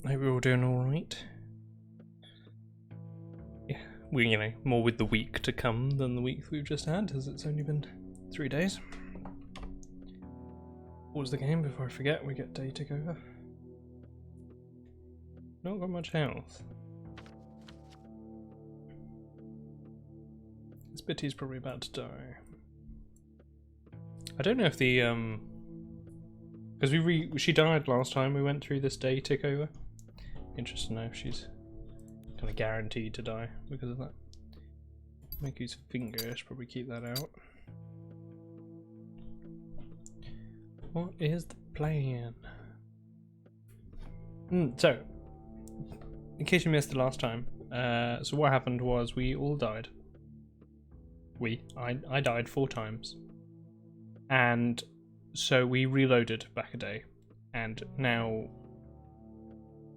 Hope you're all doing alright. Yeah, we, more with the week to come than the week we've just had, as it's only been 3 days. Pause the game before I forget, we get day takeover. Not got much health. This Bitty's probably about to die. I don't know if the because she died last time we went through this day takeover. Interesting to know if she's kind of guaranteed to die because of that. Miku's finger, I should probably keep that out. What is the plan? So, in case you missed the last time, so what happened was we all died. I died 4 times. And so we reloaded back a day, and now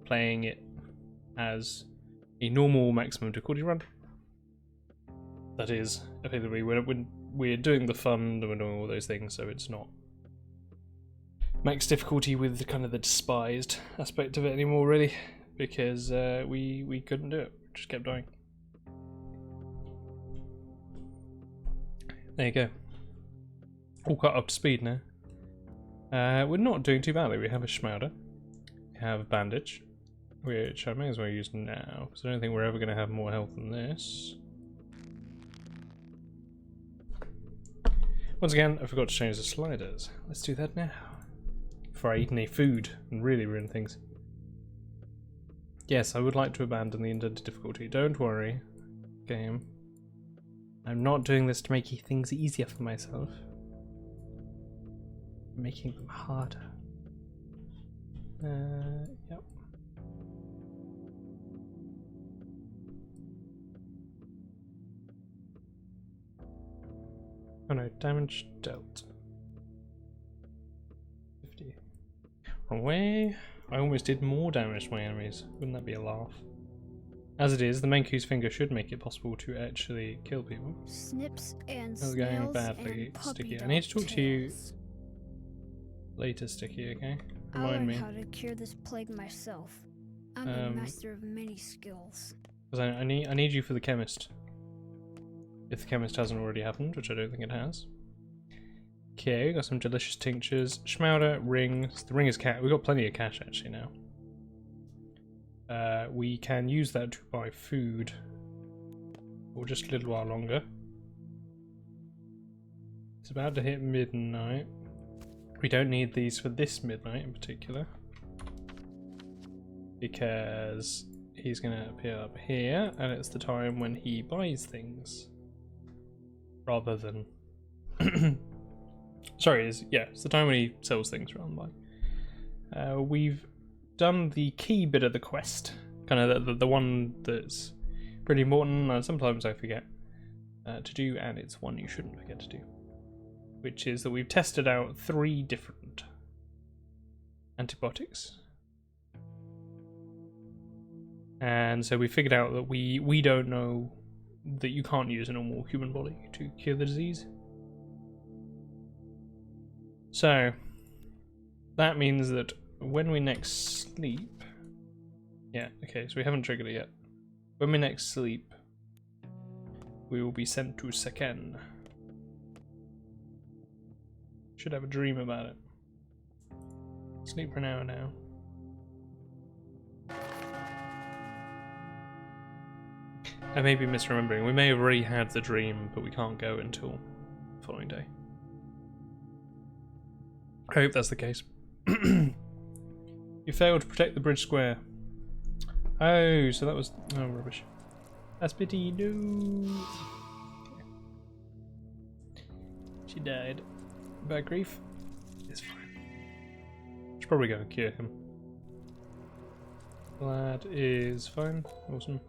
playing it as a normal maximum difficulty run. That is, effectively, we're doing the fun, we're doing all those things, so it's not max difficulty with the kind of the despised aspect of it anymore, really, because we couldn't do it, we just kept dying. There you go. All caught up to speed now. We're not doing too badly. We have a Schmauder, we have a bandage, which I may as well use now, because I don't think we're ever going to have more health than this. Once again, I forgot to change the sliders. Let's do that now, before I eat any food and really ruin things. Yes, I would like to abandon the intended difficulty. Don't worry, game. I'm not doing this to make things easier for myself. I'm making them harder. Yep. Oh no, damage dealt. 50. Wrong way. I almost did more damage to my enemies. Wouldn't that be a laugh? As it is, the Menku's finger should make it possible to actually kill people. Snips and That's going badly, Sticky. I need to talk to you later, Sticky, okay? Remind me. I'll learn how to cure this plague myself. I'm a master of many skills. Because I need you for the chemist. If the chemist hasn't already happened, which I don't think it has. Okay, got some delicious tinctures. Schmauder, rings. The ring is cash. We've got plenty of cash actually now. We can use that to buy food for just a little while longer. It's about to hit midnight. We don't need these for this midnight in particular, because he's going to appear up here, and it's the time when he buys things, rather than sorry, it's the time when he sells things rather than buying. We've done the key bit of the quest, kind of the one that's pretty important, sometimes I forget to do, and it's one you shouldn't forget to do, which is that we've tested out 3 different antibiotics, and so we figured out that we don't know that you can't use a normal human body to cure the disease. So that means that when we next sleep, so we haven't triggered it yet. When we next sleep, we will be sent to Seken. Should have a dream about it. Sleep for an hour now. I may be misremembering. We may have already had the dream, but we can't go until the following day. I hope that's the case. You failed to protect the bridge square. Oh, so that was... oh, rubbish. That's pity. No. She died. Bad grief. It's fine. Should probably go and cure him. That is fine. Awesome.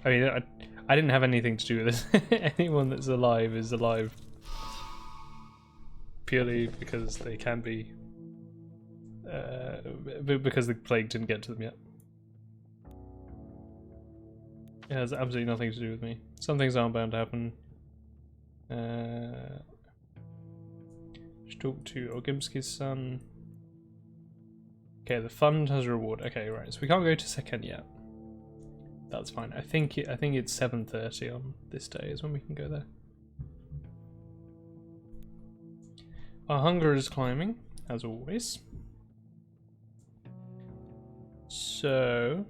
I mean, I didn't have anything to do with this. Anyone that's alive is alive purely because they can be, because the plague didn't get to them yet. It has absolutely nothing to do with me. Some things aren't bound to happen. Just talk to Ogimski's son. Okay, the fund has a reward. Okay, right. So we can't go to second yet. That's fine. I think it's 7:30 on this day is when we can go there. Our hunger is climbing, as always. So,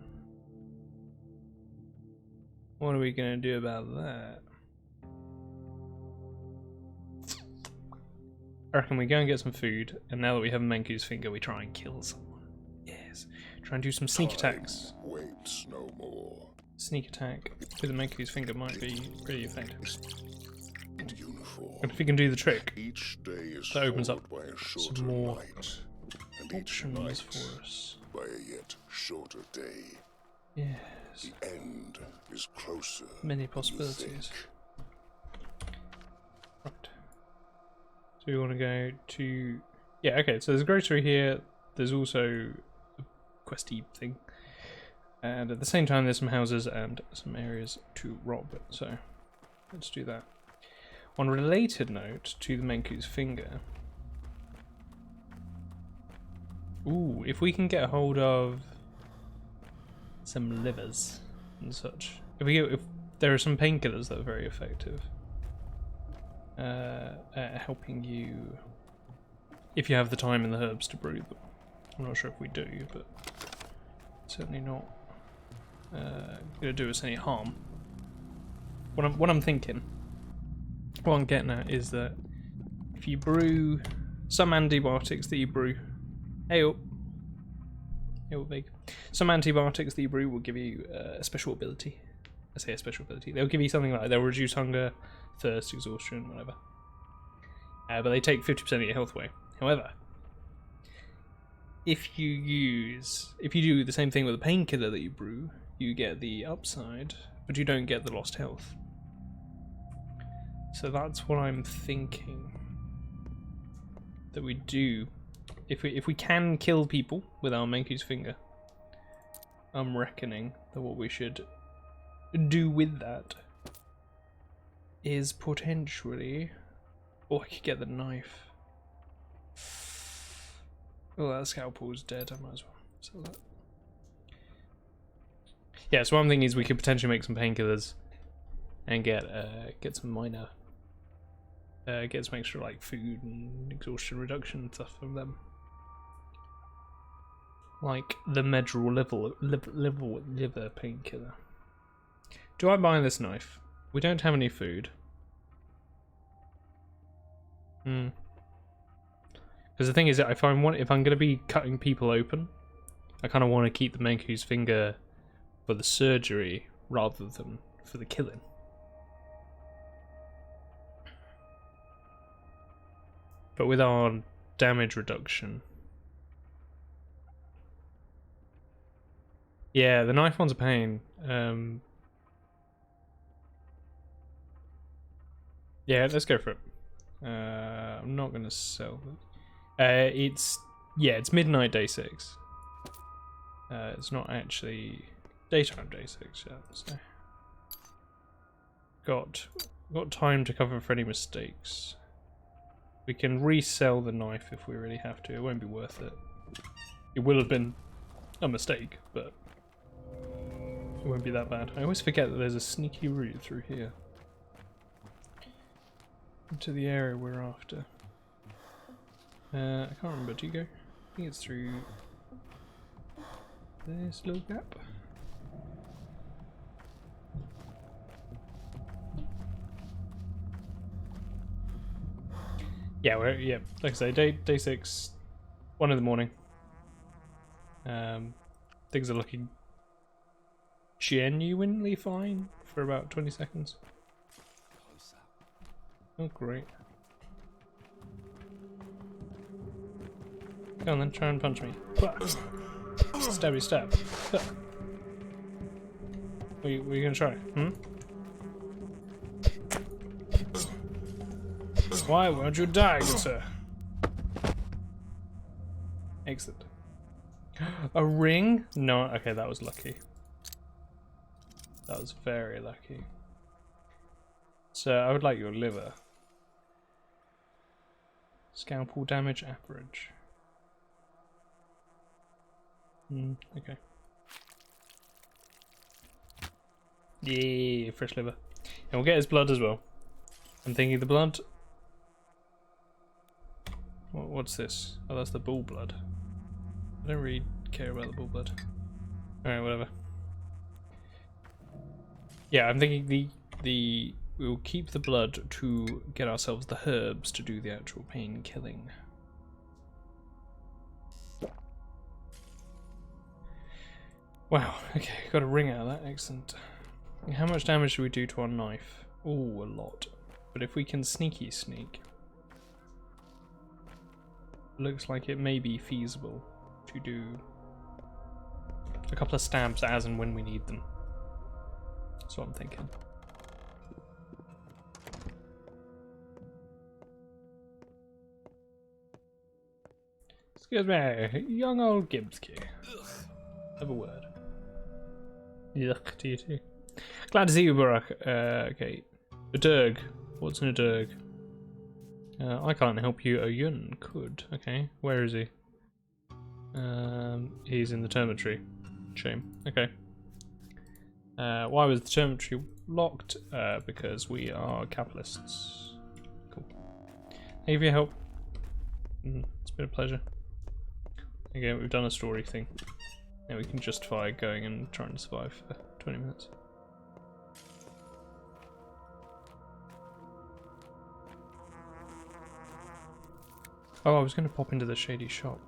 what are we gonna do about that? I reckon we go and get some food, and now that we have Menku's finger, we try and kill someone. Yes. Try and do some sneak attacks. Waits no more. Sneak attack with the Menku's finger might be pretty effective. Uniform. And if we can do the trick, Each day is that opens up by a shorter some more night, and each options night for us. by a yet shorter day. Yes. The end is closer. Many than you possibilities. think. Right. So we want to go to... Yeah, okay, so there's a grocery here. There's also a questy thing. And at the same time, there's some houses and some areas to rob. So let's do that. On a related note to the Menku's finger... Ooh, if we can get a hold of some livers and such. If there are some painkillers that are very effective at helping you if you have the time and the herbs to brew them. I'm not sure if we do, but certainly not gonna do us any harm. What I'm thinking, what I'm getting at is that if you brew some antibiotics that you brew, some antibiotics that you brew will give you a special ability. I say a special ability. They'll give you something like they'll reduce hunger, thirst, exhaustion, whatever. But they take 50% of your health away. However, if you do the same thing with a painkiller that you brew, you get the upside, but you don't get the lost health. So that's what I'm thinking that we do. If we can kill people with our Menku's finger, I'm reckoning that what we should do with that is potentially... Oh, I could get the knife. Oh, that scalpel's dead. I might as well sell that. Yeah, so what I'm thinking is we could potentially make some painkillers and get some minor, get some extra like food and exhaustion reduction and stuff from them. Like the Medral liver painkiller. Do I buy this knife? We don't have any food. Because the thing is, if I'm going to be cutting people open, I kind of want to keep the Menku's finger for the surgery rather than for the killing. But with our damage reduction, yeah, the knife one's a pain. Yeah, let's go for it. I'm not gonna sell it. It's midnight day 6. It's not actually daytime day 6 yet, so got time to cover for any mistakes. We can resell the knife if we really have to. It won't be worth it. It will have been a mistake, but it won't be that bad. I always forget that there's a sneaky route through here into the area we're after. I can't remember. Do you go? I think it's through this little gap. Yeah, like I say, day 6, 1 in the morning. Things are looking genuinely fine for about 20 seconds. Oh, great. Go on then, try and punch me. Stabby stab. What are you gonna try? Why won't you die, good sir? Excellent. A ring? No, okay, that was lucky. That was very lucky. So, I would like your liver. Scalpel damage average. Okay. Yeah, fresh liver. And we'll get his blood as well. I'm thinking the blood... What's this? Oh, that's the bull blood. I don't really care about the bull blood. Alright, whatever. Yeah, I'm thinking we'll keep the blood to get ourselves the herbs to do the actual pain killing. Wow, okay, got a ring out of that, excellent. How much damage do we do to our knife? Oh, a lot. But if we can sneaky sneak, looks like it may be feasible to do a couple of stabs as and when we need them. That's what I'm thinking. Excuse me, young old Gibbski. Have a word. Yuck to you too. Glad to see you, Barak. Okay. A Durg. What's in a Durg? I can't help you. A Yun could. Okay. Where is he? He's in the termitory. Shame. Okay. Why was the termitory locked? Because we are capitalists. Cool. Thank you for your help. It's been a pleasure. Again, we've done a story thing. Now we can justify going and trying to survive for 20 minutes. Oh, I was going to pop into the shady shop.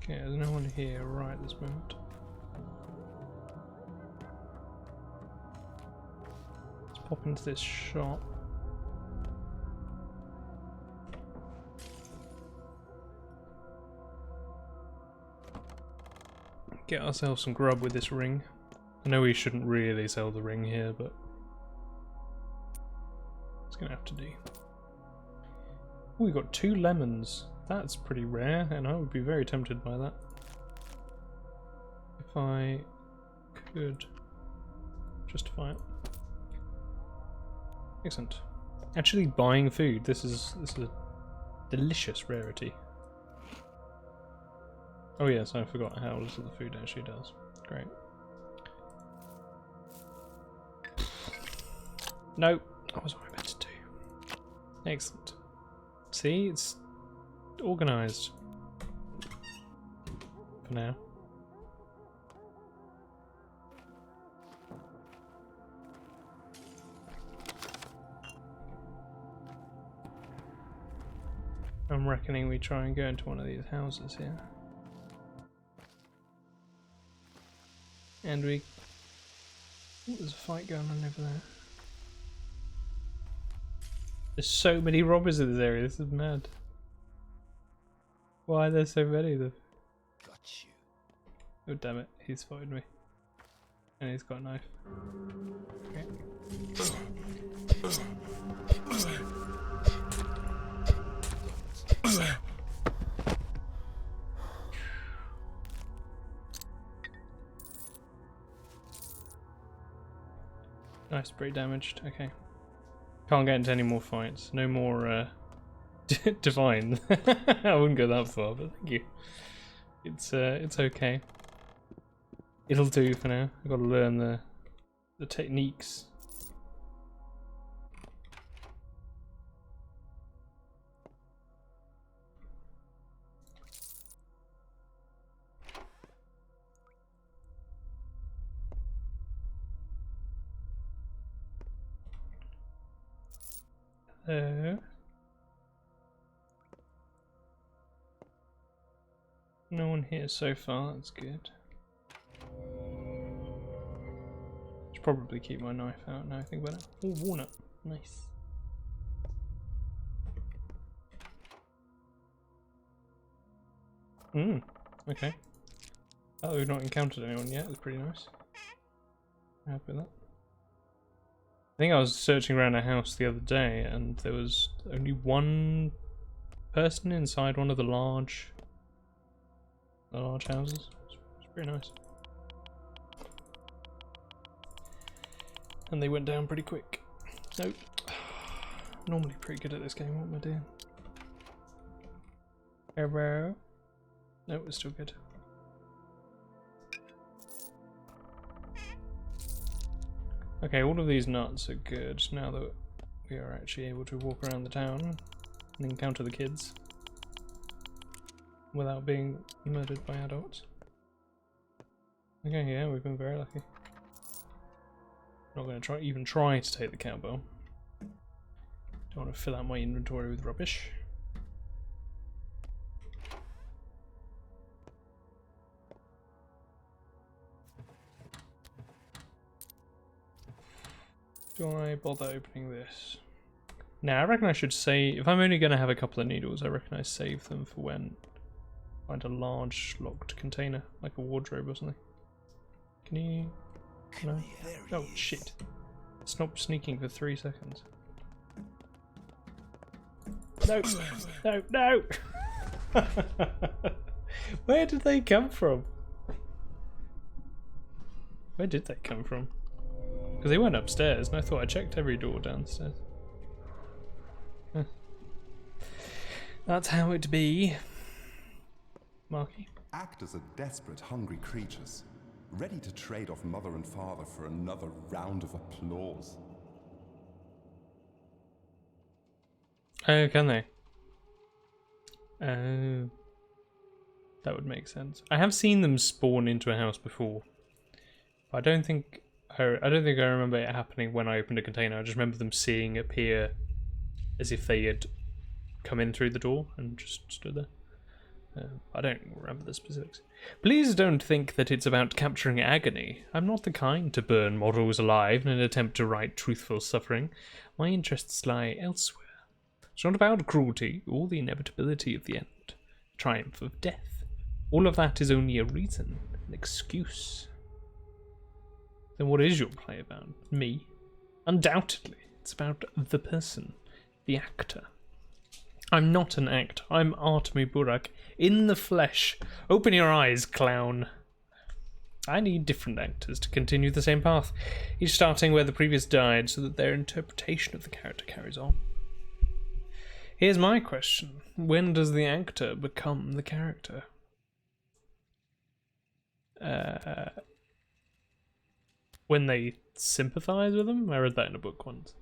Okay, there's no one here right at this moment. Let's pop into this shop. Get ourselves some grub with this ring. I know we shouldn't really sell the ring here, but it's gonna have to do. Oh, we got 2 lemons. That's pretty rare, and I would be very tempted by that. If I could justify it. Excellent. Actually buying food. This is a delicious rarity. Oh yes, I forgot how little the food actually does. Great. No, that was what I meant to do. Excellent. See, it's organised. For now. I'm reckoning we try and go into one of these houses here. And we... Oh, there's a fight going on over there. There's so many robbers in this area, this is mad. Why are there so many of them? Got you. Oh damn it, he's spotted me. And he's got a knife. Okay. Nice, pretty damaged, okay. Can't get into any more fights. No more divine. I wouldn't go that far, but thank you. It's okay. It'll do for now. I've got to learn the techniques. No one here so far, that's good. Should probably keep my knife out now I think about it. Oh, walnut. Nice. Okay. Oh, we've not encountered anyone yet, that's pretty nice. Happy with that. I think I was searching around a house the other day and there was only one person inside one of the large houses. It's pretty nice. And they went down pretty quick. Nope. Normally pretty good at this game, what am I doing? Hello? No, it's still good. Okay, all of these nuts are good now that we are actually able to walk around the town and encounter the kids without being murdered by adults. Okay, yeah, we've been very lucky. Not going to even try to take the cowbell. Don't want to fill out my inventory with rubbish. Do I bother opening this? Now, I reckon I should save. If I'm only going to have a couple of needles, I reckon I save them for when I find a large locked container, like a wardrobe or something. Can you? No. Oh shit! Stop sneaking for 3 seconds. No! No! No! Where did they come from? Where did they come from? Because they weren't upstairs, and I thought I checked every door downstairs. Huh. That's how it be. Marky. Actors are desperate, hungry creatures, ready to trade off mother and father for another round of applause. Oh, can they? Oh. That would make sense. I have seen them spawn into a house before. But I don't think I remember it happening when I opened a container. I just remember them seeing it appear as if they had come in through the door and just stood there. I don't remember the specifics. Please don't think that it's about capturing agony. I'm not the kind to burn models alive in an attempt to right truthful suffering. My interests lie elsewhere. It's not about cruelty or the inevitability of the end, the triumph of death. All of that is only a reason, an excuse. Then what is your play about? Me? Undoubtedly, it's about the person, the actor. I'm not an actor. I'm Artemy Burak, in the flesh. Open your eyes, clown. I need different actors to continue the same path, each starting where the previous died so that their interpretation of the character carries on. Here's my question. When does the actor become the character? When they sympathize with them? I read that in a book once.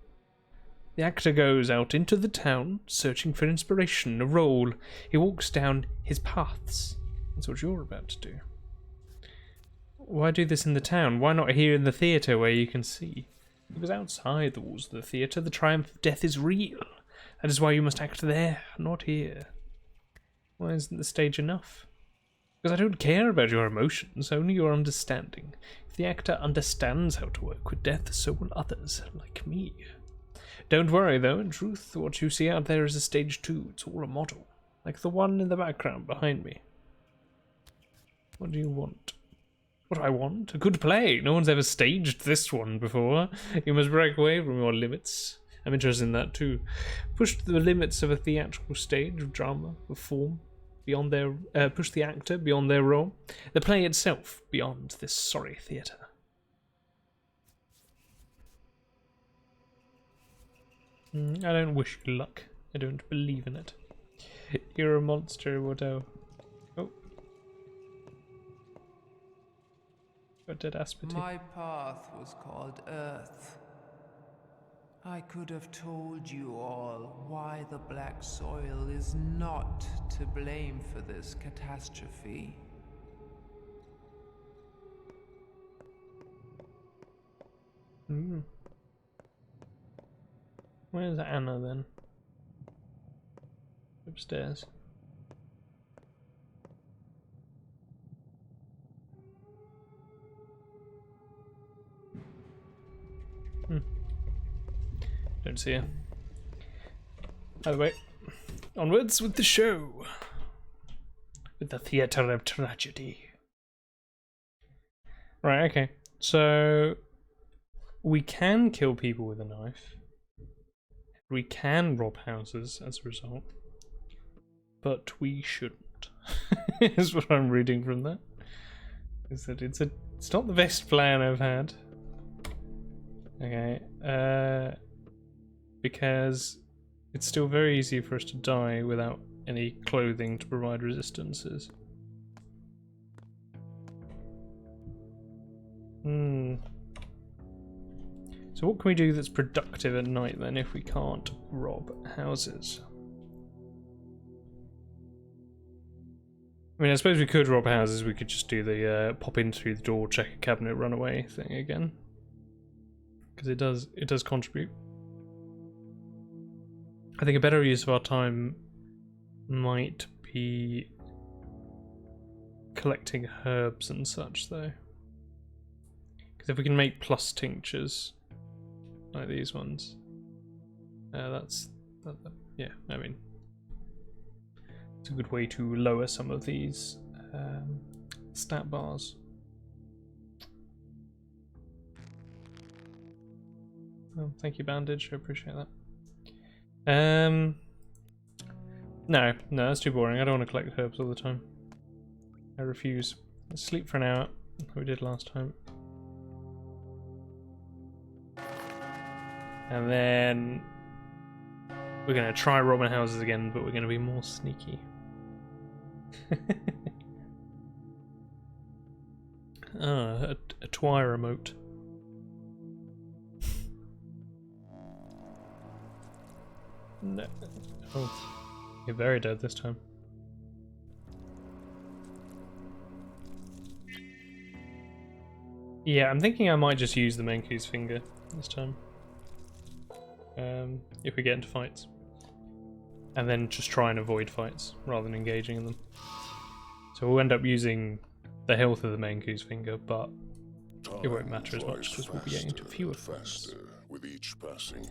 The actor goes out into the town, searching for inspiration, a role. He walks down his paths. That's what you're about to do. Why do this in the town? Why not here in the theatre where you can see? Because outside the walls of the theatre, the triumph of death is real. That is why you must act there, not here. Why isn't the stage enough? Because I don't care about your emotions, only your understanding. If the actor understands how to work with death, so will others, like me. Don't worry, though. In truth, what you see out there is a stage 2. It's all a model, like the one in the background behind me. What do you want? What do I want? A good play. No one's ever staged this one before. You must break away from your limits. I'm interested in that too. Push the limits of a theatrical stage, of drama, of form, beyond their push the actor beyond their role, the play itself beyond this sorry theatre. I don't wish you luck. I don't believe in it. You're a monster, Waddell. Oh. Got dead aspity. My path was called Earth. I could have told you all why the black soil is not to blame for this catastrophe. Where's Anna then? Upstairs. Don't see her. Either way, onwards with the show. With the theatre of tragedy. Right, okay. So, we can kill people with a knife. We can rob houses as a result. But we shouldn't. Is what I'm reading from that. Is that it's not the best plan I've had. Okay. Because it's still very easy for us to die without any clothing to provide resistances. So what can we do that's productive at night then if we can't rob houses? I mean, I suppose we could rob houses. We could just do the pop in through the door, check a cabinet, run away thing again, because it does contribute. I think a better use of our time might be collecting herbs and such, though, because if we can make plus tinctures like these ones, yeah. I mean, it's a good way to lower some of these stat bars. Oh, thank you, Bandage. I appreciate that. No, that's too boring. I don't want to collect herbs all the time. I refuse. Let's sleep for an hour, like we did last time. And then we're going to try robbing houses again, but we're going to be more sneaky. A Twi remote. No. Oh, you're very dead this time. Yeah, I'm thinking I might just use the Menku's finger this time. If we get into fights. And then just try and avoid fights rather than engaging in them. So we'll end up using the health of the Menku's finger, but it won't matter as much because we'll be getting into fewer fights. With each passing.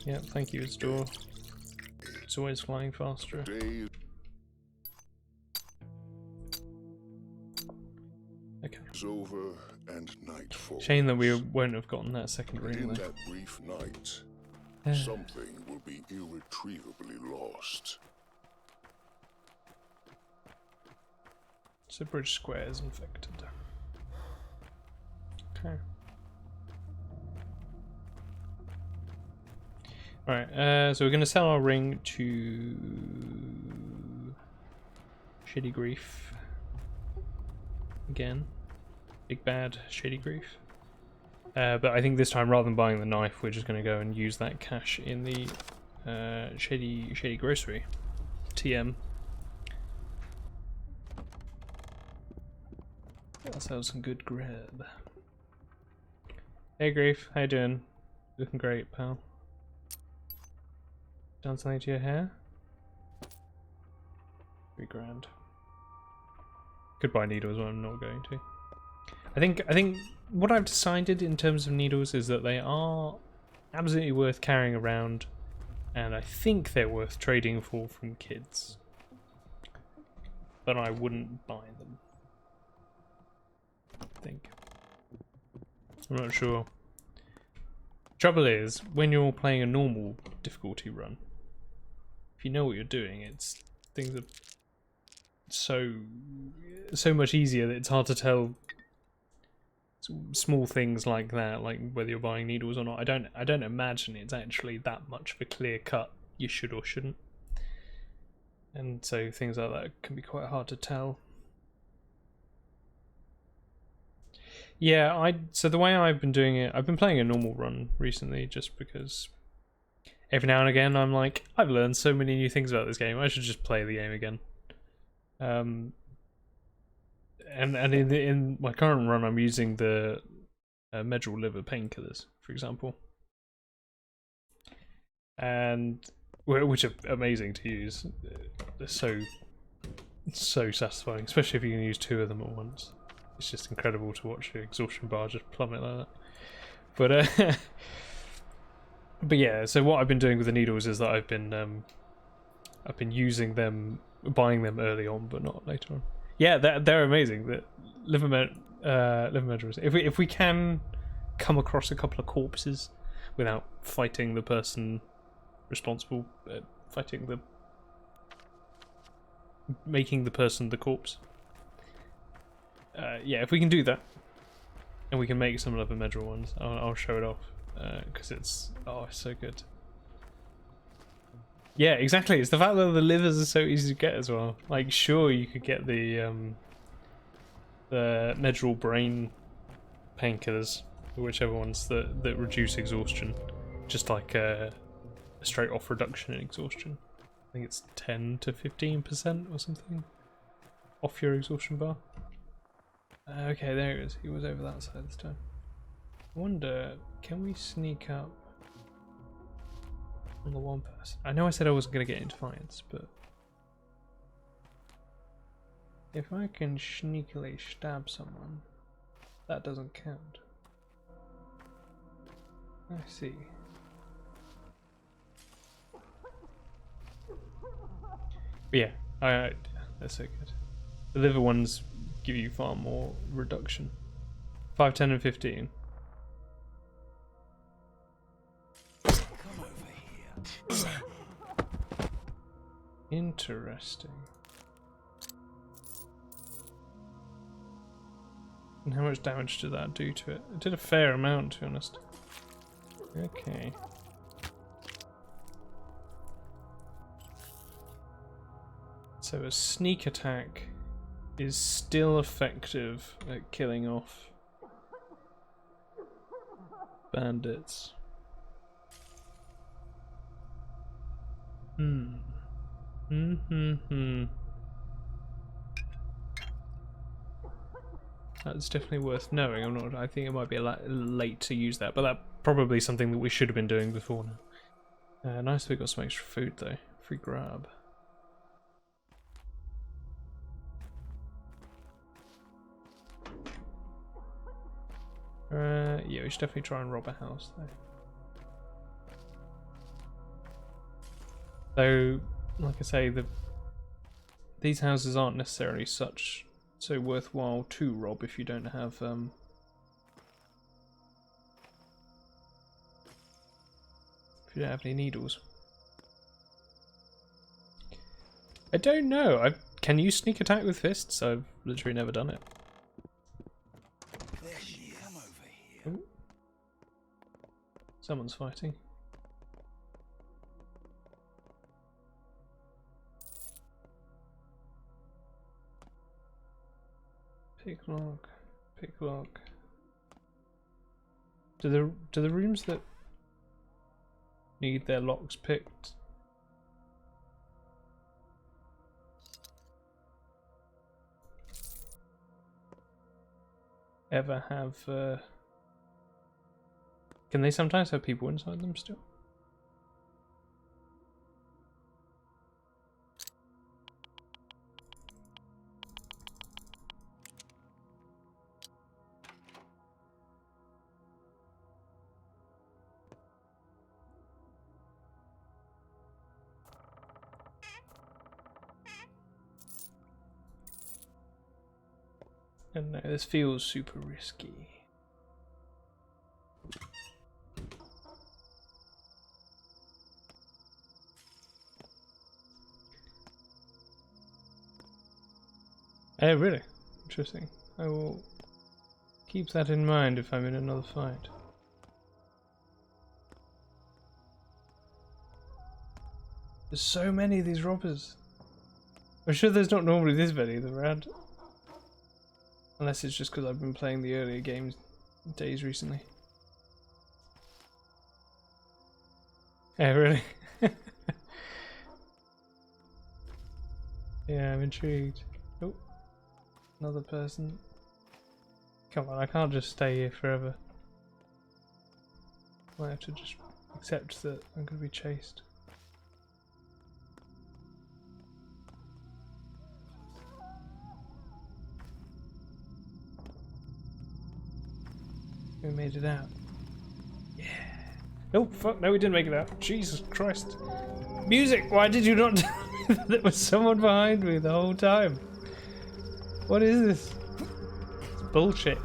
Yeah, thank you, Store. It's always flying faster. Okay. Over and night falls. Shame that we won't have gotten that second ring In though. that brief night, something will be irretrievably lost. So Bridge Square is infected. Okay. Right, so we're going to sell our ring to Shitty Grief. Again. Big bad Shitty Grief. But I think this time, rather than buying the knife, we're just going to go and use that cash in the Shady Grocery. TM. Get ourselves some good grub. Hey Grief, how you doing? Looking great, pal. Done something to your hair? $3 grand. Could buy needles, but I'm not going to. I think what I've decided in terms of needles is that they are absolutely worth carrying around, and I think they're worth trading for from kids. But I wouldn't buy them. I think. I'm not sure. Trouble is, when you're playing a normal difficulty run, if you know what you're doing, things are so much easier that it's hard to tell small things like that, like whether you're buying needles or not. I don't imagine it's actually that much of a clear cut you should or shouldn't, and so things like that can be quite hard to tell. Yeah, so the way I've been doing it, I've been playing a normal run recently just because every now and again I'm like, I've learned so many new things about this game, I should just play the game again. And in my current run I'm using the Medril liver painkillers, for example. And which are amazing to use. They're so satisfying, especially if you can use 2 of them at once. It's just incredible to watch your exhaustion bar just plummet like that. But yeah, so what I've been doing with the needles is that I've been using them, buying them early on, but not later on. Yeah, they're amazing. The liver medrils. If we can come across a couple of corpses without fighting the person responsible, making the person the corpse. Yeah, if we can do that, and we can make some liver medril ones, I'll show it off because it's so good. Yeah, exactly. It's the fact that the livers are so easy to get as well. Like, sure, you could get the Medrol brain painkillers, whichever ones that reduce exhaustion, just like a straight off reduction in exhaustion. I think it's 10 to 15% or something off your exhaustion bar. Okay, there he is. He was over that side this time. I wonder, can we sneak up on the one person? I know I said I wasn't going to get into Defiance, but if I can sneakily stab someone, that doesn't count. I see. But yeah, that's so good. The liver ones give you far more reduction. 5, 10, and 15. Come over here. Interesting. And how much damage did that do to it? It did a fair amount, to be honest. Okay. So a sneak attack is still effective at killing off bandits. That's definitely worth knowing. I think it might be a late to use that, but that's probably something that we should have been doing before now. Nice that we got some extra food though. Free grab. Yeah, we should definitely try and rob a house though. Though, like I say, these houses aren't necessarily so worthwhile to rob if you don't have any needles. I don't know. Can you sneak attack with fists? I've literally never done it. There she is. Come over here. Ooh. Someone's fighting. Pick lock. Pick lock. Do the rooms that need their locks picked ever have can they sometimes have people inside them still? And no, this feels super risky. Oh, really? Interesting. I will keep that in mind if I'm in another fight. There's so many of these robbers. I'm sure there's not normally this many of them around. Unless it's just because I've been playing the earlier days recently. Yeah, really? Yeah, I'm intrigued. Oh, another person. Come on, I can't just stay here forever. I have to just accept that I'm going to be chased. We made it out. Yeah. Oh, fuck, no, we didn't make it out. Jesus Christ. Music! Why did you not tell me that there was someone behind me the whole time? What is this? It's bullshit.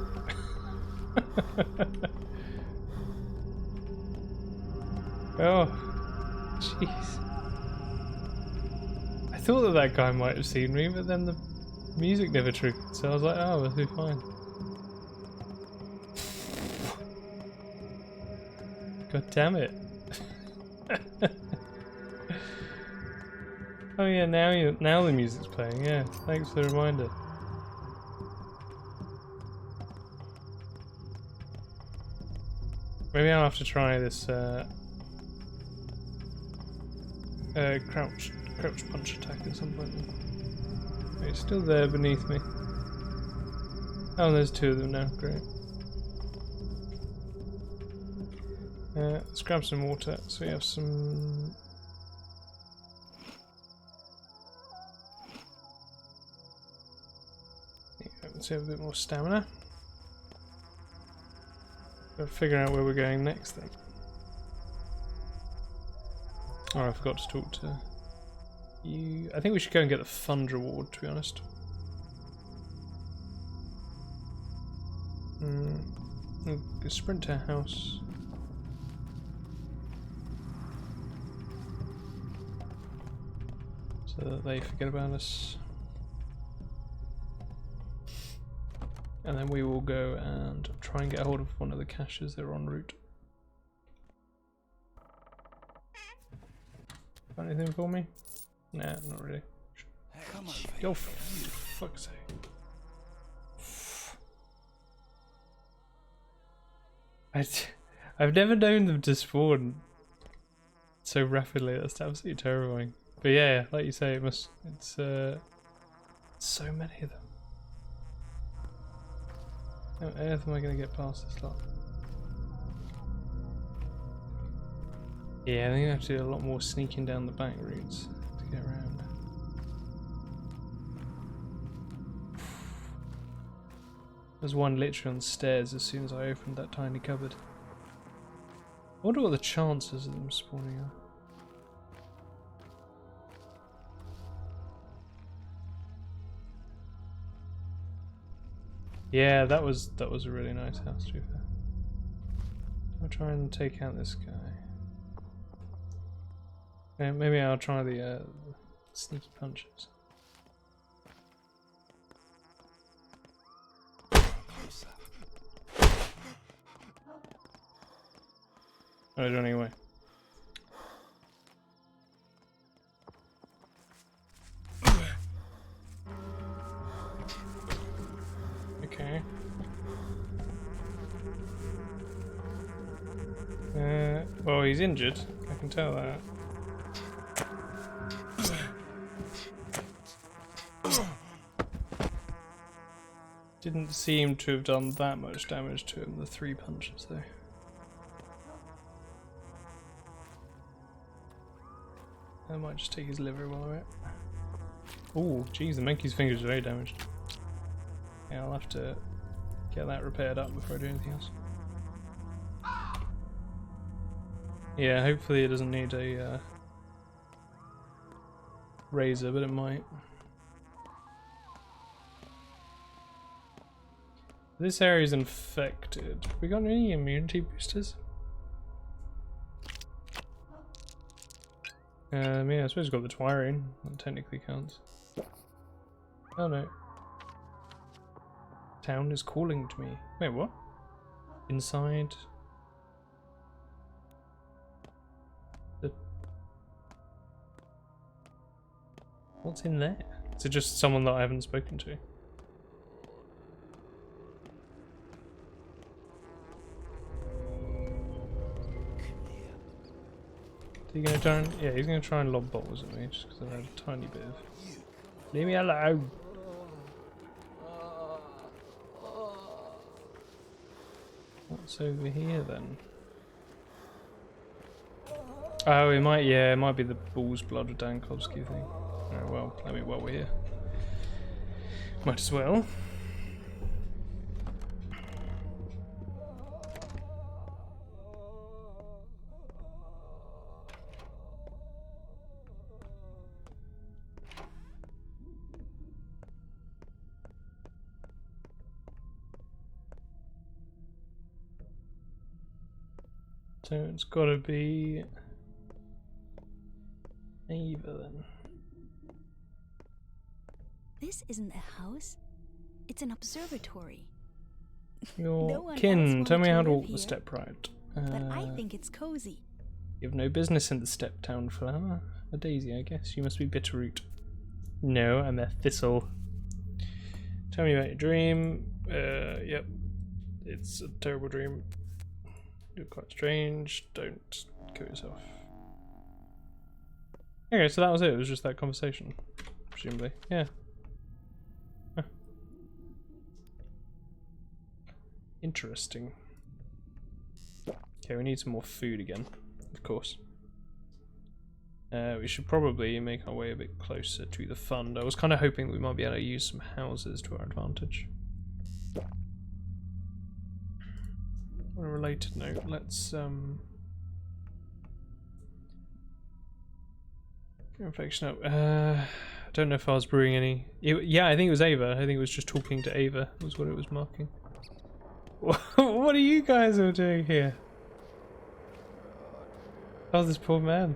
Oh, jeez. I thought that guy might have seen me, but then the music never triggered, so I was like, oh, we'll be fine. God damn it. Oh yeah, now the music's playing. Yeah, thanks for the reminder. Maybe I'll have to try this crouch punch attack at some point. Wait, it's still there beneath me. Oh, there's two of them now. Great. Let's grab some water. So we have some. Let's have a bit more stamina. Gotta figure out where we're going next then. Oh, I forgot to talk to you. I think we should go and get the fund reward, to be honest. We'll sprint to our house. So that they forget about us. And then we will go and try and get a hold of one of the caches that are en route. Got anything for me? Nah, not really. Come over. Go for fuck's sake. I've never known them to spawn so rapidly. That's absolutely terrifying. But yeah, like you say, it's so many of them. How on earth am I going to get past this lot? Yeah, I think I have to do a lot more sneaking down the back routes to get around. There's one literally on the stairs as soon as I opened that tiny cupboard. I wonder what the chances of them spawning are. Yeah, that was a really nice house to be fair. I'll try and take out this guy. Yeah, maybe I'll try the sneaky punches. Oh, don't anyway. Okay. Well, he's injured. I can tell that. Didn't seem to have done that much damage to him, the 3 punches though. I might just take his liver while I'm at it. Oh, geez, the monkey's fingers are very damaged. Yeah, I'll have to get that repaired up before I do anything else. Yeah, hopefully it doesn't need a razor, but it might. This area is infected. We got any immunity boosters? Yeah, I suppose we've got the Twirine. That technically counts. Oh no. Town is calling to me. Wait, what? Inside? What's in there? Is it just someone that I haven't spoken to? Is he gonna try and, yeah, he's gonna try and lob bottles at me just because I've had a tiny bit of. Leave me alone. What's over here then? Oh, it might, yeah, it might be the bull's blood of Dankovsky thing. Oh well, I mean, while we're here, might as well. So it's got to be Ava then. This isn't a house. It's an observatory. Your kin, tell me how to walk the step right. But I think it's cozy. You have no business in the step town, flower. A daisy, I guess. You must be bitterroot. No, I'm a thistle. Tell me about your dream. Yep. It's a terrible dream. You're quite strange. Don't kill yourself. Okay, so that was it. It was just that conversation. Presumably. Yeah. Huh. Interesting. Okay, we need some more food again. Of course. We should probably make our way a bit closer to the fund. I was kind of hoping that we might be able to use some houses to our advantage. On a related note, let's infection up. I don't know if I was brewing any. Yeah, I think it was Ava. I think it was just talking to Ava was what it was marking. What are you guys all doing here? Oh, this poor man.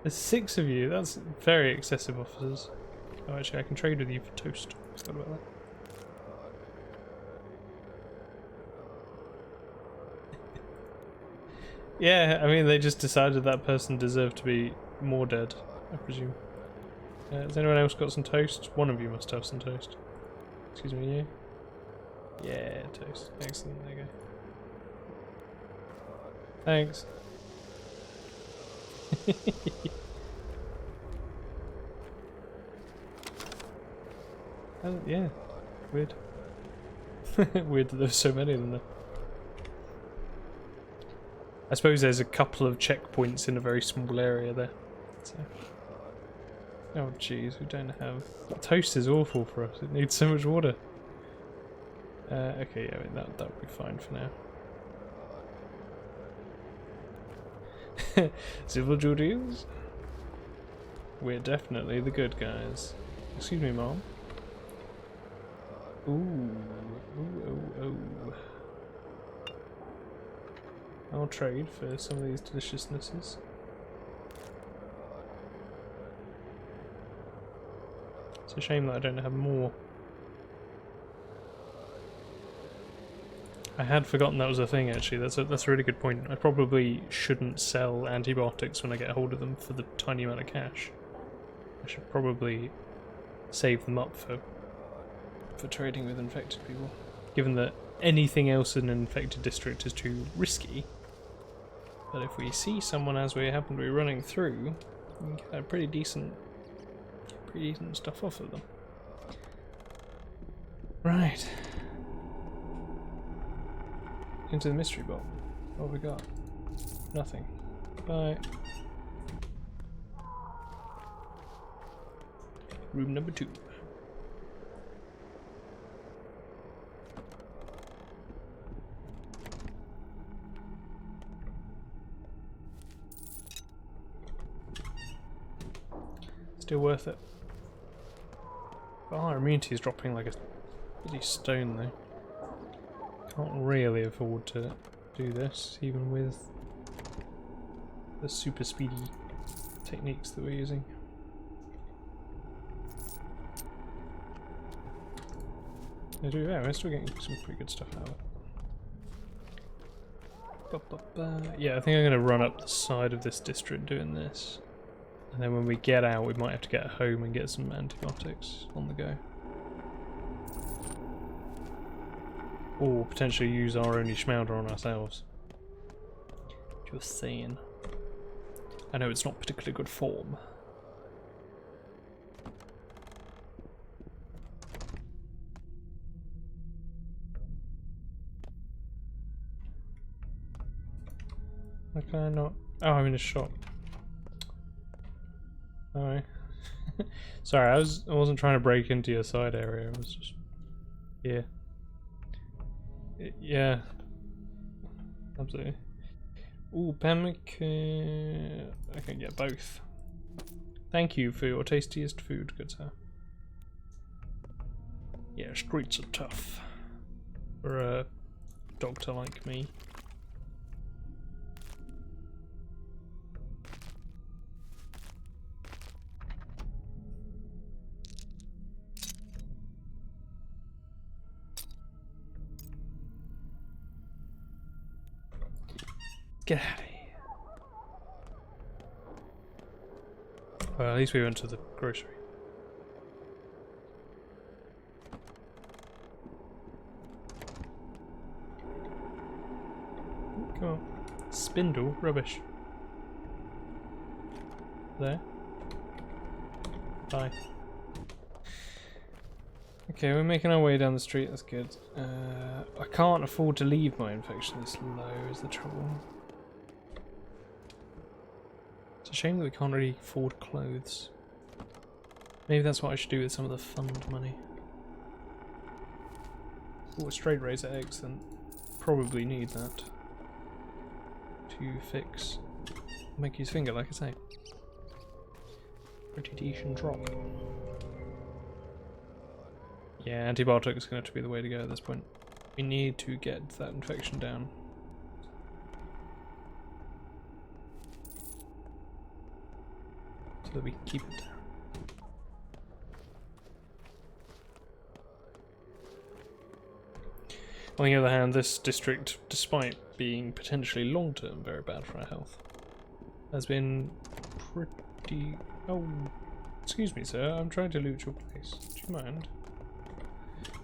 There's 6 of you. That's very excessive, officers. Oh, actually, I can trade with you for toast. Forgot about that. Yeah, I mean, they just decided that person deserved to be more dead, I presume. Has anyone else got some toast? One of you must have some toast. Excuse me, you? Yeah, toast. Excellent, there you go. Thanks. Oh, yeah, weird. Weird that there's so many of them there. I suppose there's a couple of checkpoints in a very small area there. So. Oh jeez, we don't have... Toast is awful for us, it needs so much water. Okay, yeah, I mean, that would be fine for now. Civil duties? We're definitely the good guys. Excuse me, Mom. Ooh. I'll trade for some of these deliciousnesses. It's a shame that I don't have more. I had forgotten that was a thing, actually. That's a really good point. I probably shouldn't sell antibiotics when I get hold of them for the tiny amount of cash. I should probably save them up for trading with infected people. Given that anything else in an infected district is too risky. But if we see someone as we happen to be running through, we can get pretty decent stuff off of them. Right. Into the mystery box. What have we got? Nothing. Bye. Room number 2. Still worth it. Oh, our immunity is dropping like a bloody stone though. Can't really afford to do this, even with the super speedy techniques that we're using. Yeah, we're still getting some pretty good stuff out of it. Yeah, I think I'm going to run up the side of this district doing this. And then when we get out, we might have to get home and get some antibiotics on the go. Or potentially use our only schmouder on ourselves. Just saying. I know it's not particularly good form. Why can I not? Oh, I'm in a shop. Alright. Sorry, I wasn't trying to break into your side area, I was just here. Yeah. Absolutely. Ooh, Pamic, I can get both. Thank you for your tastiest food, good sir. Yeah, streets are tough. For a doctor like me. Get out of here. Well, at least we went to the grocery. Come on. Spindle? Rubbish. There. Bye. Okay, we're making our way down the street, that's good. I can't afford to leave my infection this low, is the trouble. It's a shame that we can't really afford clothes. Maybe that's what I should do with some of the fund money. Oh, a straight razor, excellent. Probably need that to fix Mickey's finger, like I say. Pretty decent drop. Yeah, antibiotics is going to have to be the way to go at this point. We need to get that infection down. So that we can keep it down. On the other hand, this district, despite being potentially long-term very bad for our health, has been pretty... Oh, excuse me sir, I'm trying to loot your place. Do you mind?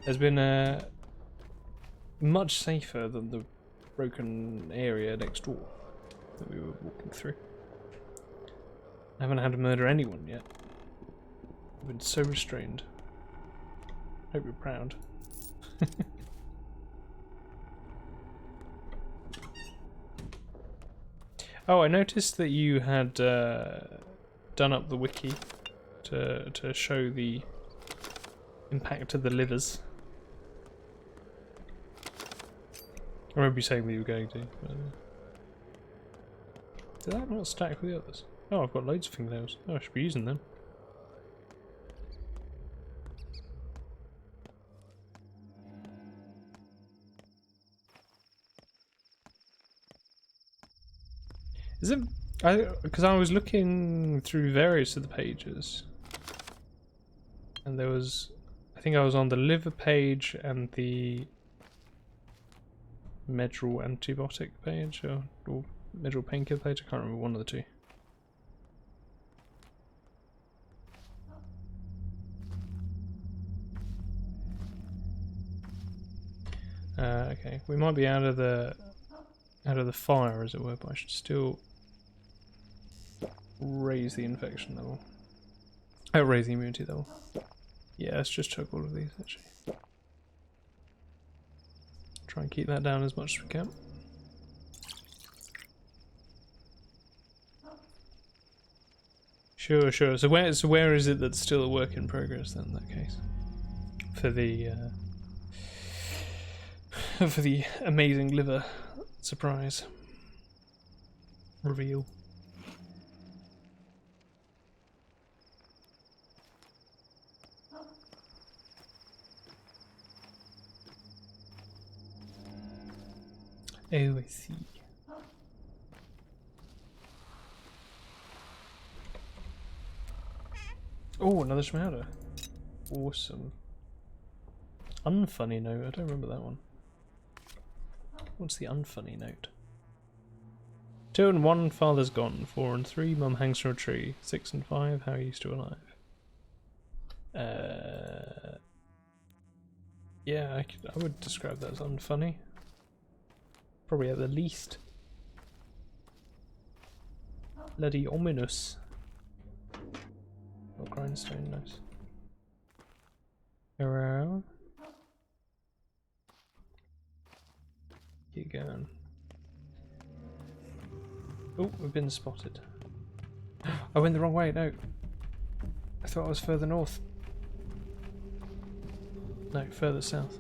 Has been much safer than the broken area next door that we were walking through. I haven't had to murder anyone yet. I've been so restrained. Hope you're proud. Oh, I noticed that you had done up the wiki to show the impact of the livers. I remember you saying that you were going to. Did that not stack with the others? Oh, I've got loads of fingernails. Oh, I should be using them. Is it? Because I was looking through various of the pages, and there was, I think I was on the liver page and the Medral antibiotic page, or Medral painkiller page. I can't remember, one of the two. Okay, we might be out of the fire, as it were, but I should still raise the infection level. Oh, raise the immunity level. Yeah, let's just chuck all of these, actually. Try and keep that down as much as we can. Sure, sure. So where is it that's still a work in progress then, in that case? For the amazing liver surprise reveal. Oh, I see. Oh, another Schmauder. Awesome. Unfunny note. I don't remember that one. What's the unfunny note? 2 and 1, father's gone. 4 and 3, mum hangs from a tree. 6 and 5, how are you still alive? Yeah, I would describe that as unfunny. Probably at the least. Bloody ominous. Oh, grindstone, nice. Around. Keep going. Oh, we've been spotted. I went the wrong way, no. I thought I was further north. No, further south.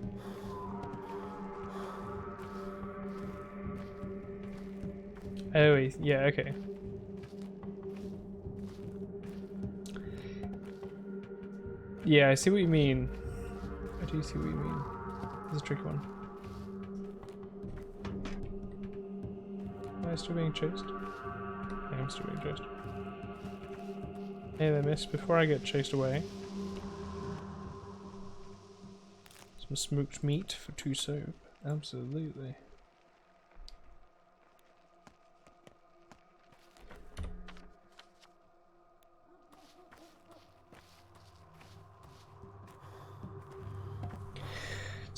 Oh, yeah, okay. Yeah, I see what you mean. I do see what you mean. This is a tricky one. Am I still being chased? Yeah, I'm still being chased. Hey there, miss. Before I get chased away. Some smoked meat for 2 soap. Absolutely.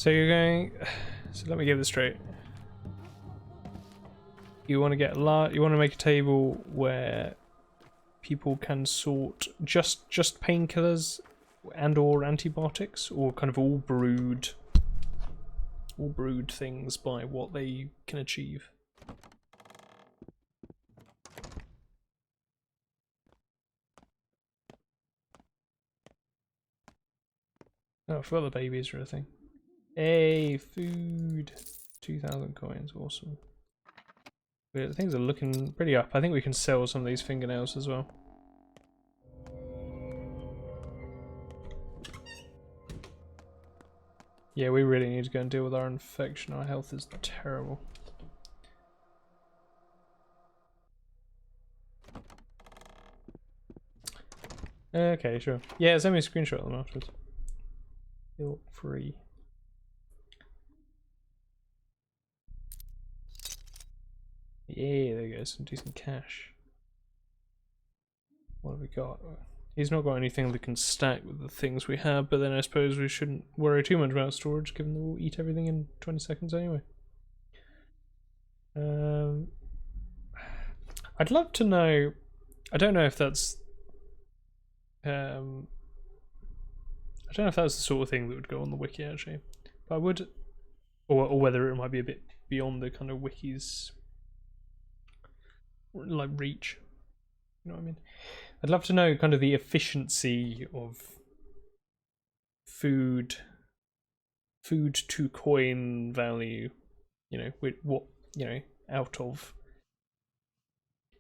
So you're going. So let me get this straight. You want to get you want to make a table where people can sort just painkillers and or antibiotics, or kind of all brewed things by what they can achieve. Oh, I forgot the babies are a thing. Hey, food. 2,000 coins, awesome. Yeah, things are looking pretty up. I think we can sell some of these fingernails as well. Yeah, we really need to go and deal with our infection. Our health is terrible. Okay, sure. Yeah, send me a screenshot of them afterwards. Feel free. Yeah, there you go, some decent cash. What have we got? He's not got anything that can stack with the things we have, but then I suppose we shouldn't worry too much about storage, given that we'll eat everything in 20 seconds anyway. I'd love to know. I don't know if that's. I don't know if that's the sort of thing that would go on the wiki actually, but I would, or whether it might be a bit beyond the kind of wiki's like reach. You know what I mean? I'd love to know kind of the efficiency of food to coin value. You know, with what, you know, out of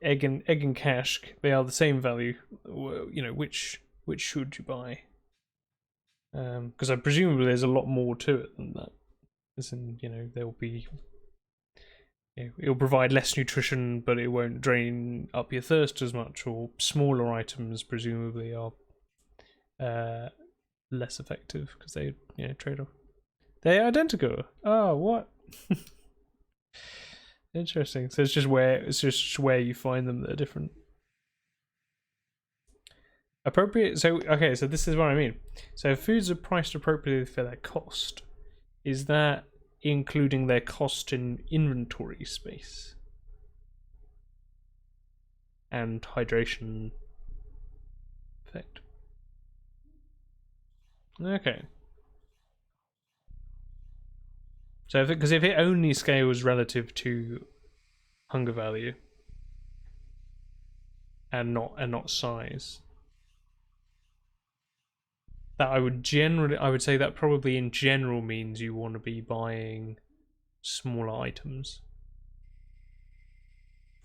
egg and cash, they are the same value. You know, which should you buy? Because I presumably there's a lot more to it than that. As in, you know, there'll be. It'll provide less nutrition, but it won't drain up your thirst as much, or smaller items presumably are less effective because they, you know, trade off. They're identical. Oh, what? Interesting. So it's just where you find them that are different. Appropriate. So okay, so this is what I mean. So if foods are priced appropriately for their cost, is that including their cost in inventory space and hydration effect? Okay. So because if it only scales relative to hunger value and not size, that I would say that probably in general means you want to be buying smaller items.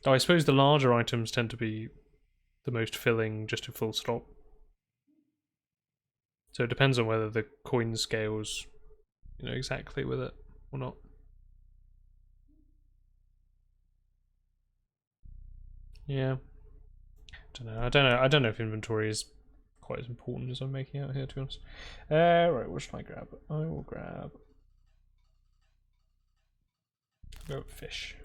Though I suppose the larger items tend to be the most filling, just to full stop. So it depends on whether the coin scales, you know, exactly with it or not. Yeah. I don't know if inventory is quite as important as I'm making out here, to be honest. Right, what should I grab? I will grab fish.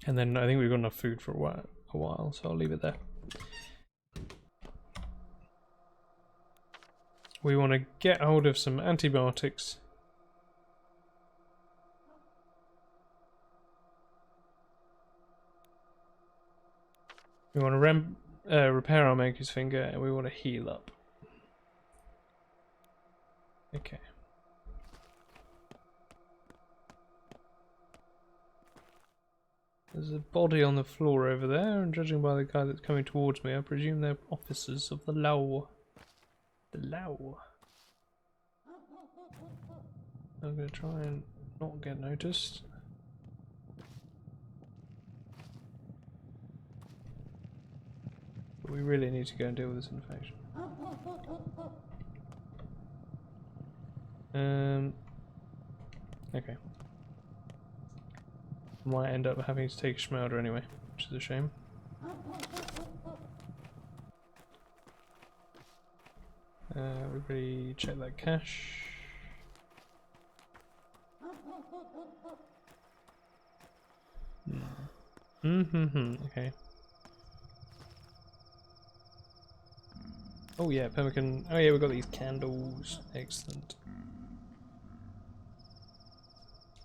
And then I think we've got enough food for a while, so I'll leave it there. We want to get hold of some antibiotics. We want to repair our monkey's finger, and we want to heal up. Okay. There's a body on the floor over there, and judging by the guy that's coming towards me, I presume they're officers of the law. The law. I'm going to try and not get noticed. But we really need to go and deal with this infection. Okay. Might end up having to take a schmelder anyway, which is a shame. Everybody check that cache. Okay. Oh yeah, pemmican. Oh yeah, we've got these candles. Excellent.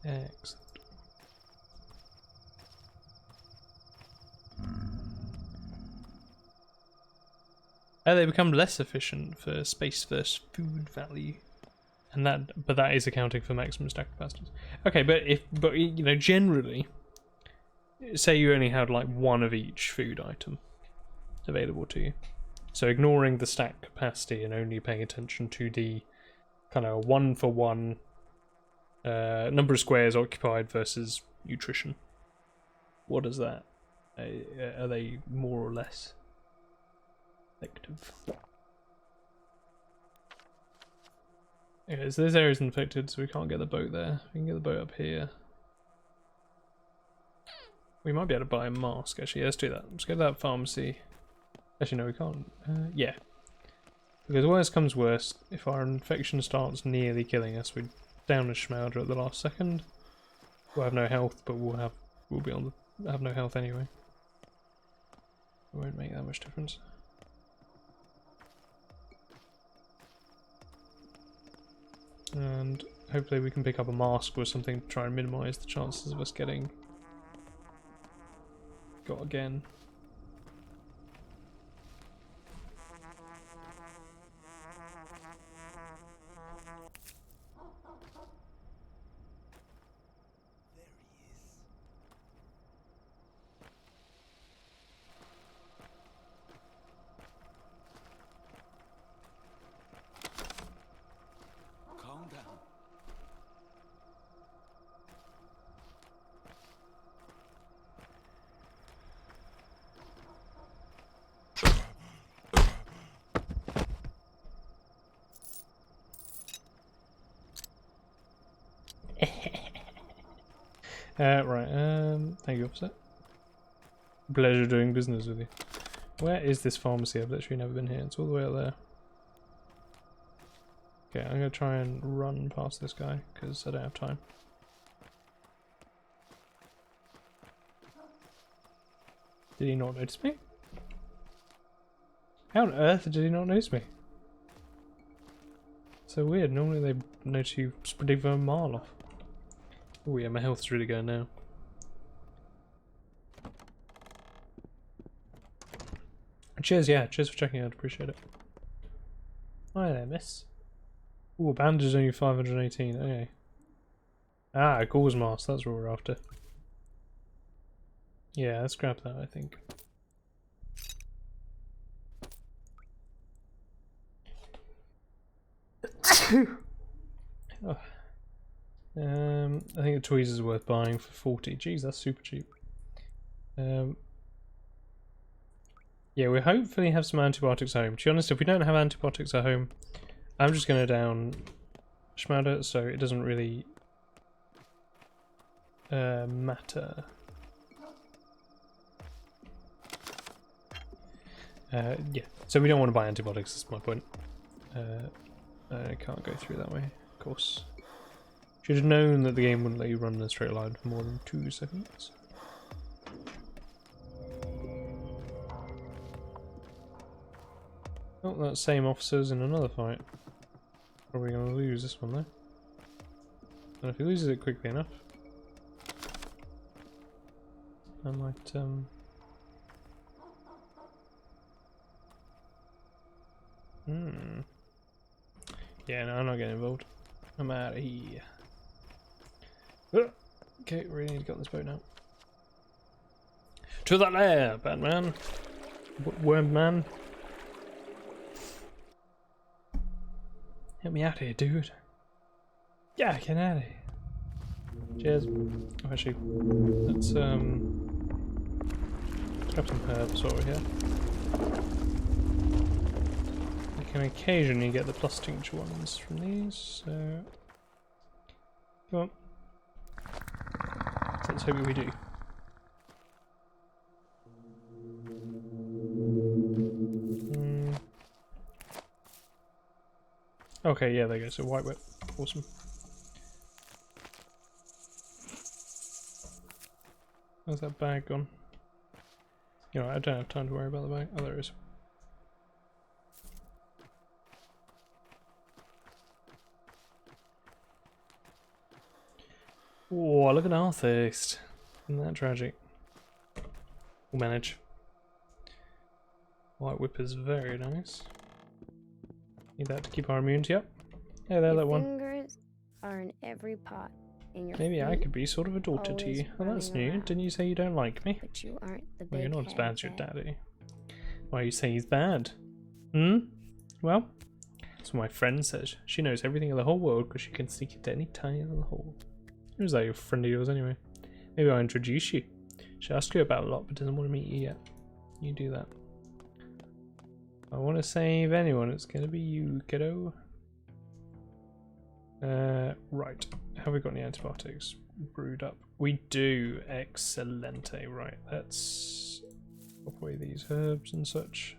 Excellent. They become less efficient for space versus food value, and that is accounting for maximum stack capacities. Okay, but you know, generally, say you only had like one of each food item available to you, so ignoring the stack capacity and only paying attention to the kind of 1-for-1 number of squares occupied versus nutrition. What is that? Are they more or less effective? Okay, so this area's infected, so we can't get the boat there. We can get the boat up here. We might be able to buy a mask, actually. Let's do that. Let's go to that pharmacy. Actually, no, we can't. Yeah. Because worst comes worst, if our infection starts nearly killing us, we down a Schmauder at the last second. We'll have no health, but we'll be on the have no health anyway. It won't make that much difference. And hopefully we can pick up a mask or something to try and minimise the chances of us getting got again. Calm down. Right, thank you, officer. Pleasure doing business with you. Where is this pharmacy? I've literally never been here. It's all the way up there. Okay, I'm gonna try and run past this guy, because I don't have time. Did he not notice me? How on earth did he not notice me? So weird, normally they notice you sprinting for a mile off. Oh yeah, my health's really going now. Cheers, yeah, cheers for checking out, appreciate it. Hi there, miss. Ooh, a bandage is only 518, okay. Ah, a gauze mask, that's what we're after. Yeah, let's grab that, I think. Oh. I think the tweezers are worth buying for 40. Jeez, that's super cheap. Yeah, we'll hopefully have some antibiotics at home. To be honest, if we don't have antibiotics at home, I'm just going to down Schmauder, so it doesn't really matter. Yeah, so we don't want to buy antibiotics, that's my point. I can't go through that way, of course. Should have known that the game wouldn't let you run in a straight line for more than 2 seconds. Oh, that same officer's in another fight. Probably going to lose this one though. And if he loses it quickly enough, I might Yeah, no, I'm not getting involved. I'm out of here. Okay, we really need to get on this boat now. To the lair, Batman! Worm man! Get me out of here, dude! Yeah, get out of here! Cheers. Oh, actually, let's grab some herbs while we're here. You can occasionally get the plus tincture ones from these, so come on. Let's hope we do. Okay, yeah, there you go. So white whip, awesome. Where's that bag gone? You know, I don't have time to worry about the bag. Oh, there it is. Oh, look at our thirst. Isn't that tragic? We'll manage. White whip is very nice. Need that to keep our immunity up. Yeah, there, that one. Fingers are in every pot. In your Maybe I feet, could be sort of a daughter to always you. Oh, that's running new. around. Didn't you say you don't like me? But you aren't the Well, big you're not as bad as your head. daddy. Why you say he's bad? Hmm? Well, that's what my friend says. She knows everything in the whole world because she can sneak into any tiny little hole. Who's that, your friend of yours anyway? Maybe I'll introduce you. She asked you about a lot but doesn't want to meet you yet. You do that. If I want to save anyone, it's going to be you, kiddo. Right. Have we got any antibiotics brewed up? We do. Excellente. Right, let's pop away these herbs and such.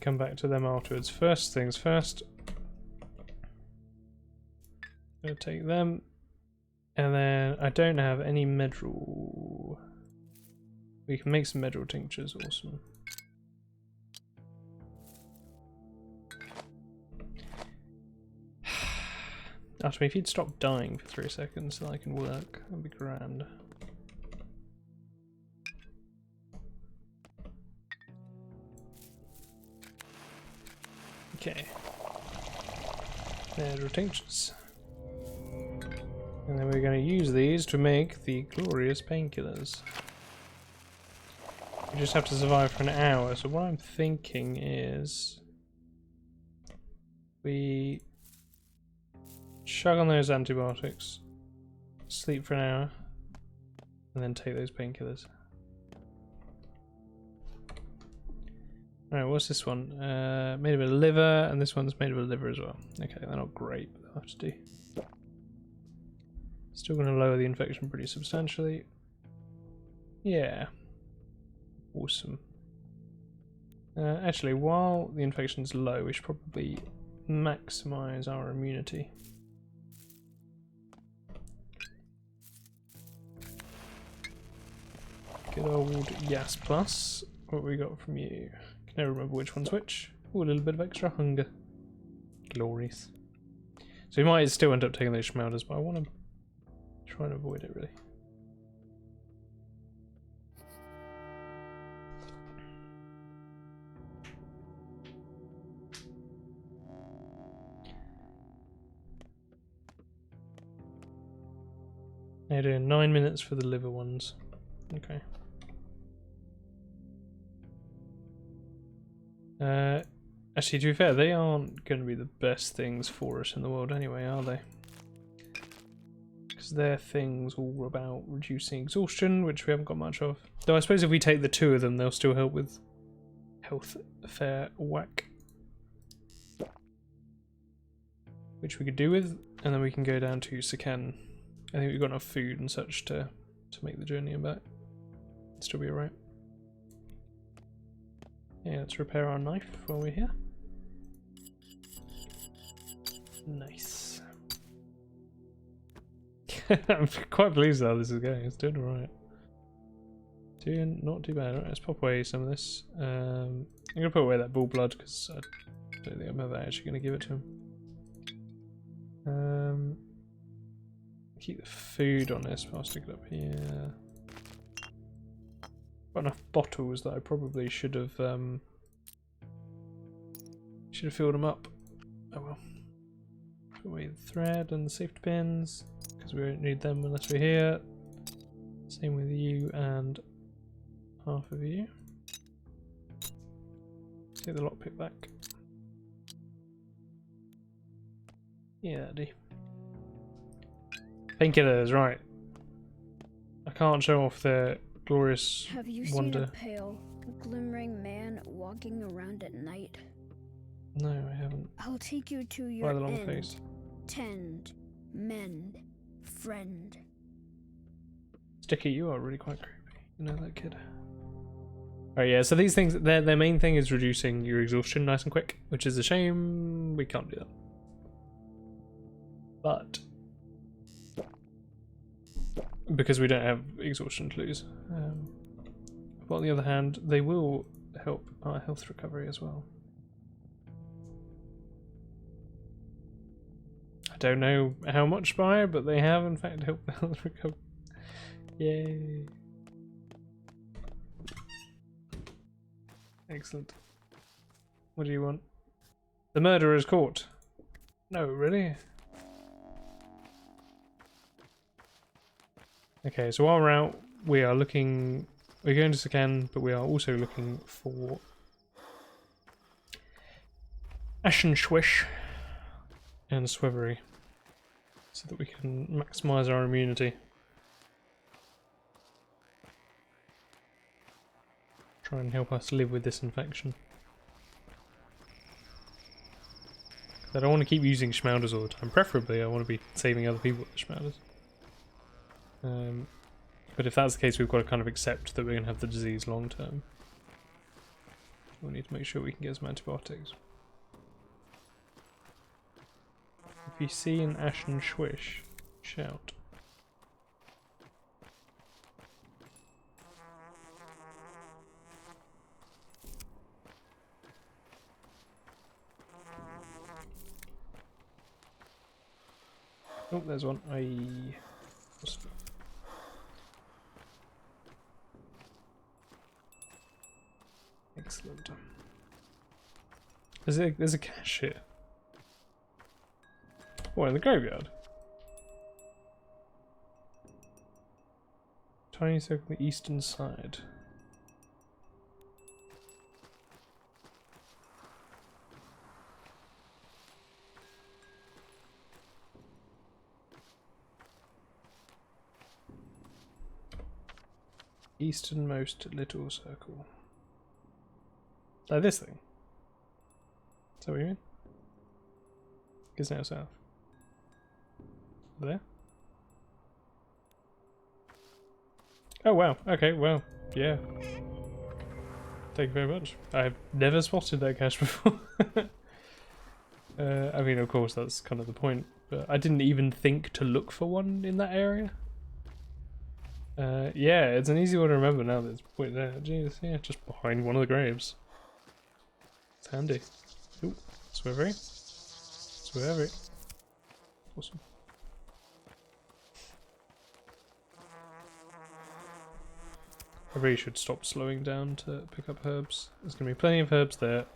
Come back to them afterwards. First things first. Gonna take them. And then I don't have any medril. We can make some medril tinctures, awesome. Artemy, if you'd stop dying for 3 seconds so I can work, that'd be grand. Okay. There's our tinctures. And then we're going to use these to make the glorious painkillers. We just have to survive for an hour, so what I'm thinking is we chug on those antibiotics, sleep for an hour, and then take those painkillers. Alright, what's this one? Made of a liver, and this one's made of a liver as well. Okay, they're not great, but they'll have to do. Still going to lower the infection pretty substantially. Yeah. Awesome. Actually, while the infection's low, we should probably maximize our immunity. Good old Yas Plus. What we got from you? Can never remember which one's which. Ooh, a little bit of extra hunger. Glorious. So we might still end up taking those schmelders, but I want to try and avoid it really. They're doing 9 minutes for the liver ones. Okay. Actually, to be fair, they aren't going to be the best things for us in the world anyway, are they? Because they're things all about reducing exhaustion, which we haven't got much of. Though I suppose if we take the 2 of them, they'll still help with health fair whack. Which we could do with, and then we can go down to Saken. I think we've got enough food and such to make the journey and back. It'll still be alright. Yeah, let's repair our knife while we're here. Nice. I'm quite pleased how this is going. It's doing alright. Doing not too bad. Alright, let's pop away some of this. I'm going to put away that bull blood because I don't think I'm ever actually going to give it to him. Keep the food on this, but I'll stick it up here. Got enough bottles that I probably should have filled them up. Oh well. Put away the thread and the safety pins because we won't need them unless we're here. Same with you and half of you. Take the lockpick back. Yeah, that'd do. Painkillers, right. I can't show off the glorious Have you wonder. seen a pale, glimmering man walking around at night? No, I haven't. I'll take you to By your the long end. face. Tend, mend, friend. Sticky, you are really quite creepy. You know that kid. Alright, yeah, so these things, their main thing is reducing your exhaustion nice and quick, which is a shame we can't do that. But because we don't have exhaustion to lose. But on the other hand, they will help our health recovery as well. I don't know how much by it, but they have in fact helped the health recover. Yay. Excellent. What do you want? The murderer is caught. No, really? Okay, so while we're out, we are looking... We're going to scan, but we are also looking for Ashen Swish and Swivery, so that we can maximise our immunity. Try and help us live with this infection. I don't want to keep using Schmauders all the time. Preferably, I want to be saving other people with the Schmauders. But if that's the case, we've got to kind of accept that we're going to have the disease long term. We need to make sure we can get some antibiotics. If you see an Ashen Swish, shout. Oh, there's one. Excellent. There's a cache here. What, in the graveyard? Tiny circle on the eastern side. Easternmost little circle. Like this thing? Is that what you mean? It's now south. There? Oh wow, okay, well, yeah. Thank you very much. I've never spotted that cache before. I mean, of course, that's kind of the point, but I didn't even think to look for one in that area. Yeah, it's an easy one to remember now that it's pointed out. Jeez, yeah, just behind one of the graves. It's handy. Ooh, Swivery. Swivery. Awesome. I really should stop slowing down to pick up herbs. There's going to be plenty of herbs there.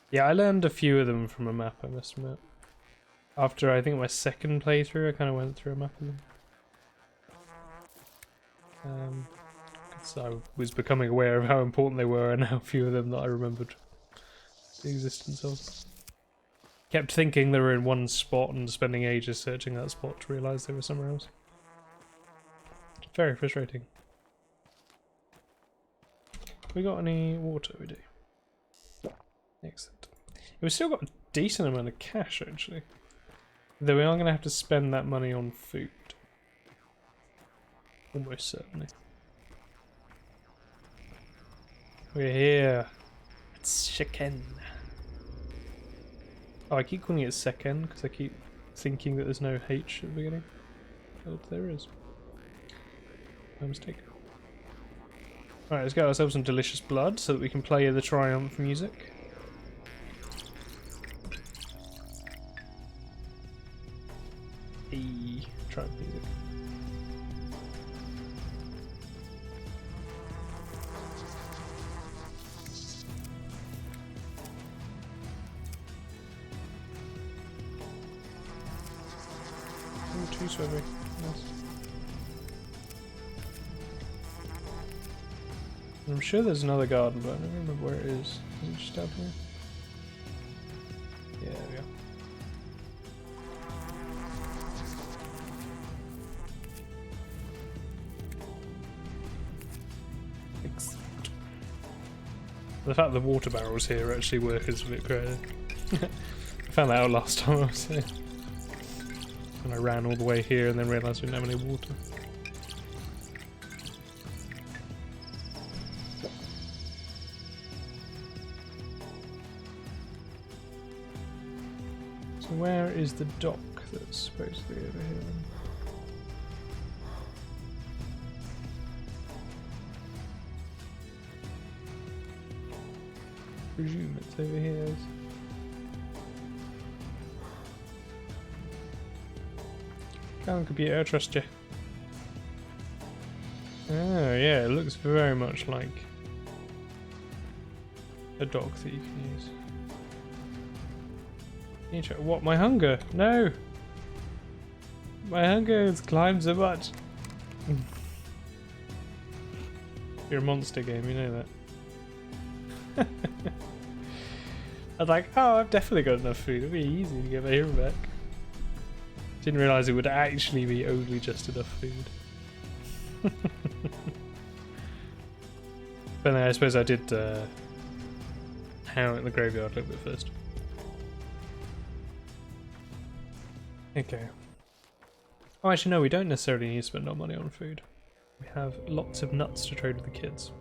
Yeah, I learned a few of them from a map, I must admit. After, I think, my second playthrough, I kind of went through a map of them. Because I was becoming aware of how important they were and how few of them that I remembered the existence of. Kept thinking they were in one spot and spending ages searching that spot to realise they were somewhere else. Very frustrating. We got any water? We do. Excellent. We've still got a decent amount of cash, actually. Though we are going to have to spend that money on food. Almost certainly. We're here. It's chicken. Oh, I keep calling it Seken because I keep thinking that there's no H at the beginning. Oh, there is. My mistake. Alright, let's get ourselves some delicious blood so that we can play the Triumph music. Hey, Triumph music. Oh, two Swivery. Nice. I'm sure there's another garden, but I don't remember where it is. Is it just down here? Yeah, there we go. Excellent. The fact the water barrels here actually work is a bit crazy. I found that out last time I was here. And I ran all the way here and then realised we didn't have any water. So where is the dock that's supposed to be over here then? Presume it's over here. Come on, computer, I trust you. Oh yeah, it looks very much like a dock that you can use. What? My hunger? No! My hunger has climbed so much. You're a monster game, you know that. I was like, oh, I've definitely got enough food. It'll be easy to get my hero back. Didn't realise it would actually be only just enough food. But then I suppose I did hang out in the graveyard a little bit first. Okay. Oh, actually no, we don't necessarily need to spend our money on food. We have lots of nuts to trade with the kids.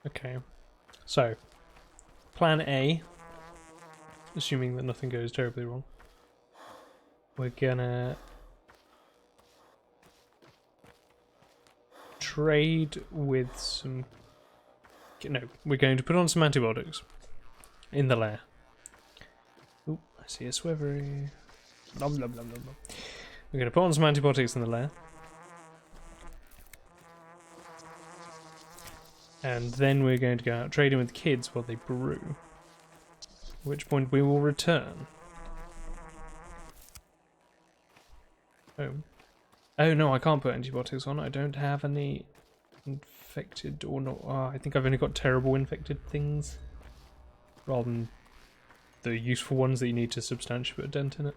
Okay. So, plan A, assuming that nothing goes terribly wrong, we're gonna trade with some... No, we're going to put on some antibiotics in the lair. Oop, I see a swivery. Blum, blum, blum, blum, blum. We're going to put on some antibiotics in the lair. And then we're going to go out trading with kids while they brew. At which point we will return. Oh. Oh no, I can't put antibiotics on. I don't have any infected or not. I think I've only got terrible infected things. Rather than the useful ones that you need to substantially put a dent in it.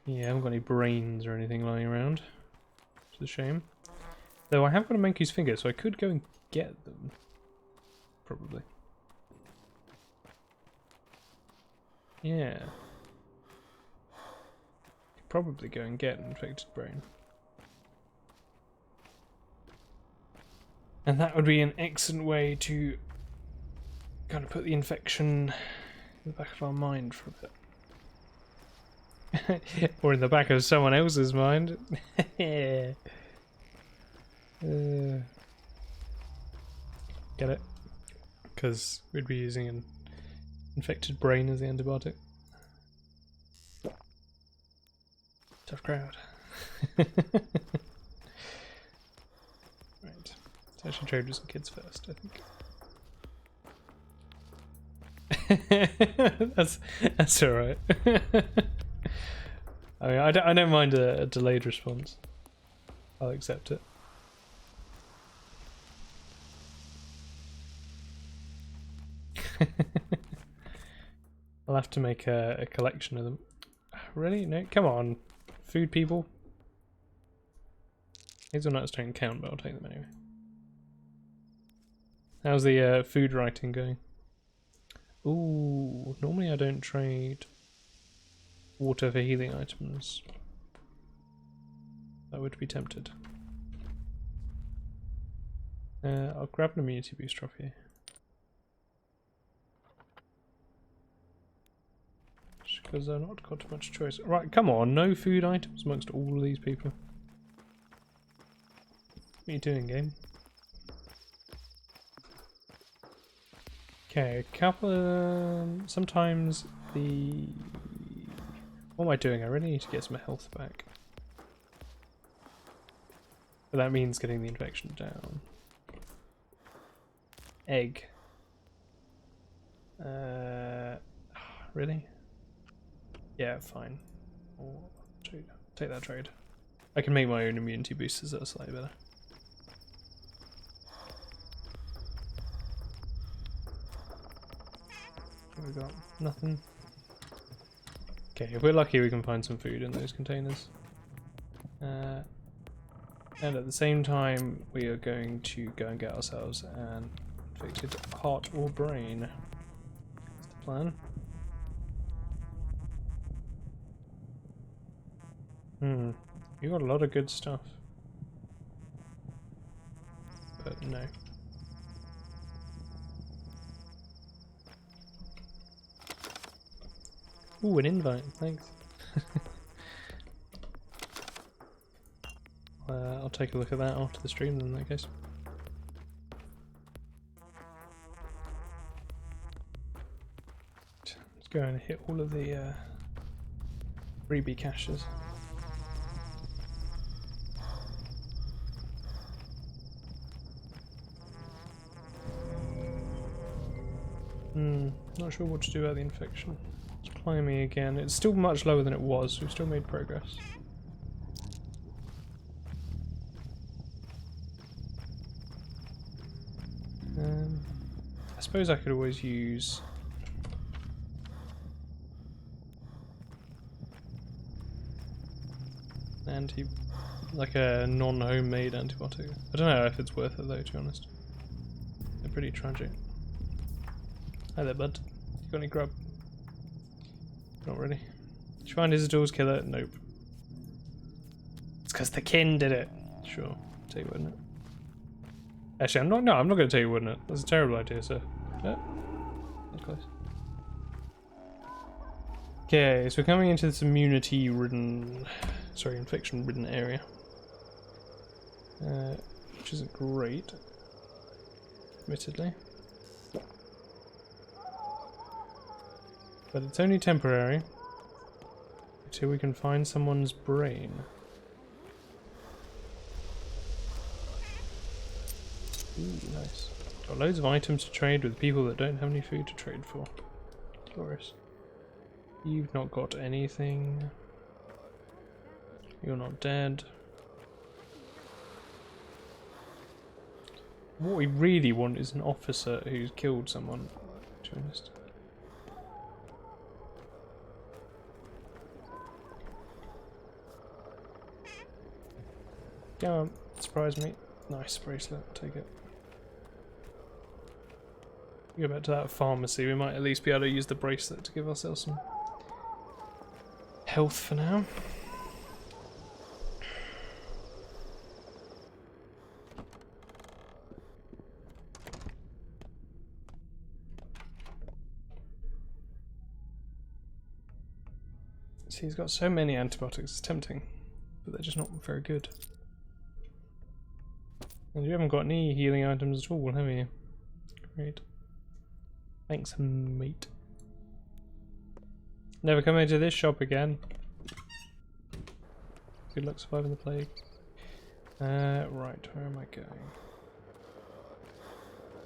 Yeah, I haven't got any brains or anything lying around. Which is a shame. Though I have got a monkey's finger, so I could go and get them. Probably. Yeah. Could probably go and get an infected brain. And that would be an excellent way to kind of put the infection in the back of our mind for a bit. Or in the back of someone else's mind. Get it? Because we'd be using an infected brain as the antibiotic. Tough crowd. Right. So I should trade with some kids first, I think. That's alright. I mean, I don't mind a delayed response. I'll accept it. I'll have to make a collection of them. Really? No? Come on. Food people. Hazelnuts don't count, but I'll take them anyway. How's the food writing going? Ooh, normally I don't trade water for healing items. I would be tempted. I'll grab an immunity boost off here. Just because I've not got much choice. Right, come on, no food items amongst all of these people. What are you doing, game? Okay, a couple sometimes the... What am I doing? I really need to get some health back. But that means getting the infection down. Egg. Really? Yeah, fine. I'll take that trade. I can make my own immunity boosters that are slightly better. What have we got? Nothing. Okay, if we're lucky we can find some food in those containers. And at the same time we are going to go and get ourselves an infected heart or brain. That's the plan. You got a lot of good stuff. But no. Ooh, an invite, thanks. I'll take a look at that after the stream then, in that case. Let's Go and hit all of the freebie caches. Not sure what to do about the infection. It's climbing again. It's still much lower than it was. We've still made progress. I suppose I could always use like a non-homemade antibiotic. I don't know if it's worth it though, to be honest. They're pretty tragic. Hi there, bud. You got any grub? Not really. Did you find Isidore's killer? Nope. It's because the kin did it. Sure. Tell you, wouldn't it? Actually, I'm not going to tell you, wouldn't it? That's a terrible idea, sir. Oh, that's close. Okay, so we're coming into this infection-ridden area. Which isn't great, admittedly. But it's only temporary, until we can find someone's brain. Ooh, nice. Got loads of items to trade with people that don't have any food to trade for. Glorious. You've not got anything. You're not dead. What we really want is an officer who's killed someone, to be honest. Go on, surprise me. Nice bracelet, take it. Go back to that pharmacy, we might at least be able to use the bracelet to give ourselves some health for now. See, he's got so many antibiotics, it's tempting, but they're just not very good. And you haven't got any healing items at all, have you? Great. Thanks, mate. Never come into this shop again. Good luck surviving the plague. Right, where am I going?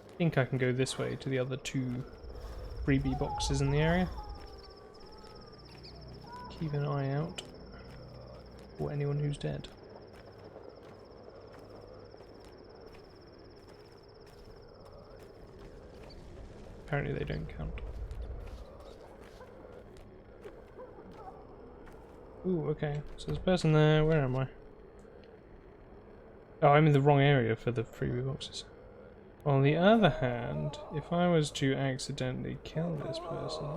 I think I can go this way to the other 2 freebie boxes in the area. Keep an eye out for anyone who's dead. Apparently they don't count. Ooh, okay. So there's a person there. Where am I? Oh, I'm in the wrong area for the freebie boxes. On the other hand, if I was to accidentally kill this person...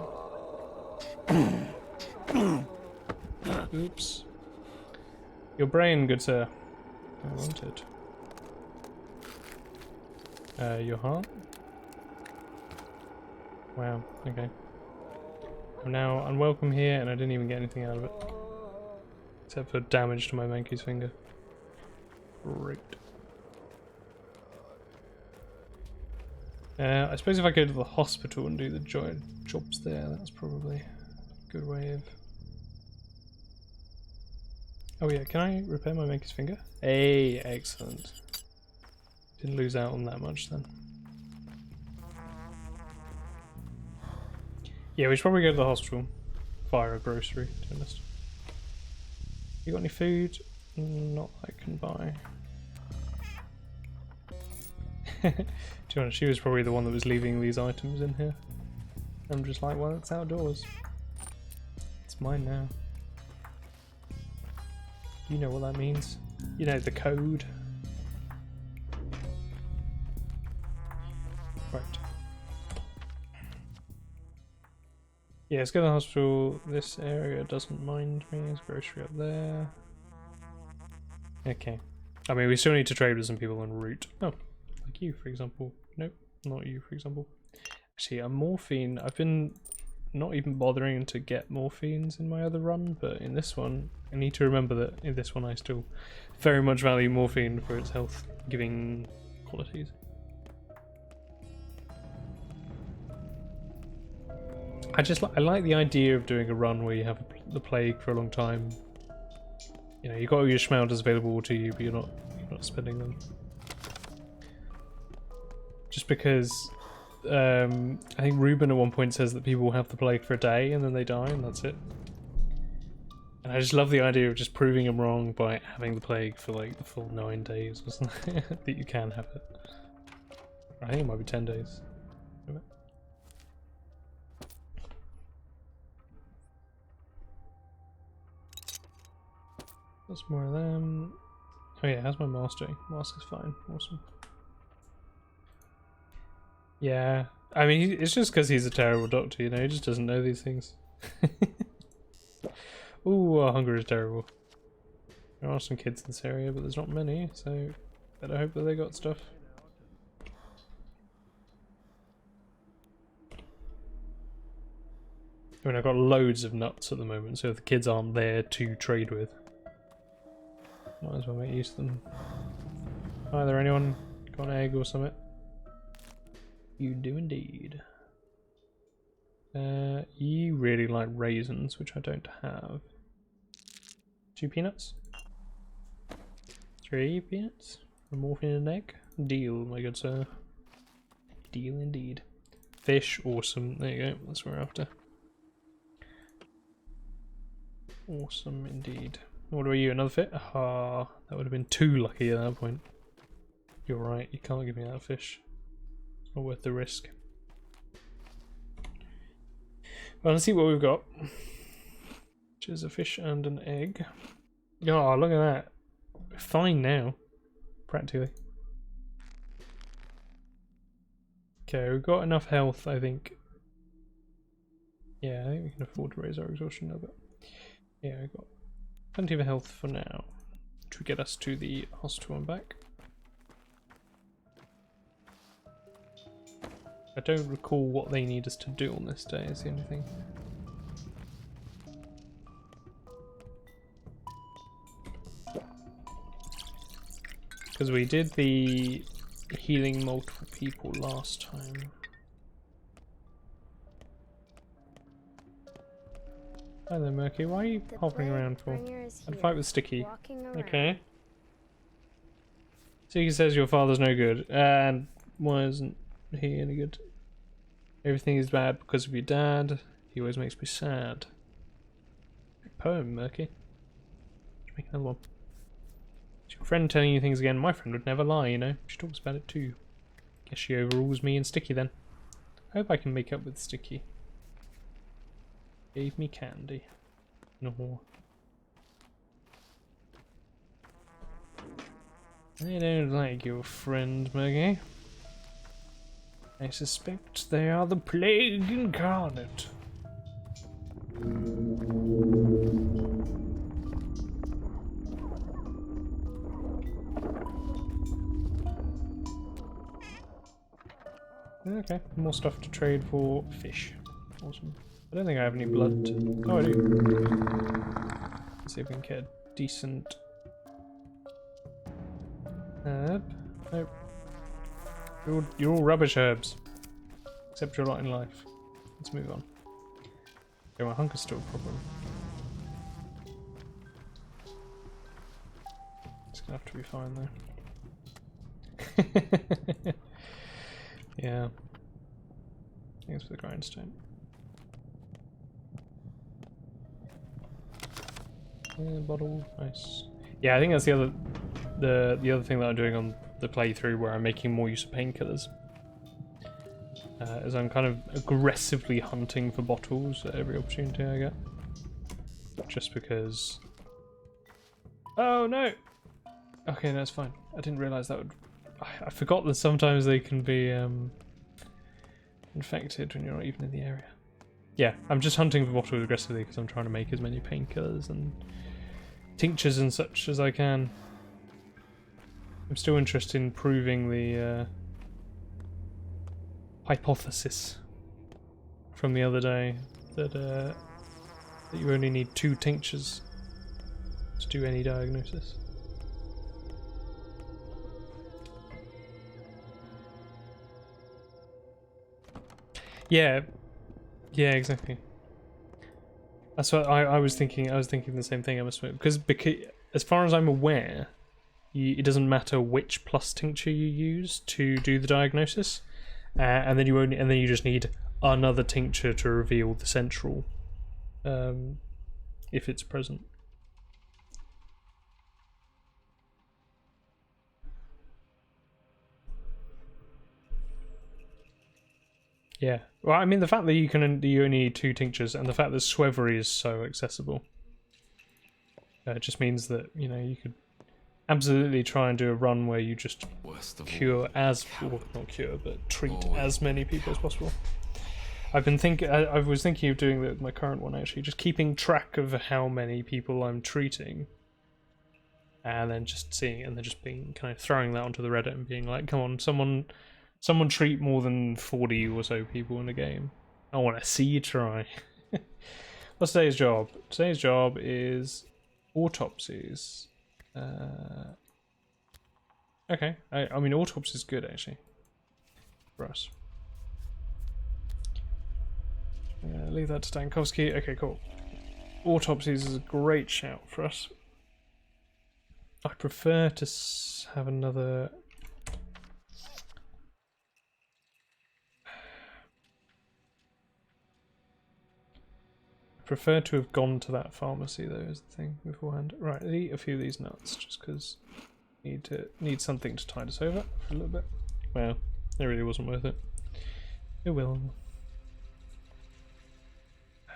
Oops. Your brain, good sir. I want it. Your heart? Wow, okay. I'm now unwelcome here and I didn't even get anything out of it. Except for damage to my monkey's finger. Great. I suppose if I go to the hospital and do the jobs there, that's probably a good way of... Oh yeah, can I repair my monkey's finger? Hey, excellent. Didn't lose out on that much then. Yeah, we should probably go to the hospital. Fire a grocery, to be honest. You got any food? Not that I can buy. To be honest, she was probably the one that was leaving these items in here. I'm just like, well, it's outdoors. It's mine now. You know what that means. You know the code. Right. Yeah, let's go to the hospital. This area doesn't mind me. There's grocery up there. Okay. I mean, we still need to trade with some people en route. Oh, like you, for example. Nope, not you, for example. Actually, a morphine. I've been not even bothering to get morphines in my other run, but in this one, I need to remember that in this one I still very much value morphine for its health-giving qualities. I like the idea of doing a run where you have the plague for a long time. You know, you got all your schmelders available to you, but you're not spending them. Just because I think Ruben at one point says that people have the plague for a day and then they die and that's it. And I just love the idea of just proving him wrong by having the plague for like the full 9 days or something. That you can have it. I think it might be 10 days. That's more of them. Oh yeah, how's my mask doing? Mask is fine. Awesome. Yeah, I mean, it's just because he's a terrible doctor, you know, he just doesn't know these things. Ooh, our hunger is terrible. There are some kids in this area, but there's not many, so better hope that they got stuff. I mean, I've got loads of nuts at the moment, so if the kids aren't there to trade with, might as well make use of them. Hi there, anyone got an egg or something? You do indeed. You really like raisins, which I don't have. 2 peanuts? 3 peanuts? For morphine and an egg? Deal, my good sir. Deal indeed. Fish, awesome. There you go, that's what we're after. Awesome indeed. What are you, another fit? Ah, that would have been too lucky at that point. You're right, you can't give me that fish. It's not worth the risk. Well, let's see what we've got. Which is a fish and an egg. Oh, look at that. We're fine now. Practically. Okay, we've got enough health, I think. Yeah, I think we can afford to raise our exhaustion a little bit. Yeah, we've got plenty of health for now. Which will get us to the hospital and back. I don't recall what they need us to do on this day, is the only thing. Because we did the healing multiple people last time. Hi there, Murky. Why are you hovering around for? I'd fight with Sticky. Okay. Sticky says your father's no good. And why isn't he any good? Everything is bad because of your dad. He always makes me sad. Good poem, Murky. Let's make another one. Is your friend telling you things again? My friend would never lie, you know. She talks about it too. Guess she overrules me and Sticky then. I hope I can make up with Sticky. Gave me candy. No. I don't like your friend, Murky. I suspect they are the plague incarnate. Okay, more stuff to trade for fish. Awesome. I don't think I have any blood. Oh, I do. Let's see if we can get a decent herb. Nope. You're all rubbish herbs. Except you're not in life. Let's move on. Okay, my hunger's still a problem. It's gonna have to be fine though. Yeah. Thanks for the grindstone. Yeah, bottle, nice. Yeah, I think that's the other thing that I'm doing on the playthrough where I'm making more use of painkillers. Is I'm kind of aggressively hunting for bottles at every opportunity I get. Just because... Oh no! Okay, that's fine. I didn't realise that would... I forgot that sometimes they can be infected when you're not even in the area. Yeah, I'm just hunting for bottles aggressively because I'm trying to make as many painkillers and tinctures and such as I can. I'm still interested in proving the hypothesis from the other day that you only need 2 tinctures to do any diagnosis. Yeah, Yeah, exactly. That's what I was thinking. I was thinking the same thing. I must admit, because as far as I'm aware, it doesn't matter which plus tincture you use to do the diagnosis, and then you just need another tincture to reveal the central, if it's present. Yeah, well, I mean, the fact that you only need 2 tinctures, and the fact that Swevery is so accessible, just means that you could absolutely try and do a run where you just cure not cure, but treat as many people as possible. I was thinking of doing that with my current one actually, just keeping track of how many people I'm treating, and then just seeing, and then just being kind of throwing that onto the Reddit and being like, come on, someone treat more than 40 or so people in a game. I want to see you try. What's today's job? Today's job is autopsies. Okay, I mean autopsy is good actually for us. Leave that to Stankowski. Okay, cool. Autopsies is a great shout for us. I prefer to have another. Prefer to have gone to that pharmacy though, is the thing beforehand. Right, I'll eat a few of these nuts just because need something to tide us over for a little bit. Well, it really wasn't worth it. It will.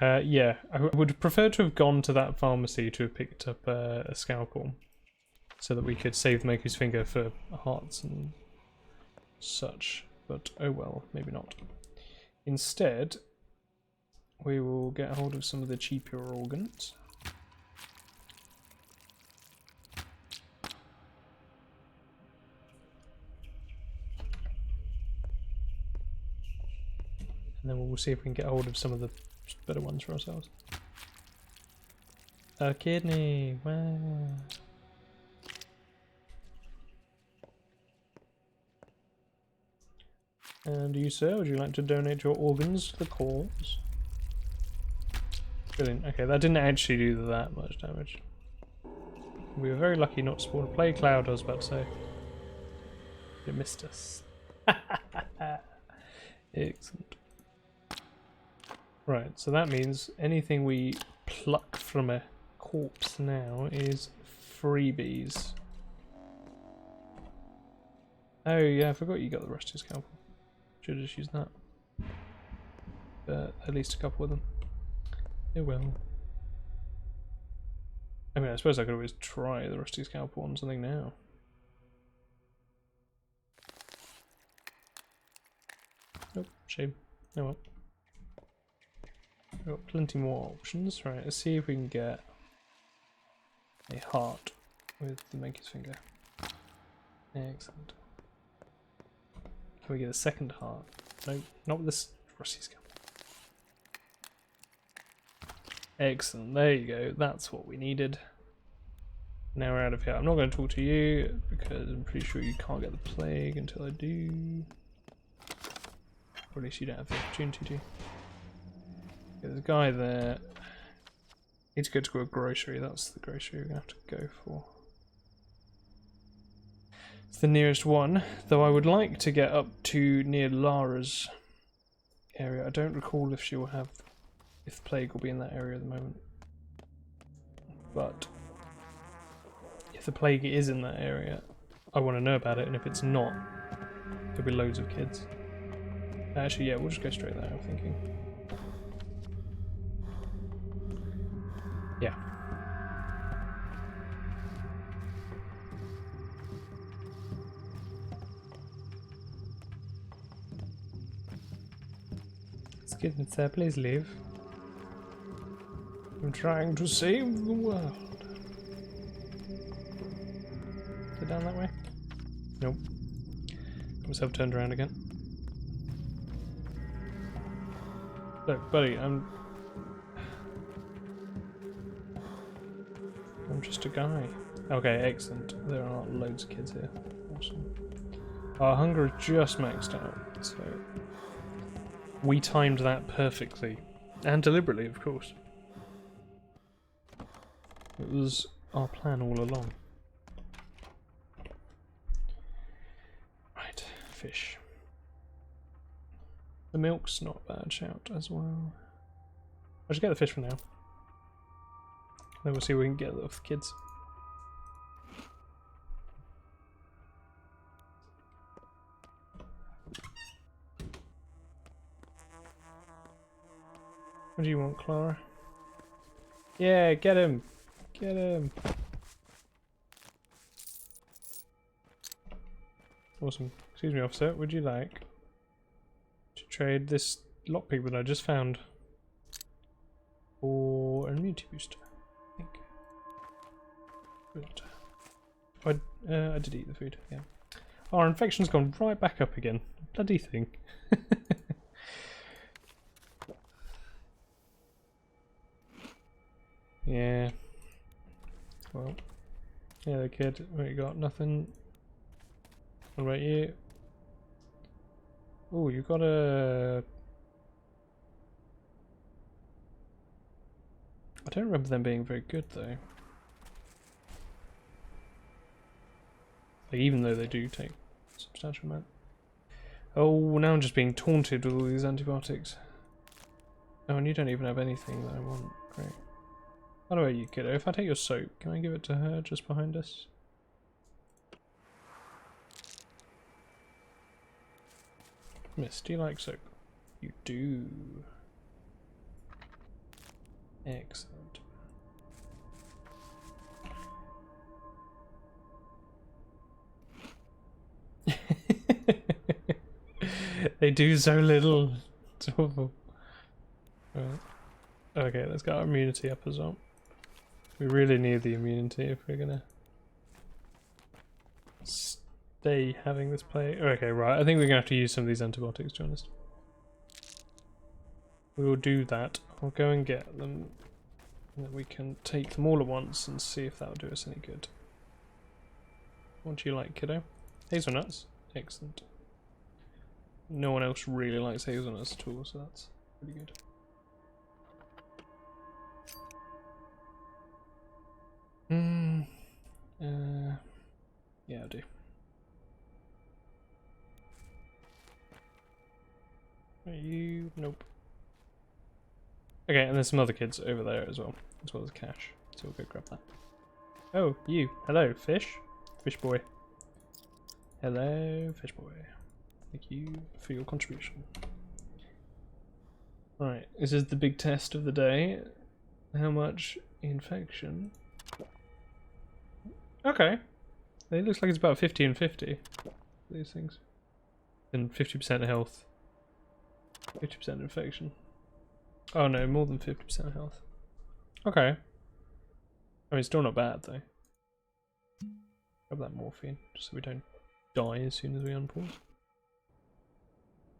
Yeah, I would prefer to have gone to that pharmacy to have picked up a scalpel, so that we could save the Maker's Finger for hearts and such. But oh well, maybe not. Instead, we will get hold of some of the cheaper organs. And then we'll see if we can get hold of some of the better ones for ourselves. A kidney! Wow! And you, sir, would you like to donate your organs to the cause? Brilliant. Okay, that didn't actually do that much damage. We were very lucky not to spawn a plague cloud, I was about to say. It missed us. Excellent. Right, so that means anything we pluck from a corpse now is freebies. Oh yeah, I forgot you got the rusty scalpel. Should have just used that. But at least a couple of them. It will. I mean, I suppose I could always try the rusty scalpel on something now. Nope, shame. Oh well. We've got plenty more options. Right, let's see if we can get a heart with the Maker's Finger. Excellent. Can we get a second heart? No, not with this rusty scalpel. Excellent, there you go, that's what we needed. Now we're out of here. I'm not going to talk to you because I'm pretty sure you can't get the plague until I do. Or at least you don't have the opportunity to. There's a guy there. Need to go to a grocery, that's the grocery we're going to have to go for. It's the nearest one, though I would like to get up to near Lara's area. I don't recall if she will have. If the plague will be in that area at the moment. But if the plague is in that area, I want to know about it, and if it's not, there'll be loads of kids. Actually, yeah, we'll just go straight there, I'm thinking. Yeah. Excuse me, sir, please leave. I'm trying to save the world. Is it down that way? Nope. Got myself turned around again. Look, buddy, I'm just a guy. Okay, excellent. There are loads of kids here. Awesome. Our hunger is just maxed out, so We timed that perfectly. And deliberately, of course. It was our plan all along. Right, fish. The milk's not a bad shout as well. I'll just get the fish for now. Then we'll see what we can get off the kids. What do you want, Clara? Yeah, get him! Get him! Awesome. Excuse me, officer. Would you like to trade this lockpick that I just found for an immunity booster? I think. Good. I did eat the food, yeah. Our infection's gone right back up again. Bloody thing. Yeah. Well. Yeah, the kid. What you got? Nothing. What about you? Oh, you got a... I don't remember them being very good though. Like, even though they do take a substantial amount. Oh, now I'm just being taunted with all these antibiotics. Oh, and you don't even have anything that I want. Great. By the way, you kiddo, if I take your soap, can I give it to her just behind us? Miss, do you like soap? You do. Excellent. They do so little. It's awful. Right. Okay, let's get our immunity up as well. We really need the immunity if we're gonna stay having this play. Okay, right. I think we're gonna have to use some of these antibiotics, to be honest. We will do that. I'll go and get them. And then we can take them all at once and see if that will do us any good. What do you like, kiddo? Hazelnuts? Excellent. No one else really likes hazelnuts at all, so that's pretty good. Yeah, I do. Are you? Nope. Okay, and there's some other kids over there as well as Cash. So we'll go grab that. Oh, you. Hello, fish. Fish boy. Hello, fish boy. Thank you for your contribution. Alright, this is the big test of the day. How much infection? Okay. It looks like it's about 50 and 50. These things. And 50% health. 50% infection. Oh no, more than 50% health. Okay. I mean, still not bad though. Grab that morphine, just so we don't die as soon as we unpause.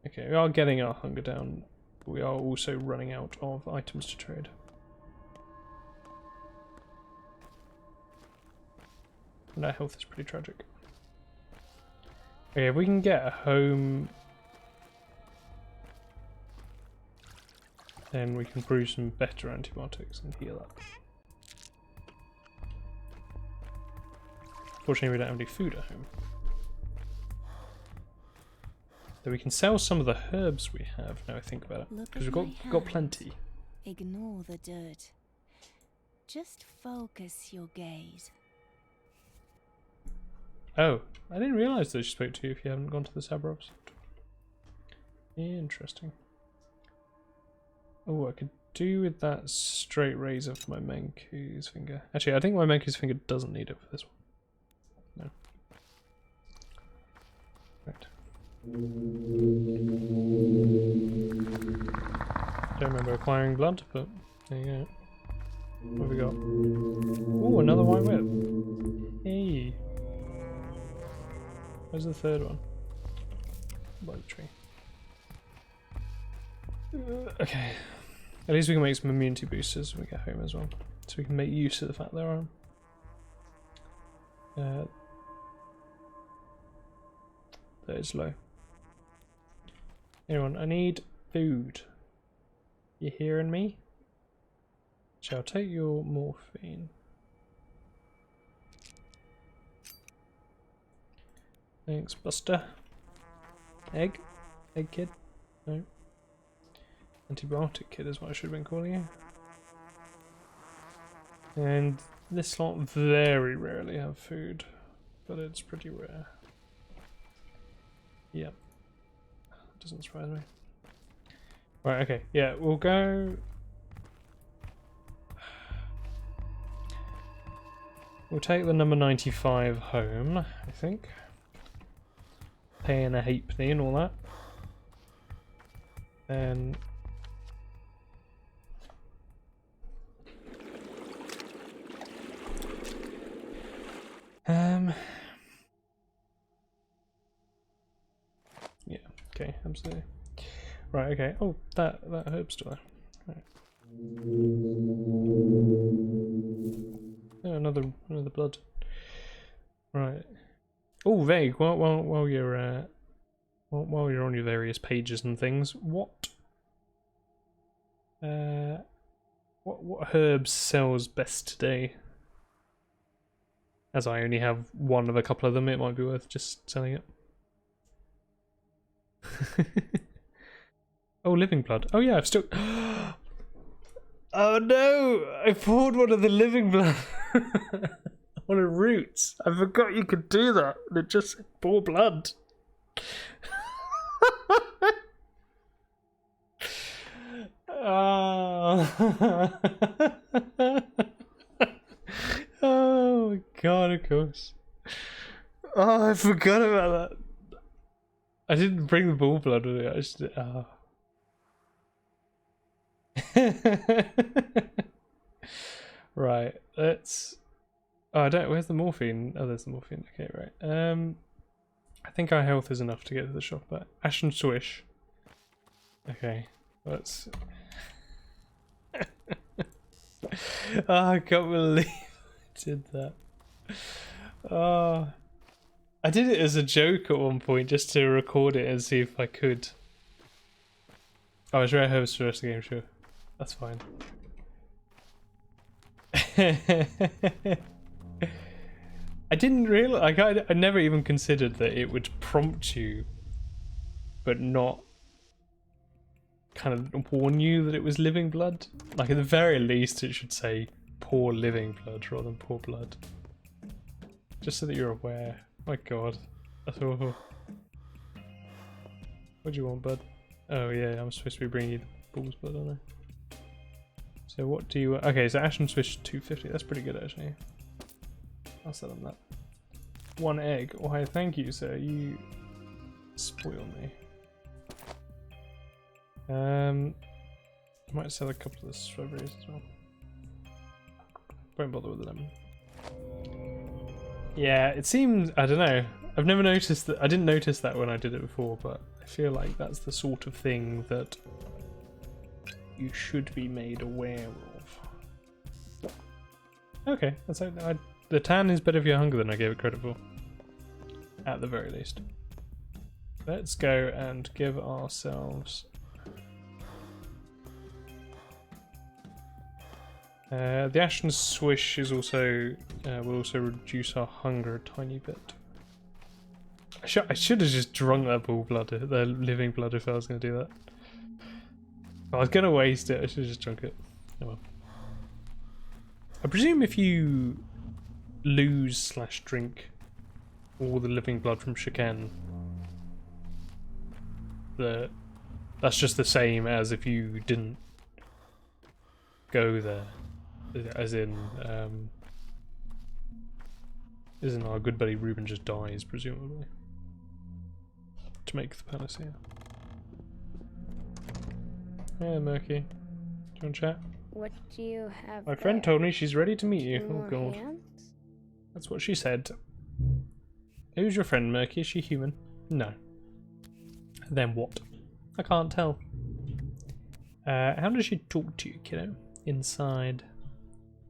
Okay, we are getting our hunger down, but we are also running out of items to trade. And our health is pretty tragic. Okay, if we can get a home, then we can brew some better antibiotics and heal up. Fortunately, we don't have any food at home. Though we can sell some of the herbs we have, now I think about it. Because we've got plenty. Ignore the dirt. Just focus your gaze. Oh, I didn't realise that she spoke to you if you haven't gone to the suburbs. Interesting. Oh, I could do with that straight razor for my Manku's finger. Actually, I think my Manku's finger doesn't need it for this one. No. Right. Don't remember acquiring blood, but there you go. What have we got? Oh, another white whip. Hey. Where's the third one? By the tree. Okay. At least we can make some immunity boosters when we get home as well. So we can make use of the fact there are. That is low. Anyone, I need food. You hearing me? Shall take your morphine. Thanks, Buster. Egg? Egg kid? No. Antibiotic kid is what I should have been calling you. And this lot very rarely have food, but it's pretty rare. Yep. Doesn't surprise me. Right, okay. Yeah, we'll go... We'll take the number 95 home, I think. Paying a halfpenny and all that. Then... Yeah, okay, absolutely. Right, okay. Oh, that herb's still there. Right. Oh, another blood. Right. Oh, vague. While you're on your various pages and things, what herbs sells best today? As I only have one of a couple of them, it might be worth just selling it. Oh, living blood. Oh yeah, I've still... Oh no! I poured one of the living blood on a root. I forgot you could do that. It just said pour blood. Oh. Oh my god, of course. Oh, I forgot about that. I didn't bring the bull blood with me. I just did. Oh. Right, let's... Oh, I don't... Where's the morphine? Oh, there's the morphine. Okay, right. I think our health is enough to get to the shop, but... Ash and Swish. Okay, let's... Oh, I can't believe I did that. Oh... I did it as a joke at one point, just to record it and see if I could. Oh, it's rare herbs for the rest of the game, sure. That's fine. I didn't realize, I never even considered that it would prompt you, but not kind of warn you that it was living blood. Like at the very least it should say pour living blood rather than pour blood. Just so that you're aware. My god, that's awful. What do you want, bud? Oh yeah, I'm supposed to be bringing you the bull's blood, aren't I? So what do you... Okay, so Ash and Swish 250, that's pretty good actually. I'll sell them that. One egg. Why, thank you, sir. You spoil me. I might sell a couple of the strawberries as well. Won't bother with the lemon. Yeah, it seems... I don't know. I've never noticed that... I didn't notice that when I did it before, but I feel like that's the sort of thing that you should be made aware of. Okay, that's... the tan is better for your hunger than I gave it credit for. At the very least. Let's go and give ourselves... the Ash and Swish is also will also reduce our hunger a tiny bit. I should have just drunk that bull blood, the living blood, if I was going to do that. I was going to waste it. I should have just drunk it. Oh well. I presume if you lose/drink all the living blood from Shiken, that's just the same as if you didn't go there. As in our good buddy Ruben just dies, presumably, to make the panacea. Yeah, Murky. Do you want to chat? What do you have? My friend told me she's ready to meet you. Oh More god. hands? That's what she said. Who's your friend, Murky? Is she human? No. Then what? I can't tell. How does she talk to you, kiddo? Inside.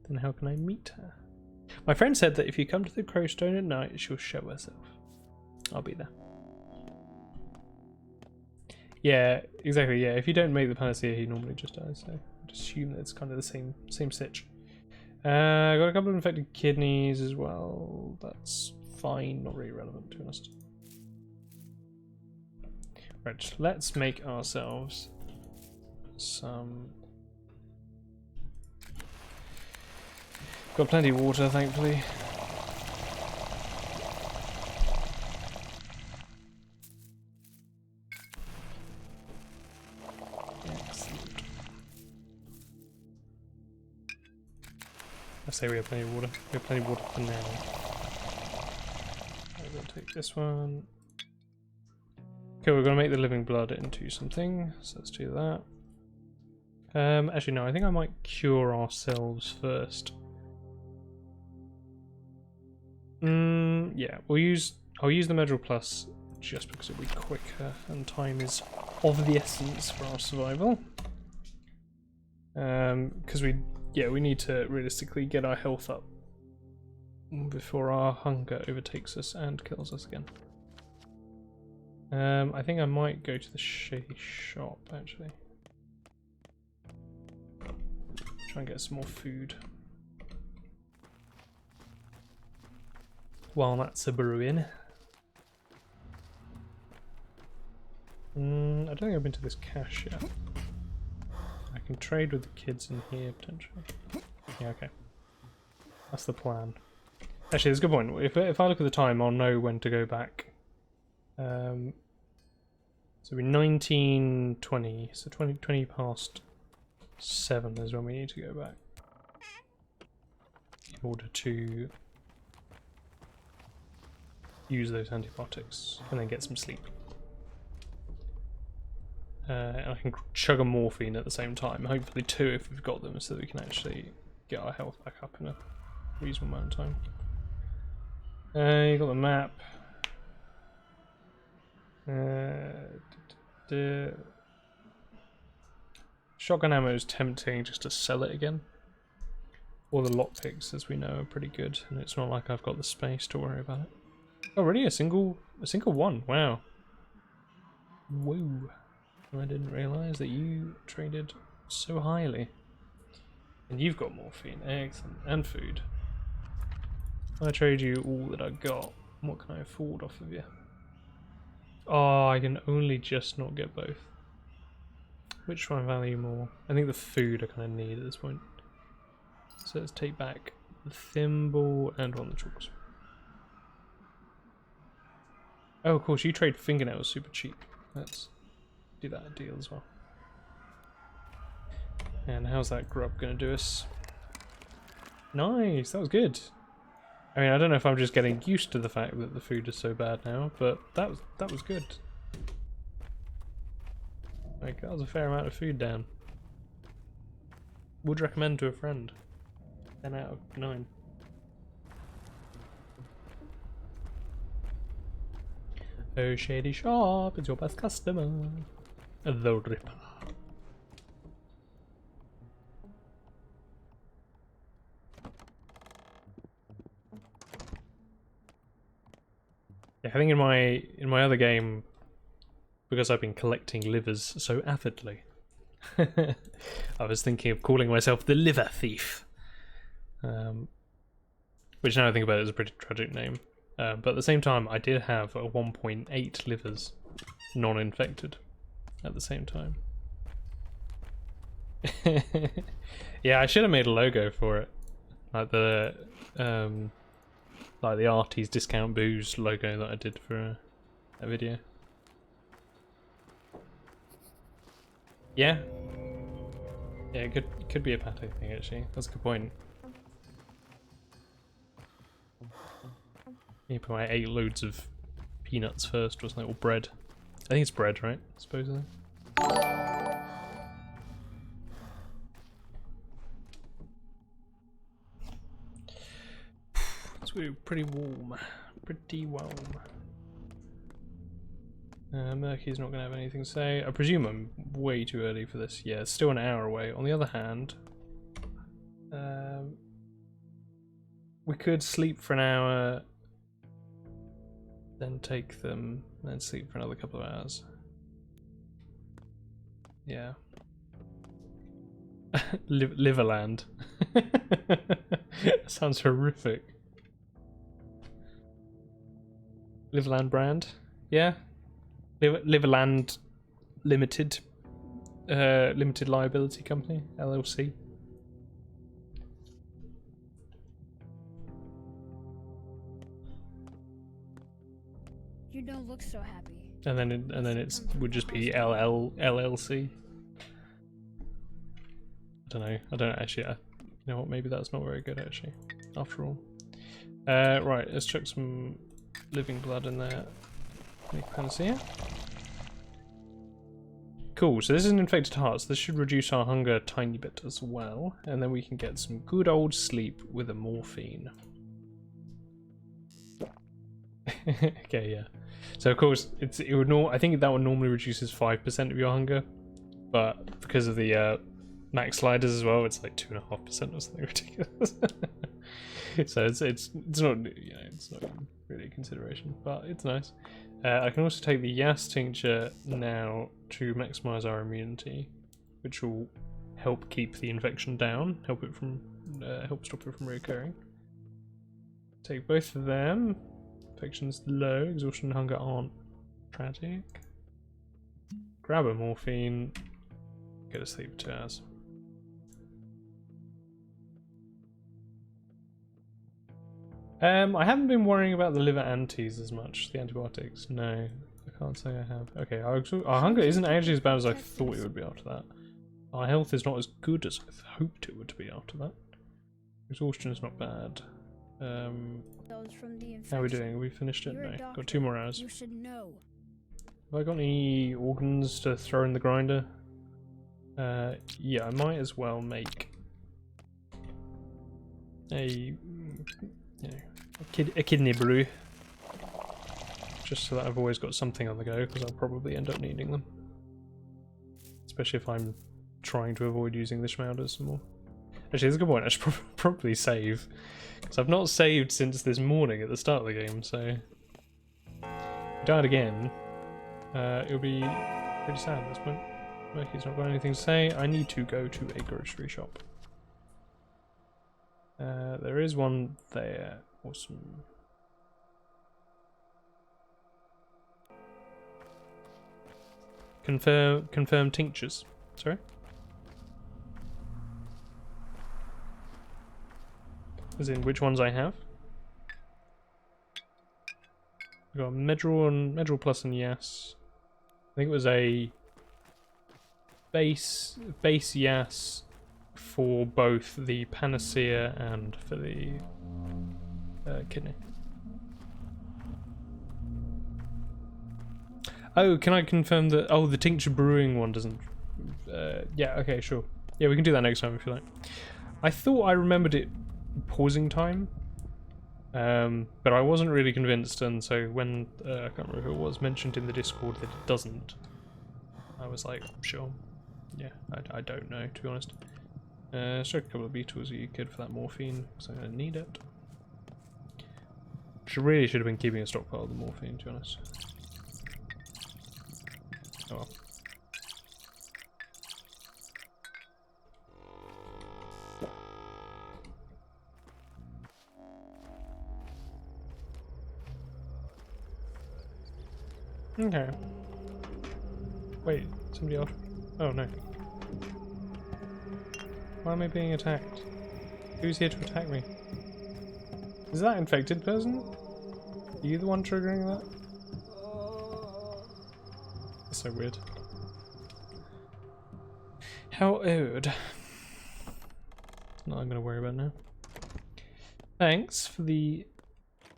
Then how can I meet her? My friend said that if you come to the Crowstone at night, she'll show herself. I'll be there. Yeah, exactly. Yeah, if you don't make the panacea, he normally just dies. So I'd assume that it's kind of the same sitch. Got a couple of infected kidneys as well. That's fine, not really relevant to be honest. Right, let's make ourselves some. Got plenty of water, thankfully. I say we have plenty of water. We have plenty of water for now. I'm going to take this one. Okay, we're going to make the living blood into something, so let's do that. Actually, no, I think I might cure ourselves first. Yeah, I'll use the Medral Plus just because it'll be quicker and time is of the essence for our survival. Because we need to realistically get our health up before our hunger overtakes us and kills us again. I think I might go to the shop actually. Try and get some more food. While that's a brewing. I don't think I've been to this cache yet. I can trade with the kids in here potentially. Yeah, okay. That's the plan. Actually, that's a good point. If I look at the time, I'll know when to go back. So we're 19:20, so 20 past 7 is when we need to go back in order to use those antibiotics and then get some sleep. And I can chug a morphine at the same time, hopefully 2 if we've got them, so that we can actually get our health back up in a reasonable amount of time. You got the map. Shotgun ammo is tempting just to sell it again. All the lockpicks, as we know, are pretty good, and it's not like I've got the space to worry about it. Oh, really? A single one? Wow. Whoa. I didn't realise that you traded so highly. And you've got morphine, excellent, and food. I trade you all that I got. What can I afford off of you? Oh, I can only just not get both. Which one I value more? I think the food I kind of need at this point. So let's take back the thimble and one of the tools. Oh, of course, you trade fingernails super cheap. Let's do that deal as well. And how's that grub going to do us? Nice, that was good. I mean, I don't know if I'm just getting used to the fact that the food is so bad now, but that was good. Like, that was a fair amount of food down. Would recommend to a friend. 10 out of 9. Oh, Shady Shop, it's your best customer. The Ripper. Yeah, I think in my other game, because I've been collecting livers so avidly, I was thinking of calling myself the Liver Thief. Which now I think about it is a pretty tragic name. But at the same time, I did have a 1.8 livers non-infected at the same time. Yeah, I should have made a logo for it, like the Artie's Discount Booze logo that I did for a video. Yeah, it could be a pate thing actually. That's a good point. You probably ate loads of peanuts first, wasn't it? Or bread. I think it's bread, right? Supposedly. It's pretty warm. Pretty warm. Murky's not going to have anything to say. I presume I'm way too early for this. Yeah, it's still an hour away. On the other hand, we could sleep for an hour, then take them, then sleep for another couple of hours. Yeah. Liverland. Sounds horrific. Liverland brand? Yeah. Liverland Limited. Limited Liability Company, LLC. You don't look so happy. And then it would just be LLC. I don't actually. You know what? Maybe that's not very good actually. After all. Right. Let's chuck some living blood in there. Make panacea. Cool. So this is an infected heart. So this should reduce our hunger a tiny bit as well, and then we can get some good old sleep with a morphine. Okay. Yeah. So of course it would I think that one normally reduces 5% of your hunger, but because of the max sliders as well, it's like 2.5% or something ridiculous. So it's not, you know, it's not really a consideration, but it's nice. I can also take the Yas tincture now to maximize our immunity, which will help keep the infection down, help stop it from reoccurring. Take both of them. Infection's low, exhaustion and hunger aren't tragic. Grab a morphine, go to sleep, Taz. I haven't been worrying about the liver antis as much, the antibiotics. No, I can't say I have. Okay, our hunger isn't actually as bad as I thought it would be after that. Our health is not as good as I hoped it would be after that. Exhaustion is not bad. How are we doing? Have we finished it? No, got 2 more hours. You should know. Have I got any organs to throw in the grinder? Yeah, I might as well make a kidney brew, just so that I've always got something on the go, because I'll probably end up needing them, especially if I'm trying to avoid using the Schmauders some more. Actually, that's a good point. I should probably save, because I've not saved since this morning at the start of the game, so if I died again, it'll be pretty sad at this point. Murky's not got anything to say. I need to go to a grocery shop. There is one there. Awesome. Confirm tinctures. Sorry? As in which ones I have? I've got Medrol Plus and Yas. I think it was a base Yas for both the Panacea and for the kidney. Oh, can I confirm that? Oh, the tincture brewing one doesn't. Yeah, okay, sure. Yeah, we can do that next time if you like. I thought I remembered it pausing time, but I wasn't really convinced, and so when I can't remember who it was mentioned in the Discord that it doesn't, I was like, sure. Yeah, I don't know, to be honest. Stroke a couple of beetles, are you good for that morphine? Because I'm going to need it. Really should have been keeping a stockpile of the morphine, to be honest. Oh well. Okay. Wait, somebody else? Oh no. Why am I being attacked? Who's here to attack me? Is that infected person? Are you the one triggering that? That's so weird. How odd. Not I'm gonna worry about now. Thanks for the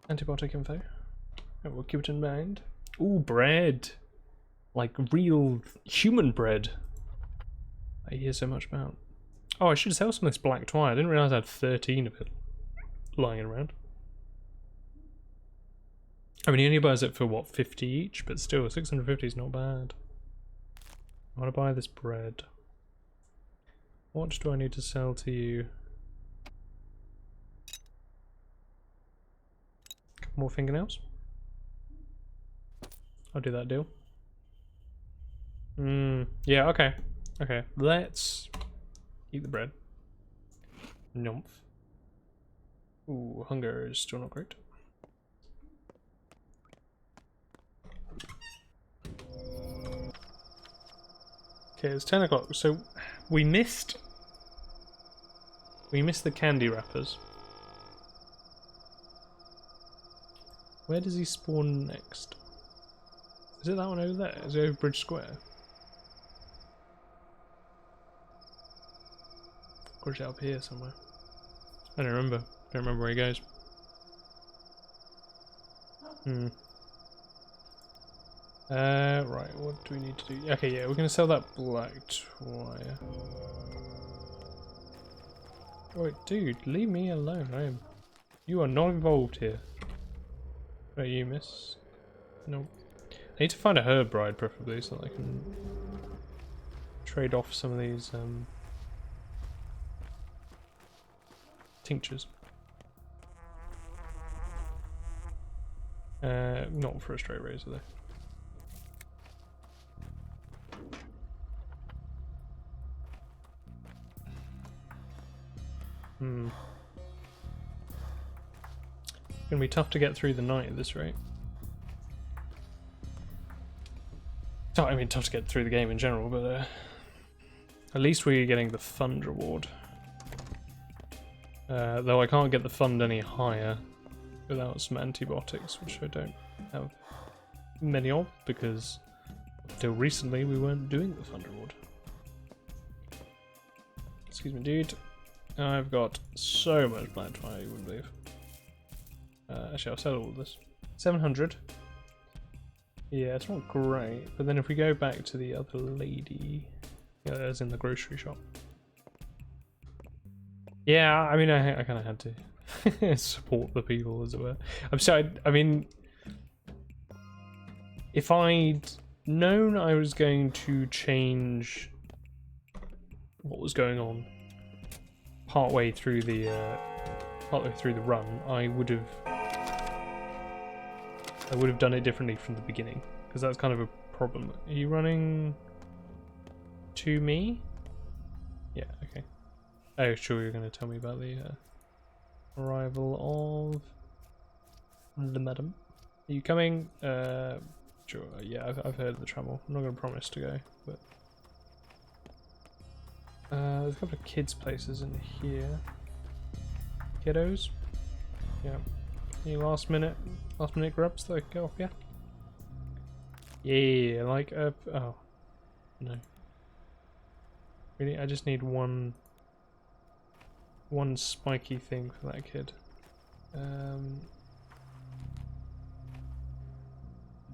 antibiotic info. I will keep it in mind. Ooh, bread! Like real human bread. I hear so much about. Oh, I should sell some of this black twine. I didn't realise I had 13 of it lying around. I mean, he only buys it for what, 50 each, but still, 650 is not bad. I want to buy this bread. What do I need to sell to you? Couple more fingernails. I'll do that deal. Yeah, okay. Okay, let's eat the bread. Nymph. Ooh, hunger is still not great. Okay, it's 10 o'clock, so we missed the candy wrappers. Where does he spawn next? Is it that one over there? Is it over Bridge Square? Or is it up here somewhere? I don't remember. Don't remember where he goes. Right, what do we need to do? Okay, yeah, we're gonna sell that black wire. Wait, dude, leave me alone. You are not involved here. What about you, miss? No. I need to find a herb bride, preferably, so that I can trade off some of these tinctures. Not for a straight razor though. It's gonna be tough to get through the night at this rate. Oh, I mean, tough to get through the game in general, but at least we're getting the fund reward. Though I can't get the fund any higher without some antibiotics, which I don't have many of, because until recently we weren't doing the fund reward. Excuse me, dude. I've got so much plant fire, you wouldn't believe. Actually, I'll sell all of this. 700. Yeah, it's not great, but then if we go back to the other lady, as in the grocery shop. Yeah, I mean, I kind of had to support the people, as it were. I'm sorry, I mean, if I'd known I was going to change what was going on partway through the run, I would have done it differently from the beginning, because that's kind of a problem. Are you running to me? Yeah, okay. Oh, sure, you're going to tell me about the arrival of the madam. Are you coming? Sure, yeah, I've heard of the travel. I'm not going to promise to go, but there's a couple of kids' places in here. Kiddos? Yeah. Any last minute grubs that I can go off, yeah? Yeah, like, oh. No. Really, I just need one spiky thing for that kid.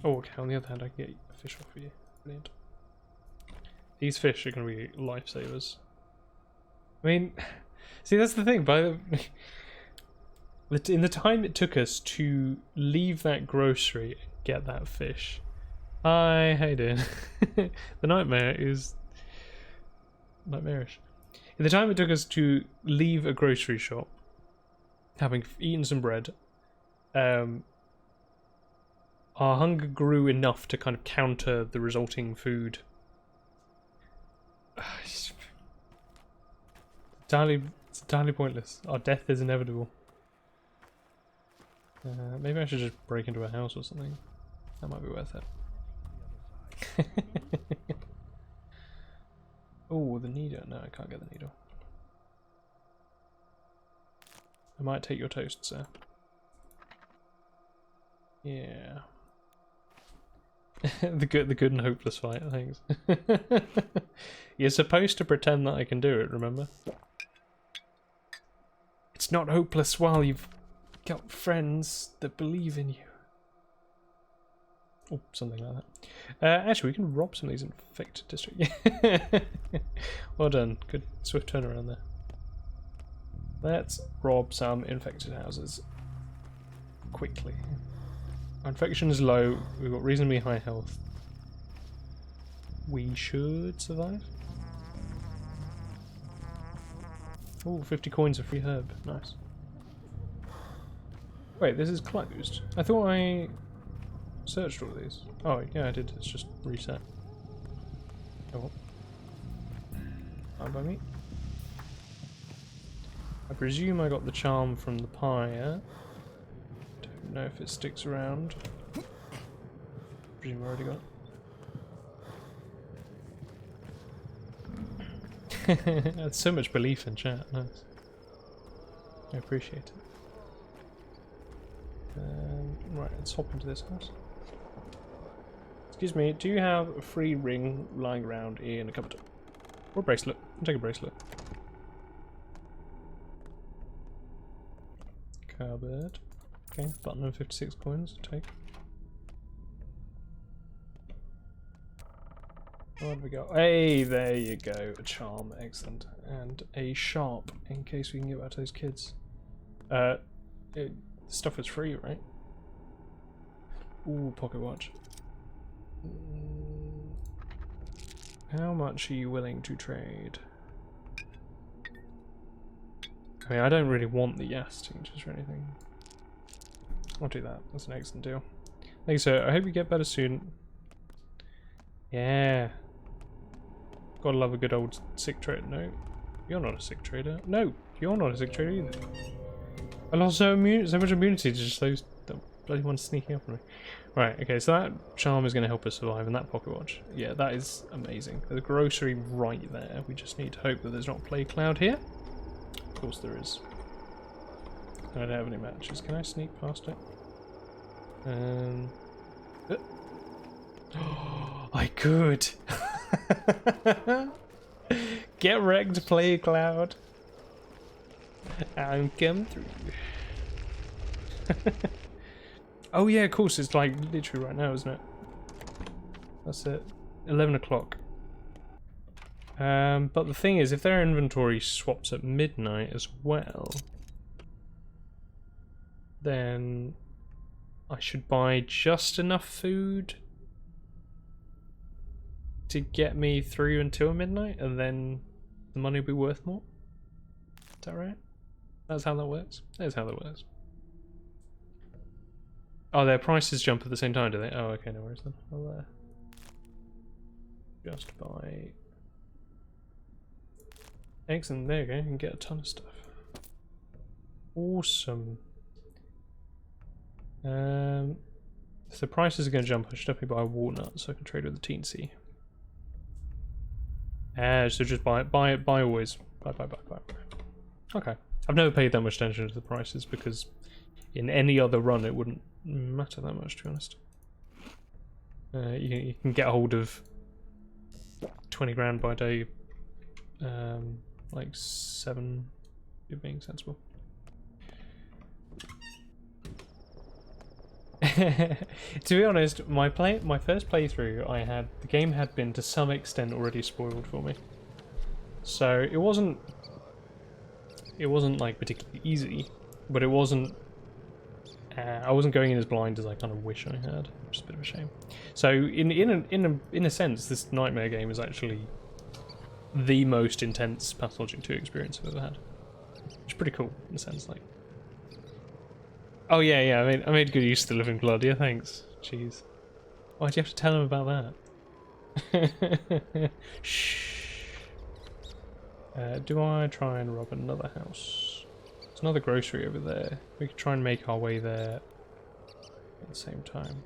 Oh, okay, on the other hand, I can get a fish off for you. Brilliant. These fish are going to be lifesavers. I mean, see, that's the thing, in the time it took us to leave that grocery and get that fish. Hi, how you doing? The nightmare is nightmarish. In the time it took us to leave a grocery shop, having eaten some bread, our hunger grew enough to kind of counter the resulting food. It's entirely pointless. Our death is inevitable. Maybe I should just break into a house or something. That might be worth it. Oh, the needle. No, I can't get the needle. I might take your toast, sir. Yeah. the good and hopeless fight, thanks. You're supposed to pretend that I can do it, remember? It's not hopeless while you've got friends that believe in you. Oh, something like that. Actually, we can rob some of these infected districts. Well done. Good swift turnaround there. Let's rob some infected houses. Quickly. Our infection is low. We've got reasonably high health. We should survive. Oh, 50 coins of free herb. Nice. Wait, this is closed. I thought I searched all these. Oh, yeah, I did. It's just reset. Oh. Fine by me. I presume I got the charm from the pyre. Don't know if it sticks around. Presume I already got it. That's so much belief in chat. Nice. I appreciate it. Right, let's hop into this house. Excuse me, do you have a free ring lying around in a cupboard? Or a bracelet? I'll take a bracelet. Cupboard. Okay, button and 56 coins. Take. What have we got? Hey, there you go. A charm, excellent. And a sharp, in case we can get back to those kids. Stuff was free, right? Ooh, pocket watch. How much are you willing to trade? I mean, I don't really want the Yas tinctures or anything. I'll do that. That's an excellent deal. Thank you, sir. I hope you get better soon. Yeah. Gotta love a good old sick trader. No, you're not a sick trader. No, you're not a sick trader either. I lost so much immunity to just those bloody ones sneaking up on me. Right, okay, so that charm is going to help us survive, and that pocket watch. Yeah, that is amazing. There's a grocery right there. We just need to hope that there's not a plague cloud here. Of course there is. I don't have any matches. Can I sneak past it? I could! Get wrecked, plague cloud. I'm come through. Oh yeah, of course, it's like literally right now, isn't it? That's it. 11 o'clock. But the thing is, if their inventory swaps at midnight as well, then I should buy just enough food to get me through until midnight, and then the money will be worth more. Is that right? That's how that works? That's how that works. Oh, their prices jump at the same time, do they? Oh, okay, no worries then. I'll just buy... Excellent, there you go, you can get a ton of stuff. Awesome. So the prices are going to jump. I should definitely buy a walnut so I can trade with the teensy. So just buy always. Buy. Okay. I've never paid that much attention to the prices because in any other run it wouldn't matter that much, to be honest. You can get a hold of 20 grand by day, like 7, you're being sensible. To be honest, my first playthrough, the game had been to some extent already spoiled for me, so it wasn't like particularly easy, but it wasn't. I wasn't going in as blind as I kind of wish I had, which is a bit of a shame. So in a sense, this Nightmare game is actually the most intense Pathologic 2 experience I've ever had, which is pretty cool in a sense, like. Oh yeah, I made good use of the living blood. Yeah, thanks. Jeez. Why'd you have to tell him about that? Shh. Do I try and rob another house? There's another grocery over there. We could try and make our way there at the same time.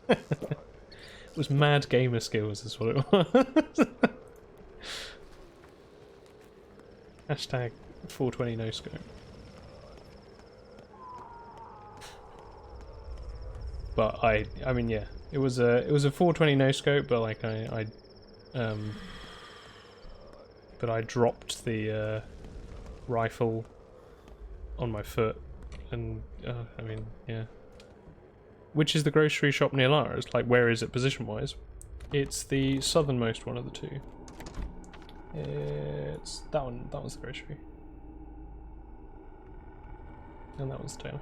It was mad gamer skills is what it was. Hashtag 420 no scope. But I mean, yeah, it was a 420 no scope, but like I dropped the rifle on my foot, and I mean, yeah. Which is the grocery shop near Lara's? Like, where is it position-wise? It's the southernmost one of the two. It's that one. That one's the grocery, and that one's the tailor.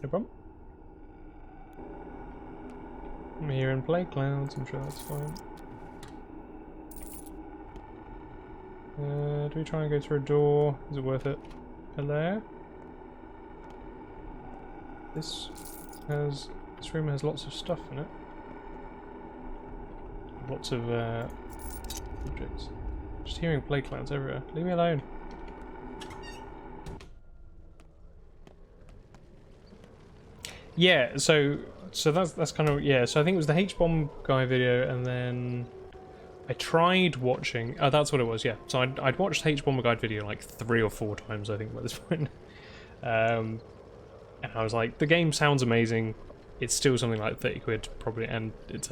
No problem. I'm here in plague clouds, I'm sure that's fine. Do we try and go through a door? Is it worth it? Hello? This room has lots of stuff in it. lots of objects. Just hearing plague clouds everywhere. Leave me alone. Yeah, so that's kind of, yeah, so I think it was the H-bomb guy video, and then I tried watching, oh, that's what it was, yeah. So I'd watched H-bomb guide video like 3 or 4 times, I think, by this point. And I was like, the game sounds amazing. It's still something like 30 quid probably, and it's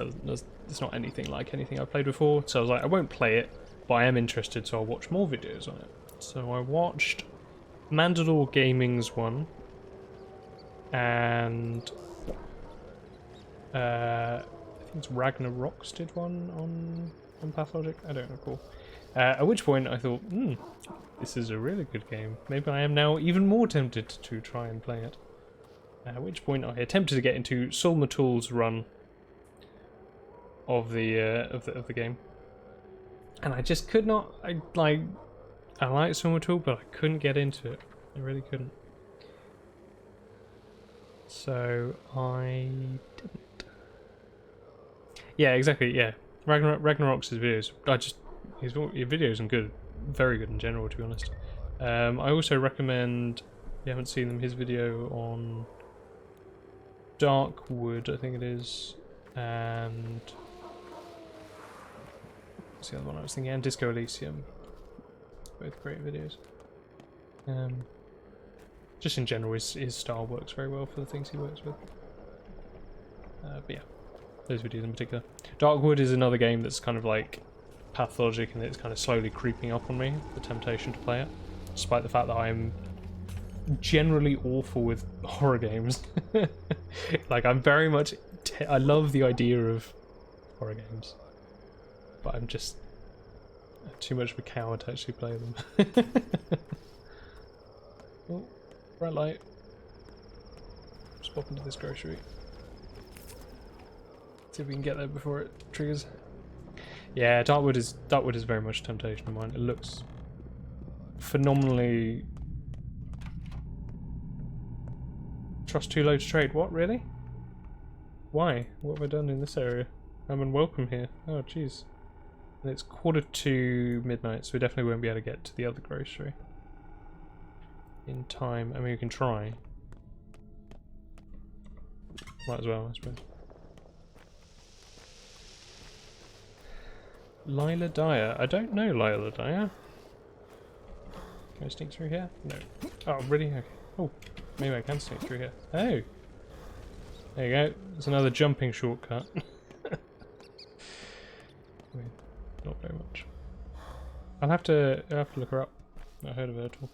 not anything like anything I've played before. So I was like, I won't play it, but I am interested, so I'll watch more videos on it. So I watched Mandalore Gaming's one, and I think it's Ragnarok's did one on Pathologic. I don't recall. At which point I thought, this is a really good game. Maybe I am now even more tempted to try and play it. At which point I attempted to get into Sulmatul's run of the game, and I just could not. I like Sulmatul, but I couldn't get into it. I really couldn't. So I didn't. Yeah, exactly. Yeah, Ragnarok's videos. His videos are good, very good in general, to be honest. I also recommend, if you haven't seen them, his video on Darkwood, I think it is, and what's the other one I was thinking? And Disco Elysium. Both great videos. Just in general, his style works very well for the things he works with. But yeah, those videos in particular. Darkwood is another game that's kind of like Pathologic, and it's kind of slowly creeping up on me, the temptation to play it, despite the fact that I'm generally awful with horror games. Like, I'm very much I love the idea of horror games, but I'm just too much of a coward to actually play them. Oh, bright light. Just pop into this grocery. See if we can get there before it triggers. Yeah, Darkwood is very much a temptation of mine. It looks phenomenally. Trust too low to trade. What, really? Why? What have I done in this area? I'm unwelcome here. Oh, jeez. And it's midnight, so we definitely won't be able to get to the other grocery in time. I mean, we can try. Might as well, I suppose. Lila Dyer. I don't know Lila Dyer. Can I sneak through here? No. Oh, really? Okay. Oh, maybe I can sneak through here. Oh! There you go. There's another jumping shortcut. I mean, not very much. I'll have to look her up. Not heard of her at all.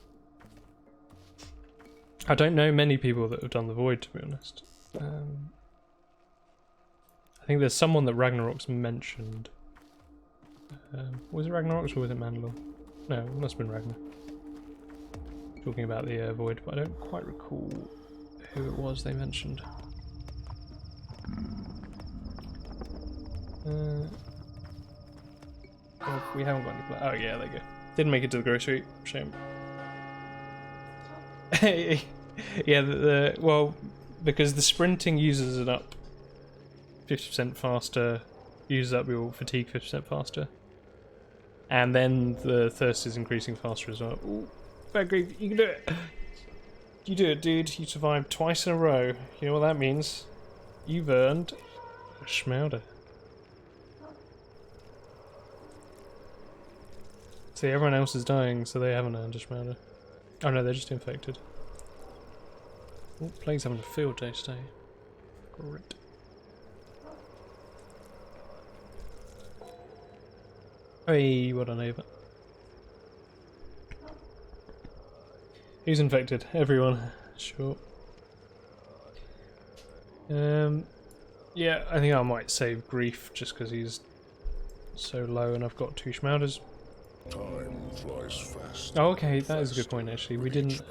I don't know many people that have done the Void, to be honest. I think there's someone that Ragnarok's mentioned. Was it Ragnarok's or was it Mandalore? No, it must have been Ragnar. Talking about the Void, but I don't quite recall who it was they mentioned. Oh, we haven't got any. Oh yeah, there you go. Didn't make it to the grocery. Shame. Yeah, well, because the sprinting uses it up 50% faster, uses up your fatigue 50% faster, and then the thirst is increasing faster as well. Ooh, Baggy, you can do it. You do it, dude. You survived twice in a row. You know what that means? You've earned a schmouder. See, everyone else is dying, so they haven't earned a schmouder. Oh no, they're just infected. Oh, Plague's having a field day today. Great. Hey, what on Ava? Who's infected? Everyone. Sure. Yeah, I think I might save Grief just because he's so low and I've got 2 schmouders. Time flies fast. Oh, okay, that is a good point actually. We didn't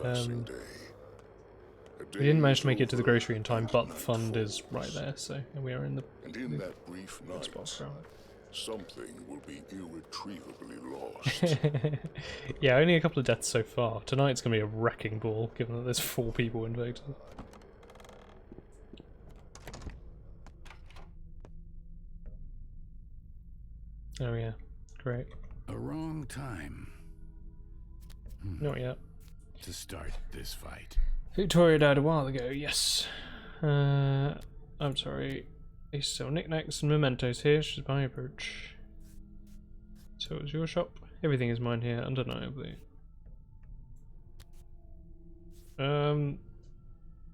manage to make it to the grocery in time, but the fund is right there, so and we are in the that brief night, spot. something will be irretrievably lost. Yeah, only a couple of deaths so far. Tonight's gonna be a wrecking ball, given that there's 4 people infected. Oh yeah, great. A wrong time Not yet. to start this fight. Victoria died a while ago, yes. I'm sorry. They sell knickknacks and mementos here. She's my approach. So it's your shop. Everything is mine here, undeniably.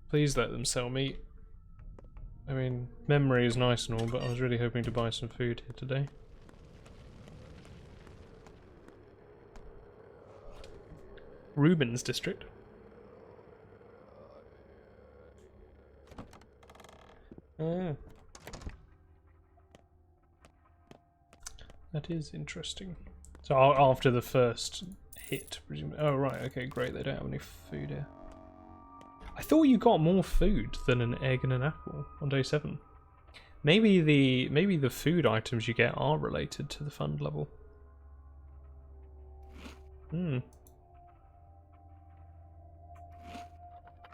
Please let them sell meat. I mean, memory is nice and all, but I was really hoping to buy some food here today. Rubens district. Ah. That is interesting. So after the first hit, presumably. Oh right, okay, great. They don't have any food here. I thought you got more food than an egg and an apple on day 7. Maybe the food items you get are related to the fund level.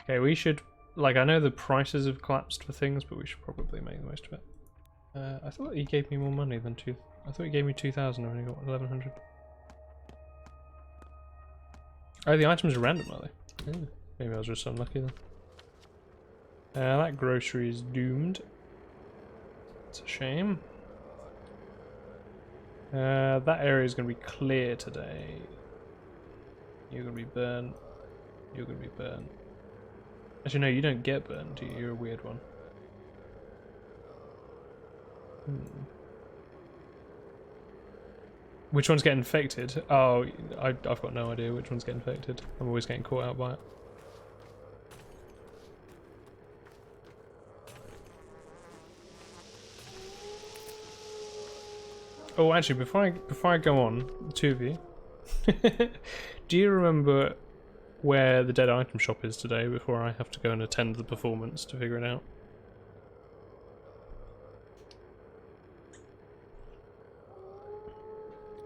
Okay, we should, like, I know the prices have collapsed for things, but we should probably make the most of it. I thought he gave me more money than I thought he gave me 2,000. I only got 1,100. Oh, the items are random, are they? Oh, maybe I was just unlucky then. That grocery is doomed. It's a shame. That area is going to be clear today. You're going to be burned. You're going to be burned. Actually, no, you don't get burned, do you? You're a weird one. Which ones get infected? Oh, I've got no idea which ones get infected. I'm always getting caught out by it. Oh, actually, before I go on, the two of you, do you remember where the dead item shop is today before I have to go and attend the performance to figure it out?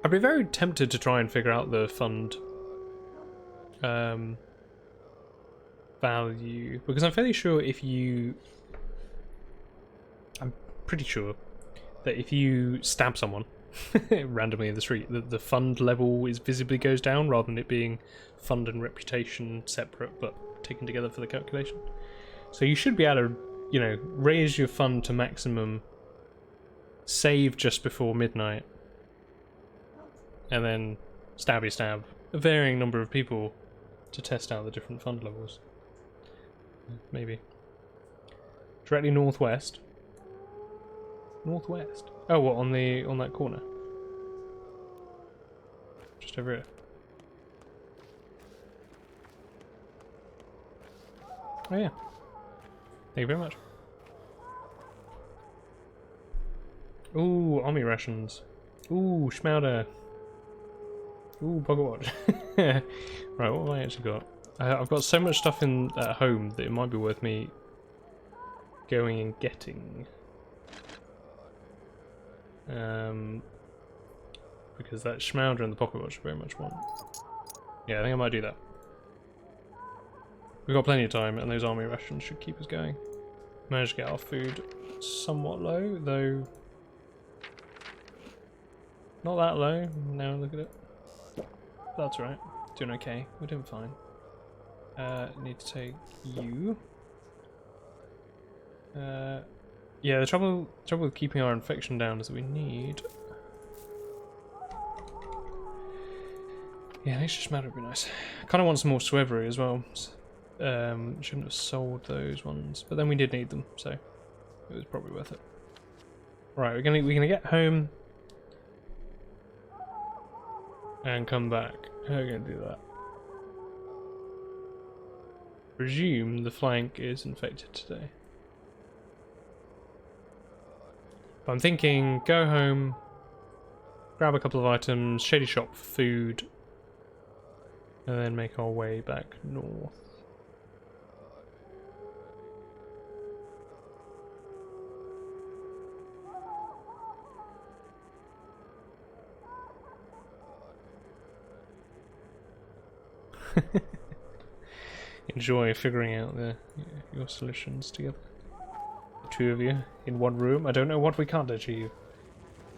I'd be very tempted to try and figure out the fund value, because I'm fairly sure I'm pretty sure that if you stab someone randomly in the street, the fund level is visibly goes down rather than it being fund and reputation separate but taken together for the calculation. So you should be able to, you know, raise your fund to maximum, save just before midnight, and then stab a varying number of people to test out the different fund levels. Maybe. Directly northwest. Northwest. Oh, what, on that corner? Just over here. Oh yeah. Thank you very much. Ooh, army rations. Ooh, schmowder. Ooh, pocket watch. Right, what have I actually got? I've got so much stuff at home that it might be worth me going and getting. Because that schmowder and the pocket watch I very much want. Yeah, I think I might do that. We've got plenty of time, and those army rations should keep us going. Managed to get our food somewhat low, though not that low. Now look at it. That's right. Doing okay. We're doing fine. Need to take you. Yeah, the trouble with keeping our infection down is that we need. Yeah, these just matter would be nice. I kind of want some more swevery as well. Shouldn't have sold those ones, but then we did need them, so it was probably worth it. Right, we're gonna get home and come back. How are we gonna do that? Presume the flank is infected today. But I'm thinking go home, grab a couple of items, shady shop for food, and then make our way back north. Enjoy figuring out your solutions together. The two of you in one room. I don't know what we can't achieve.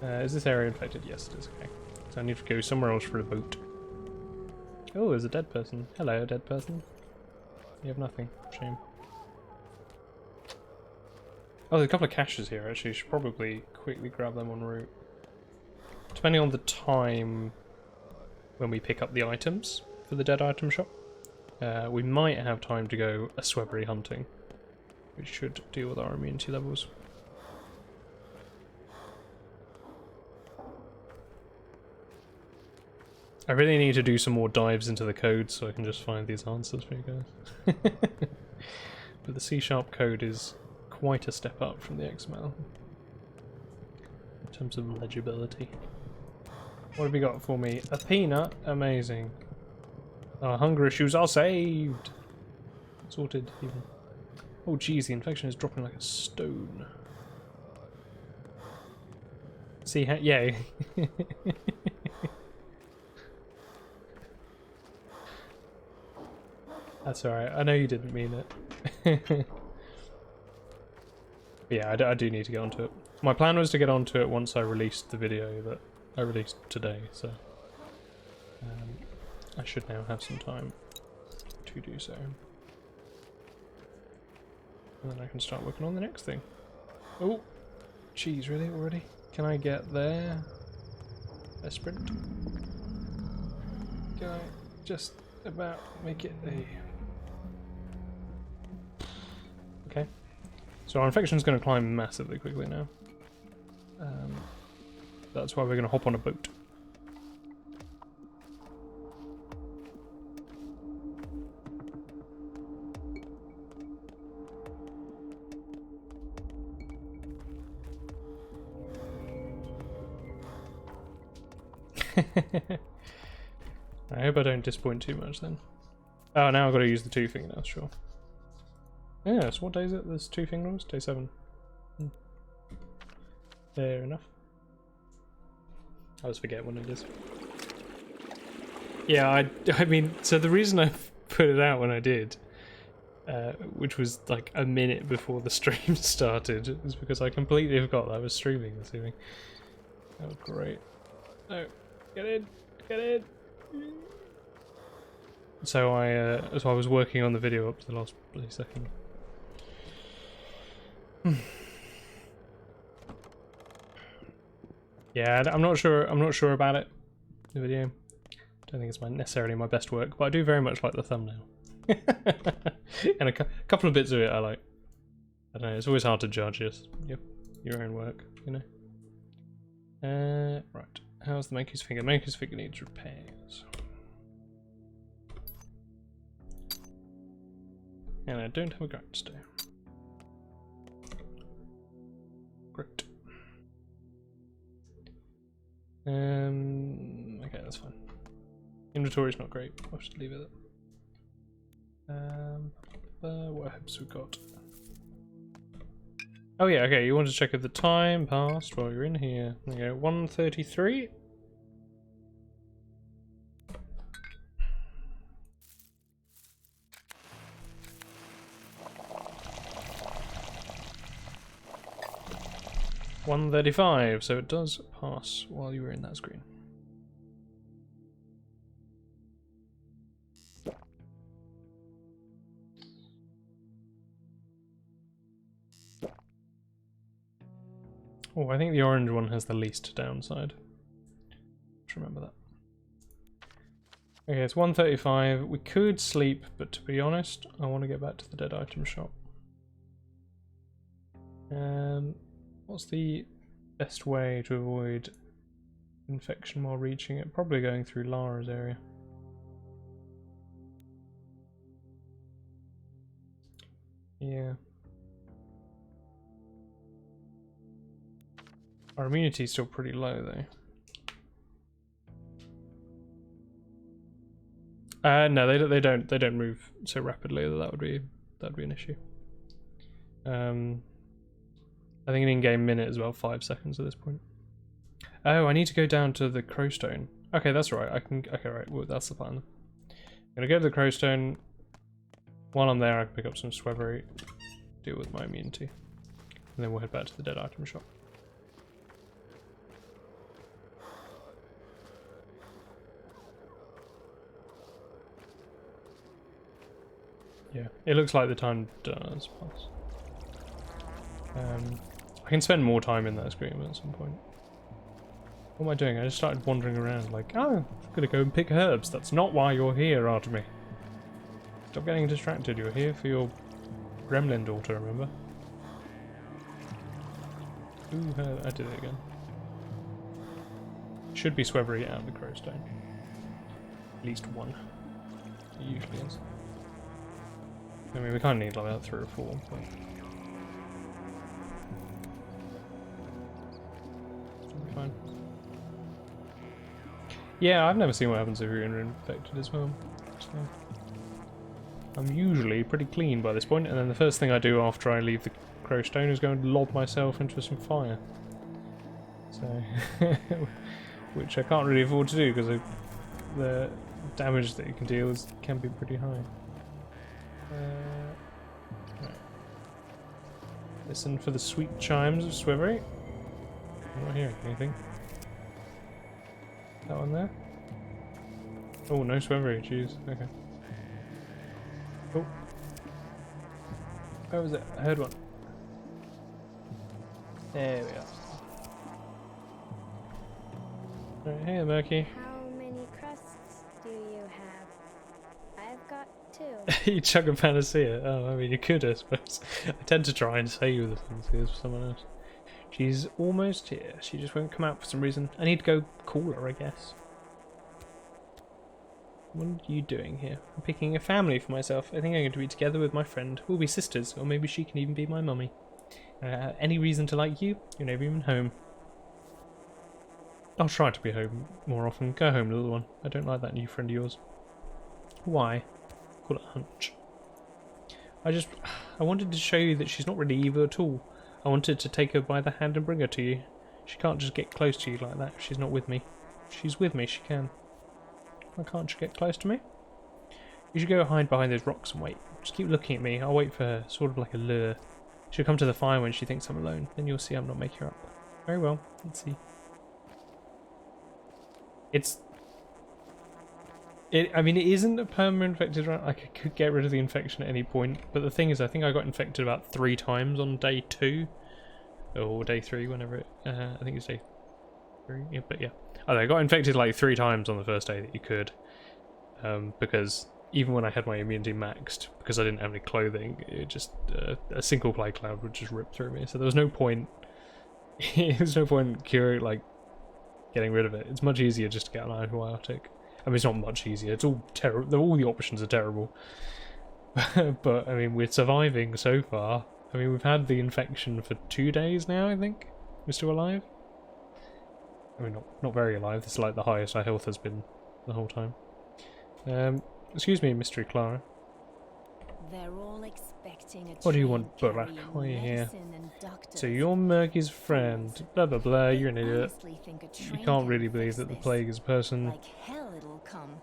Is this area infected? Yes, it is. Okay. So I need to go somewhere else for a boat. Oh, there's a dead person. Hello, dead person. You have nothing. Shame. Oh, there's a couple of caches here, actually. Should probably quickly grab them en route. Depending on the time when we pick up the items for the dead item shop, we might have time to go a swabbery hunting, which should deal with our immunity levels. I really need to do some more dives into the code so I can just find these answers for you guys. But the C# code is quite a step up from the XML in terms of legibility. What have you got for me? A peanut? Amazing. Our hunger issues are saved! Sorted, even. Oh geez, the infection is dropping like a stone. See how— yeah. That's alright, I know you didn't mean it. Yeah, I do need to get onto it. My plan was to get onto it once I released the video that I released today, so I should now have some time to do so. And then I can start working on the next thing. Oh! Jeez, really? Already? Can I get there? A sprint? Can I just about make it a... Okay. So our infection's going to climb massively quickly now. That's why we're going to hop on a boat. I hope I don't disappoint too much then. Oh, now I've got to use the 2 fingernails, sure. Yeah, so what day is it? There's 2 fingernails? Day 7. Fair enough. I always forget when it is. Yeah, I mean, so the reason I put it out when I did, which was like a minute before the stream started, is because I completely forgot that I was streaming this evening. Oh, great. No, get in, get in. So I was working on the video up to the last bloody second. Yeah, I'm not sure about it. The video. Don't think it's necessarily my best work, but I do very much like the thumbnail. And a couple of bits of it I like. I don't know. It's always hard to judge your own work, you know. Right. How's the Maker's Finger? Maker's Finger needs repairs. And I don't have a grindstone. Great. Okay, that's fine. Inventory's not great. I'll just leave it there. What herbs we got? Oh yeah, okay, you want to check if the time passed while you're in here. There you go, 1:33. $1:35, so it does pass while you were in that screen. Oh, I think the orange one has the least downside. Just remember that. Okay, it's 1:35. We could sleep, but to be honest, I want to get back to the dead item shop. What's the best way to avoid infection while reaching it? Probably going through Lara's area. Yeah. Our immunity is still pretty low though. No, they don't move so rapidly that would be an issue. I think an in-game minute is about 5 seconds at this point. Oh, I need to go down to the Crowstone. Okay, that's right. Okay, right. Well, that's the plan. I'm gonna go to the Crowstone. While I'm there, I can pick up some swabbery, deal with my immunity, and then we'll head back to the dead item shop. Yeah, it looks like the time does pass. I can spend more time in that screen at some point. What am I doing? I just started wandering around like, oh, I'm gonna go and pick herbs. That's not why you're here, Artemy. Stop getting distracted. You're here for your gremlin daughter, remember? Ooh, I did it again. Should be Swevery and the Crowstone. At least one. It usually is. I mean, we kind of need like about 3 or 4. But... should be fine. Yeah, I've never seen what happens if you're infected as well. So I'm usually pretty clean by this point, and then the first thing I do after I leave the Crowstone is go and lob myself into some fire. So, which I can't really afford to do because the damage that you can deal can be pretty high. Right. Listen for the sweet chimes of Swevery. I'm not hearing anything. That one there? Oh, no Swevery, jeez. Okay. Oh. Where was it? I heard one. There we are. Right, hey, Murky. How many crusts do you have? I've got 2. You chug a panacea. Oh, I mean, you could, I suppose. I tend to try and save the panaceas for someone else. She's almost here. She just won't come out for some reason. I need to go call her, I guess. What are you doing here? I'm picking a family for myself. I think I'm going to be together with my friend. We'll be sisters, or maybe she can even be my mummy. Any reason to like you? You're never even home. I'll try to be home more often. Go home, little one. I don't like that new friend of yours. Why? Call it a hunch. I wanted to show you that she's not really evil at all. I wanted to take her by the hand and bring her to you. She can't just get close to you like that if she's not with me. If she's with me, she can. Why can't she get close to me? You should go hide behind those rocks and wait. Just keep looking at me. I'll wait for her, sort of like a lure. She'll come to the fire when she thinks I'm alone. Then you'll see I'm not making her up. Very well. Let's see. I mean, it isn't a permanent infected, right? Like, I could get rid of the infection at any point. But the thing is, I think I got infected about 3 times on day 2. Or day 3, whenever it... I think it's day 3. Yeah, but yeah. I got infected like 3 times on the first day that you could. Because even when I had my immunity maxed, because I didn't have any clothing, it just... a single plague cloud would just rip through me. So there was no point... There's no point curing, like, getting rid of it. It's much easier just to get an antibiotic. I mean, it's not much easier. It's all terrible. All the options are terrible. But, I mean, we're surviving so far. I mean, we've had the infection for 2 days now, I think. We're still alive. I mean, not very alive. This is like the highest our health has been the whole time. Excuse me, Mystery Clara. They're all expecting a What do you want, Burak? Why are you here? So you're Murky's friend. Blah blah blah. You're an idiot. You can't really believe that the plague is a person. Like hell it'll come.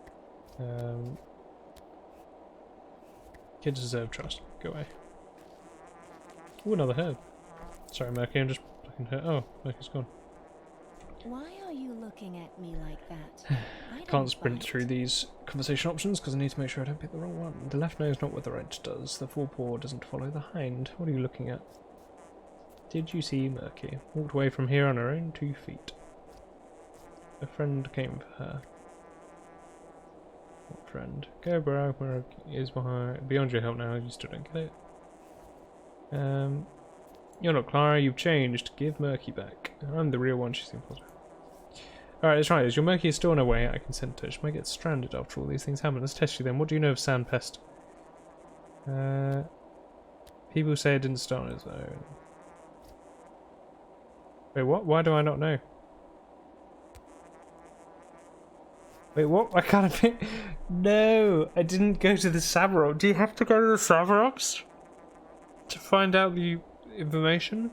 Kids deserve trust. Go away. Oh, another herb. Sorry, Murky. I'm just looking her. Oh, Murky's gone. Why are you looking at me like that? Can't sprint through these conversation options because I need to make sure I don't pick the wrong one. The left knows not what the right does. The forepaw doesn't follow the hind. What are you looking at? Did you see Murky? Walked away from here on her own 2 feet. A friend came for her. What friend? Go, bro. Where is behind? Beyond your help now. You still don't get it. You're not Clara. You've changed. Give Murky back. I'm the real one. She seems positive. Alright, let's try this. Your Murky is still on her way. I can send her. She might get stranded after all these things happen. Let's test you then. What do you know of Sandpest? People say it didn't start on its own. Wait, what? Why do I not know? Wait, what? I can't admit. No, I didn't go to the Savarok. Do you have to go to the Savaroks to find out the information?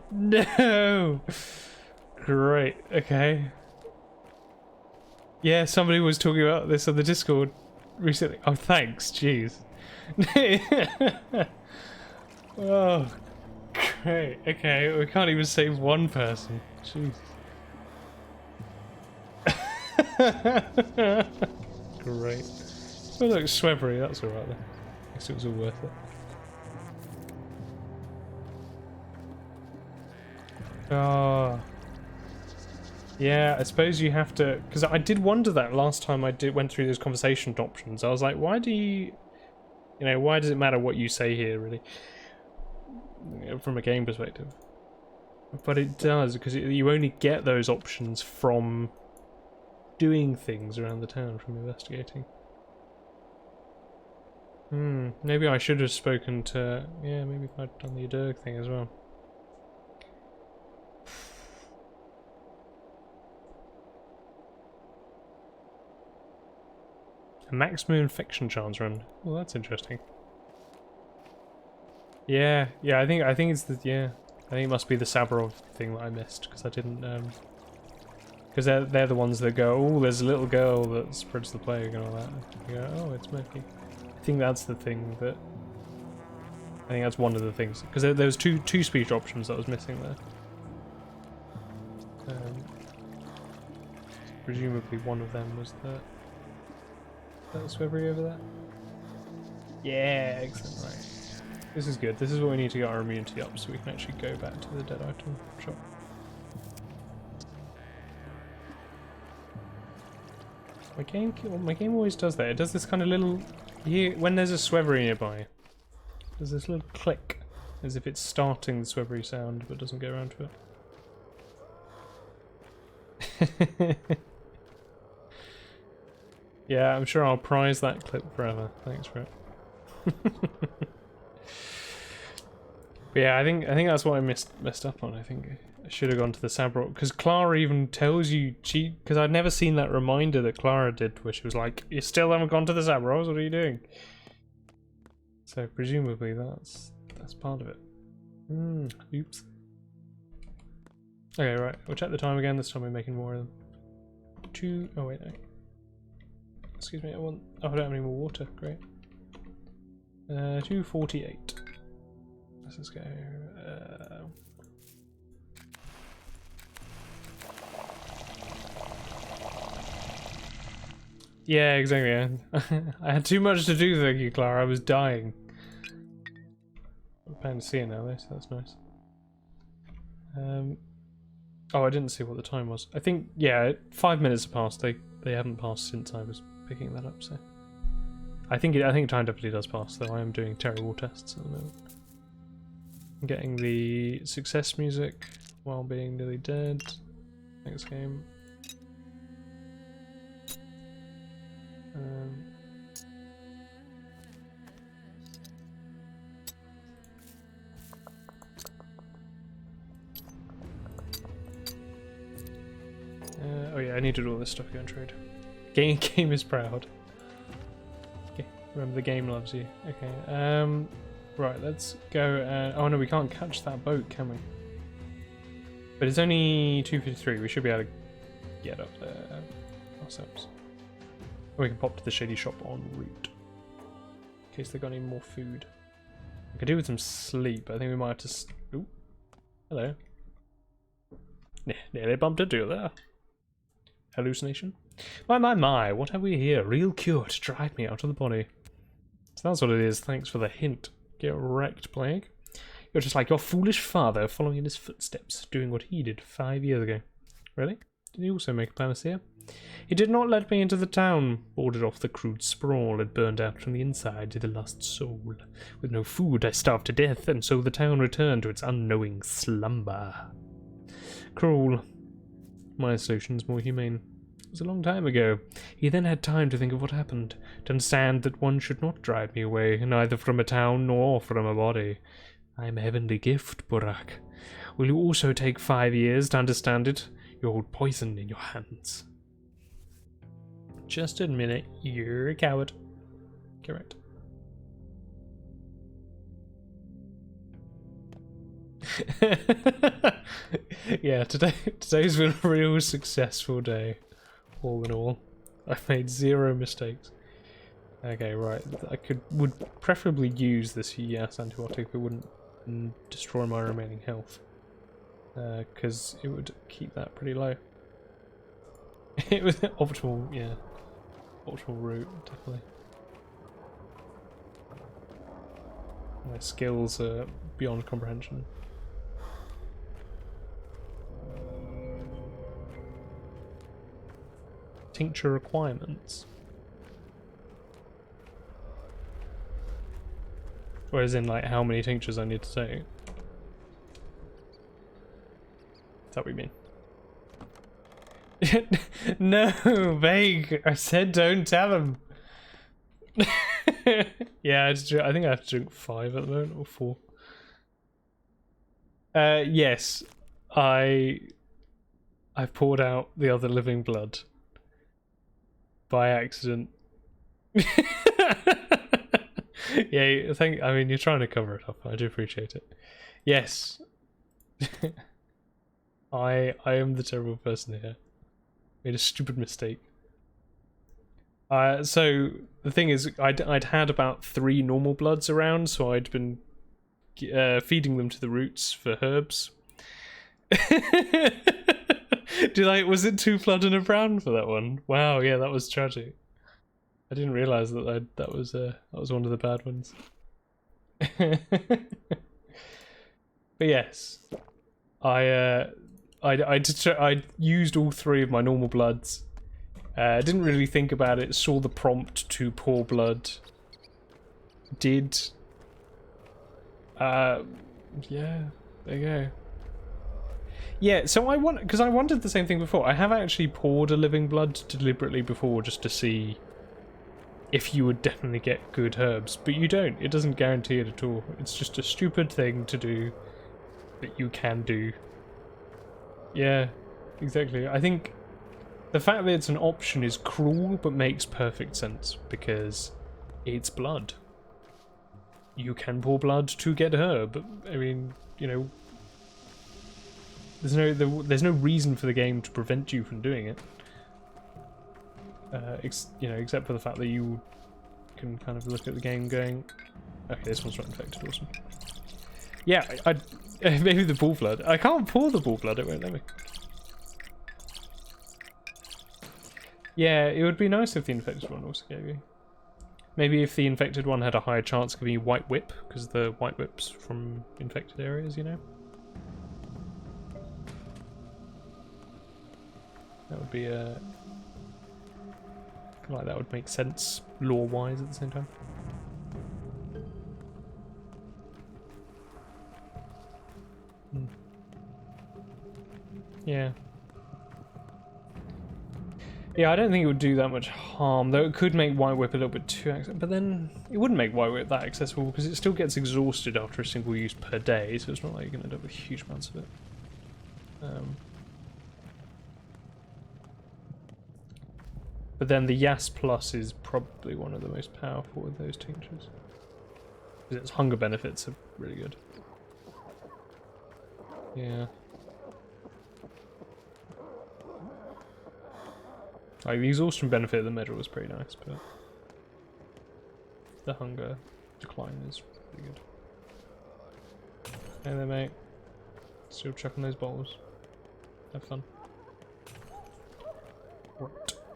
No! Great, okay. Yeah, somebody was talking about this on the Discord recently. Oh, thanks, jeez. Oh, great. Okay, we can't even save one person. Jeez. Great. Oh look, Swebbery, that's alright then. I guess it was all worth it. Oh. Yeah, I suppose you have to, because I did wonder that last time I went through those conversation options. I was like, why do you know, why does it matter what you say here, really? You know, from a game perspective. But it does, because you only get those options from doing things around the town, from investigating. Maybe I should have spoken to... Yeah, maybe if I'd done the Adurg thing as well. A maximum infection chance run. Well, that's interesting. Yeah, I think it's the I think it must be the Sabrov thing that I missed because I didn't because they're the ones that go, oh, there's a little girl that spreads the plague and all that. You go, oh, it's murky. I think that's the thing that. I think that's one of the things because there was two speech options that was missing there. Presumably one of them was that. That Swebbery over there? Yeah, excellent, right. This is good. This is what we need to get our immunity up so we can actually go back to the dead item shop. My game always does that. It does this kind of little... when there's a Swebbery nearby, there's this little click, as if it's starting the Swebbery sound, but doesn't get around to it. Yeah, I'm sure I'll prize that clip forever. Thanks for it. But yeah, I think that's what I messed up on. I think I should have gone to the Sabrok because Clara even tells you because I'd never seen that reminder that Clara did, where she was like, "You still haven't gone to the Sabroks. What are you doing?" So presumably that's part of it. Oops. Okay, right. We'll check the time again. This time we're making more of them. Oh wait, no. Excuse me, oh, I don't have any more water, great. 2:48. Let's just go. Yeah, exactly. I had too much to do, thank you, Clara. I was dying. I'm planning to see it now, though, so that's nice. Oh, I didn't see what the time was. I think, yeah, 5 minutes have passed. They haven't passed since I was picking that up, so I think time definitely does pass, though I am doing terrible tests at the moment. I'm getting the success music while being nearly dead. Next game. Oh yeah, I need to do all this stuff. Go and trade. Game is proud. Okay, remember the game loves you. Okay. Right, let's go. Oh no, we can't catch that boat, can we? But it's only 2:53. We should be able to get up there ourselves. Or we can pop to the shady shop en route in case they got any more food. I could do with some sleep. I think we might have to. Ooh, hello. Nearly bumped into you there. Hallucination? My, what have we here? Real cure to drive me out of the body. So that's what it is, thanks for the hint. Get wrecked, Plague. You're just like your foolish father following in his footsteps, doing what he did 5 years ago. Really? Did he also make a panacea? He did not let me into the town, boarded off the crude sprawl, it burned out from the inside to the lost soul. With no food, I starved to death, and so the town returned to its unknowing slumber. Cruel. My solution's more humane. It was a long time ago. He then had time to think of what happened, to understand that one should not drive me away, neither from a town nor from a body. I am a heavenly gift, Burak. Will you also take 5 years to understand it? You hold poison in your hands. Just admit it, you're a coward. Correct. Yeah, today's been a real successful day, all in all. I've made 0 mistakes. Okay, right. Would preferably use this antibiotic if it wouldn't destroy my remaining health, because it would keep that pretty low. It was optimal, yeah, optimal route, definitely. My skills are beyond comprehension. Tincture requirements. Or as in, like, how many tinctures I need to take. Is that what you mean? No, vague. I said don't tell him. Yeah, I think I have to drink 5 at the moment, or 4. Yes, I've poured out the other living blood by accident. Yeah, I mean, you're trying to cover it up. I do appreciate it. Yes. I am the terrible person here. Made a stupid mistake. So the thing is, I'd had about 3 normal bloods around, so I'd been feeding them to the roots for herbs. Was it 2 blood and a brown for that one? Wow, yeah, that was tragic. I didn't realise that was one of the bad ones. But yes, I used all 3 of my normal bloods. Didn't really think about it. Saw the prompt to pour blood. Did. Yeah, there you go. Yeah, so because I wanted the same thing before. I have actually poured a living blood deliberately before just to see if you would definitely get good herbs, but you don't. It doesn't guarantee it at all. It's just a stupid thing to do that you can do. Yeah, exactly. I think the fact that it's an option is cruel, but makes perfect sense, because it's blood. You can pour blood to get herb. I mean, you know, there's no reason for the game to prevent you from doing it. You know, except for the fact that you can kind of look at the game going, okay, this one's not infected, awesome. Yeah, maybe the bull blood. I can't pour the bull blood, it won't let me. Yeah, it would be nice if the infected one also gave you. Maybe if the infected one had a higher chance of giving you white whip, because the white whip's from infected areas, you know? That would be like, that would make sense lore-wise at the same time. Yeah. Yeah, I don't think it would do that much harm, though it could make White Whip a little bit too accessible, but then it wouldn't make White Whip that accessible because it still gets exhausted after a single use per day, so it's not like you're going to end up with huge amounts of it. But then the Yas Plus is probably one of the most powerful of those tinctures. Because its hunger benefits are really good. Yeah. Like, the exhaustion benefit of the medal was pretty nice, but the hunger decline is pretty good. Hey there, mate. Still chucking those bottles. Have fun. Right.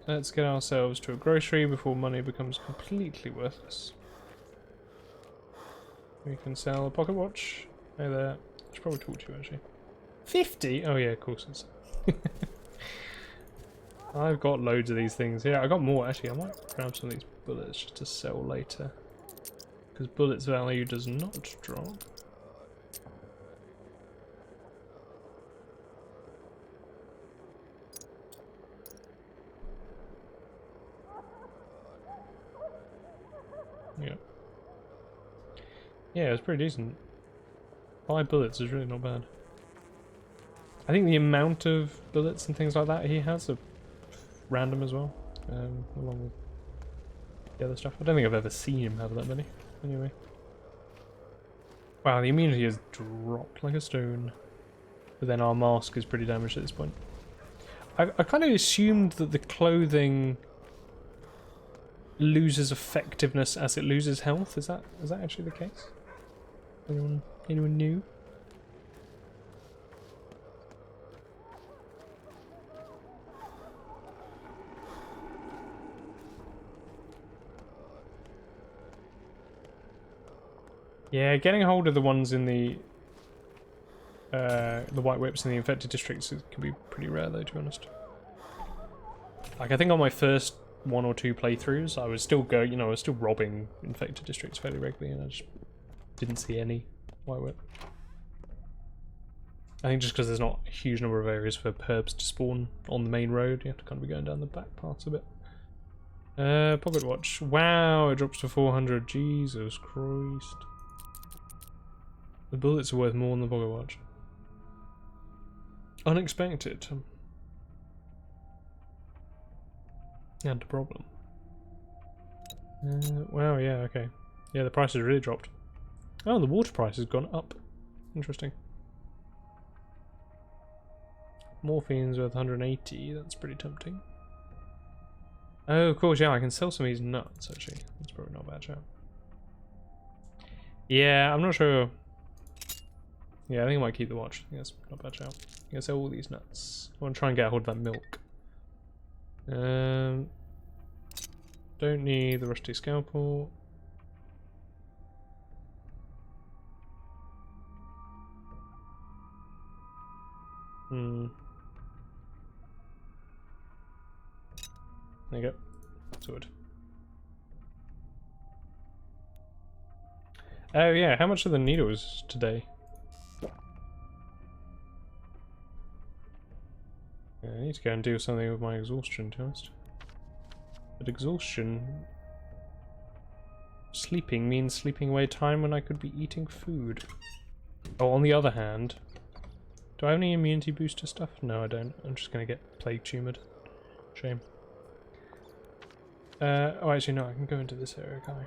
Let's get ourselves to a grocery before money becomes completely worthless. We can sell a pocket watch. Hey there. I should probably talk to you, actually. 50? Oh yeah, of course it's... I've got loads of these things. Yeah, I got more, actually. I might grab some of these bullets just to sell later. Because bullets value does not drop. Yeah. Yeah, it's pretty decent. 5 bullets is really not bad. I think the amount of bullets and things like that he has are random as well, along with the other stuff. I don't think I've ever seen him have that many, anyway. Wow, the immunity has dropped like a stone. But then our mask is pretty damaged at this point. I kind of assumed that the clothing loses effectiveness as it loses health. Is that actually the case? Anyone knew? Yeah, getting hold of the ones in the white whips in the infected districts can be pretty rare, though, to be honest. Like, I think on my first 1 or 2 playthroughs, I was still I was still robbing infected districts fairly regularly, and I just didn't see any white whip. I think just because there's not a huge number of areas for perps to spawn on the main road, you have to kind of be going down the back parts a bit. Pocket watch. Wow, it drops to 400. Jesus Christ. The bullets are worth more than the pocket watch. Unexpected. And a problem. Wow, yeah, okay. Yeah, the price has really dropped. Oh, the water price has gone up. Interesting. Morphine's worth 180, that's pretty tempting. Oh, of course, yeah, I can sell some of these nuts, actually. That's probably not a bad shout. Yeah, I'm not sure. Yeah, I think I might keep the watch. I think that's not a bad shout. I'm gonna sell all these nuts. I want to try and get a hold of that milk. Don't need the rusty scalpel. There you go. Sword. Oh yeah, how much are the needles today? Yeah, I need to go and do something with my exhaustion, to be honest. But exhaustion... Sleeping means sleeping away time when I could be eating food. Oh, on the other hand... Do I have any immunity booster stuff? No, I don't. I'm just gonna get plague tumored. Shame. Oh, actually, no, I can go into this area, can't I?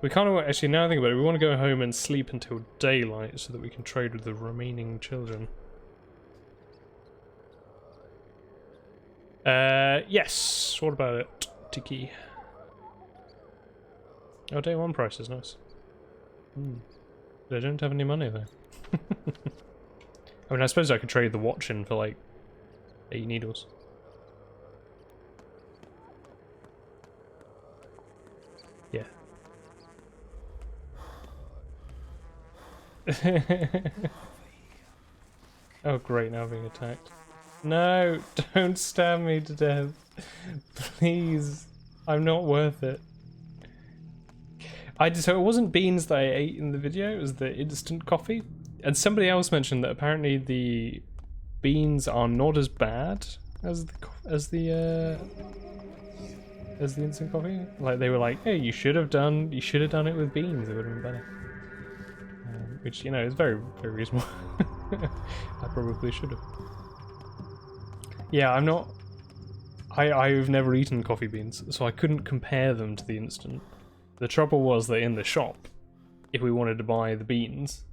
We kind of... Actually, now I think about it, we want to go home and sleep until daylight so that we can trade with the remaining children. Yes. What about it, Tiki? Oh, day 1 price is nice. They don't have any money, though. I mean, I suppose I could trade the watch in for, like, 8 needles. Yeah. Oh, great, now I'm being attacked. No, don't stab me to death. Please. I'm not worth it. So it wasn't beans that I ate in the video, it was the instant coffee. And somebody else mentioned that apparently the beans are not as bad as the instant coffee. Like they were like, hey, you should have done it with beans, it would have been better. Which, you know, is very, very reasonable. I probably should have. Yeah, I'm not... I've never eaten coffee beans, so I couldn't compare them to the instant. The trouble was that in the shop, if we wanted to buy the beans,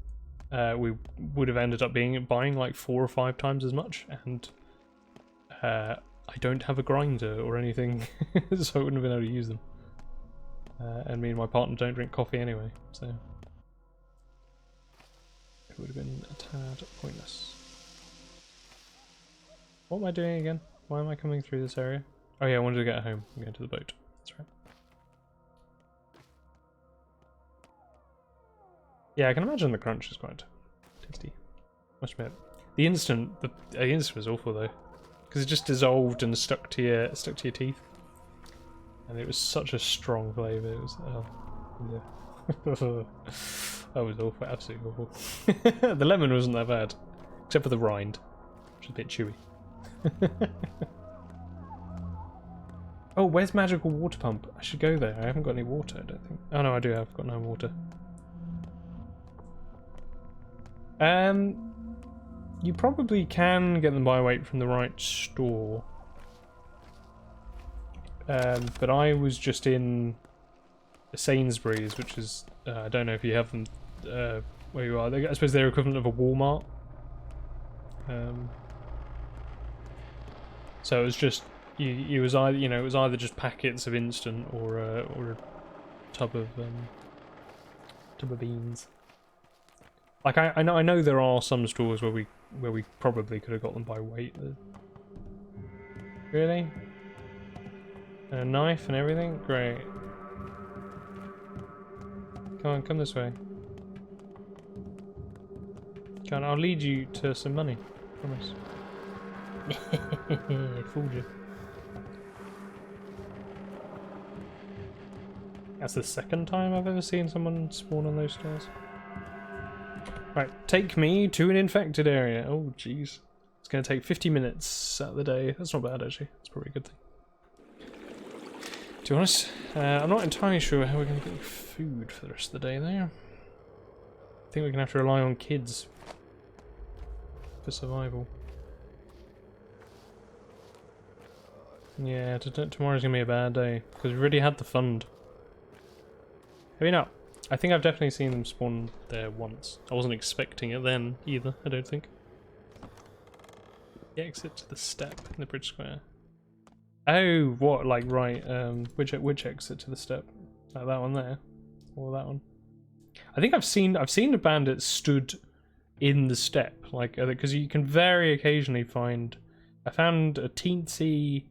we would have ended up buying like 4 or 5 times as much, and I don't have a grinder or anything, so I wouldn't have been able to use them. And me and my partner don't drink coffee anyway, so it would have been a tad pointless. What am I doing again? Why am I coming through this area? Oh yeah, I wanted to get home. I'm going to the boat. That's right. Yeah, I can imagine the crunch is quite tasty. Must admit. The instant was awful though, because it just dissolved and stuck to your teeth, and it was such a strong flavour. It was yeah. That was awful, absolutely awful. The lemon wasn't that bad, except for the rind, which is a bit chewy. Oh, where's Magical Water Pump? I should go there. I haven't got any water, I don't think. Oh no, I do. I've got no water. You probably can get them by weight from the right store. But I was just in Sainsbury's, which is I don't know if you have them where you are. I suppose they're equivalent of a Walmart. So it was just it was either it was either just packets of instant or a tub of beans. Like I know there are some stores where we probably could have got them by weight. Really? And a knife and everything? Great. Come on, come this way. Come on, I'll lead you to some money. Promise. Fooled you. That's the second time I've ever seen someone spawn on those stairs. Right, take me to an infected area. Oh, jeez. It's going to take 50 minutes out of the day. That's not bad, actually. That's probably a good thing. To be honest, I'm not entirely sure how we're going to get food for the rest of the day, though. I think we're going to have to rely on kids for survival. Yeah, tomorrow's going to be a bad day, because we already had the fund. Have you not? I think I've definitely seen them spawn there once. I wasn't expecting it then, either, I don't think. The exit to the step in the bridge square. Oh, what, like, right, which exit to the step? Like that one there? Or that one? I think I've seen a bandit stood in the step, like, because you can very occasionally find... I found a teensy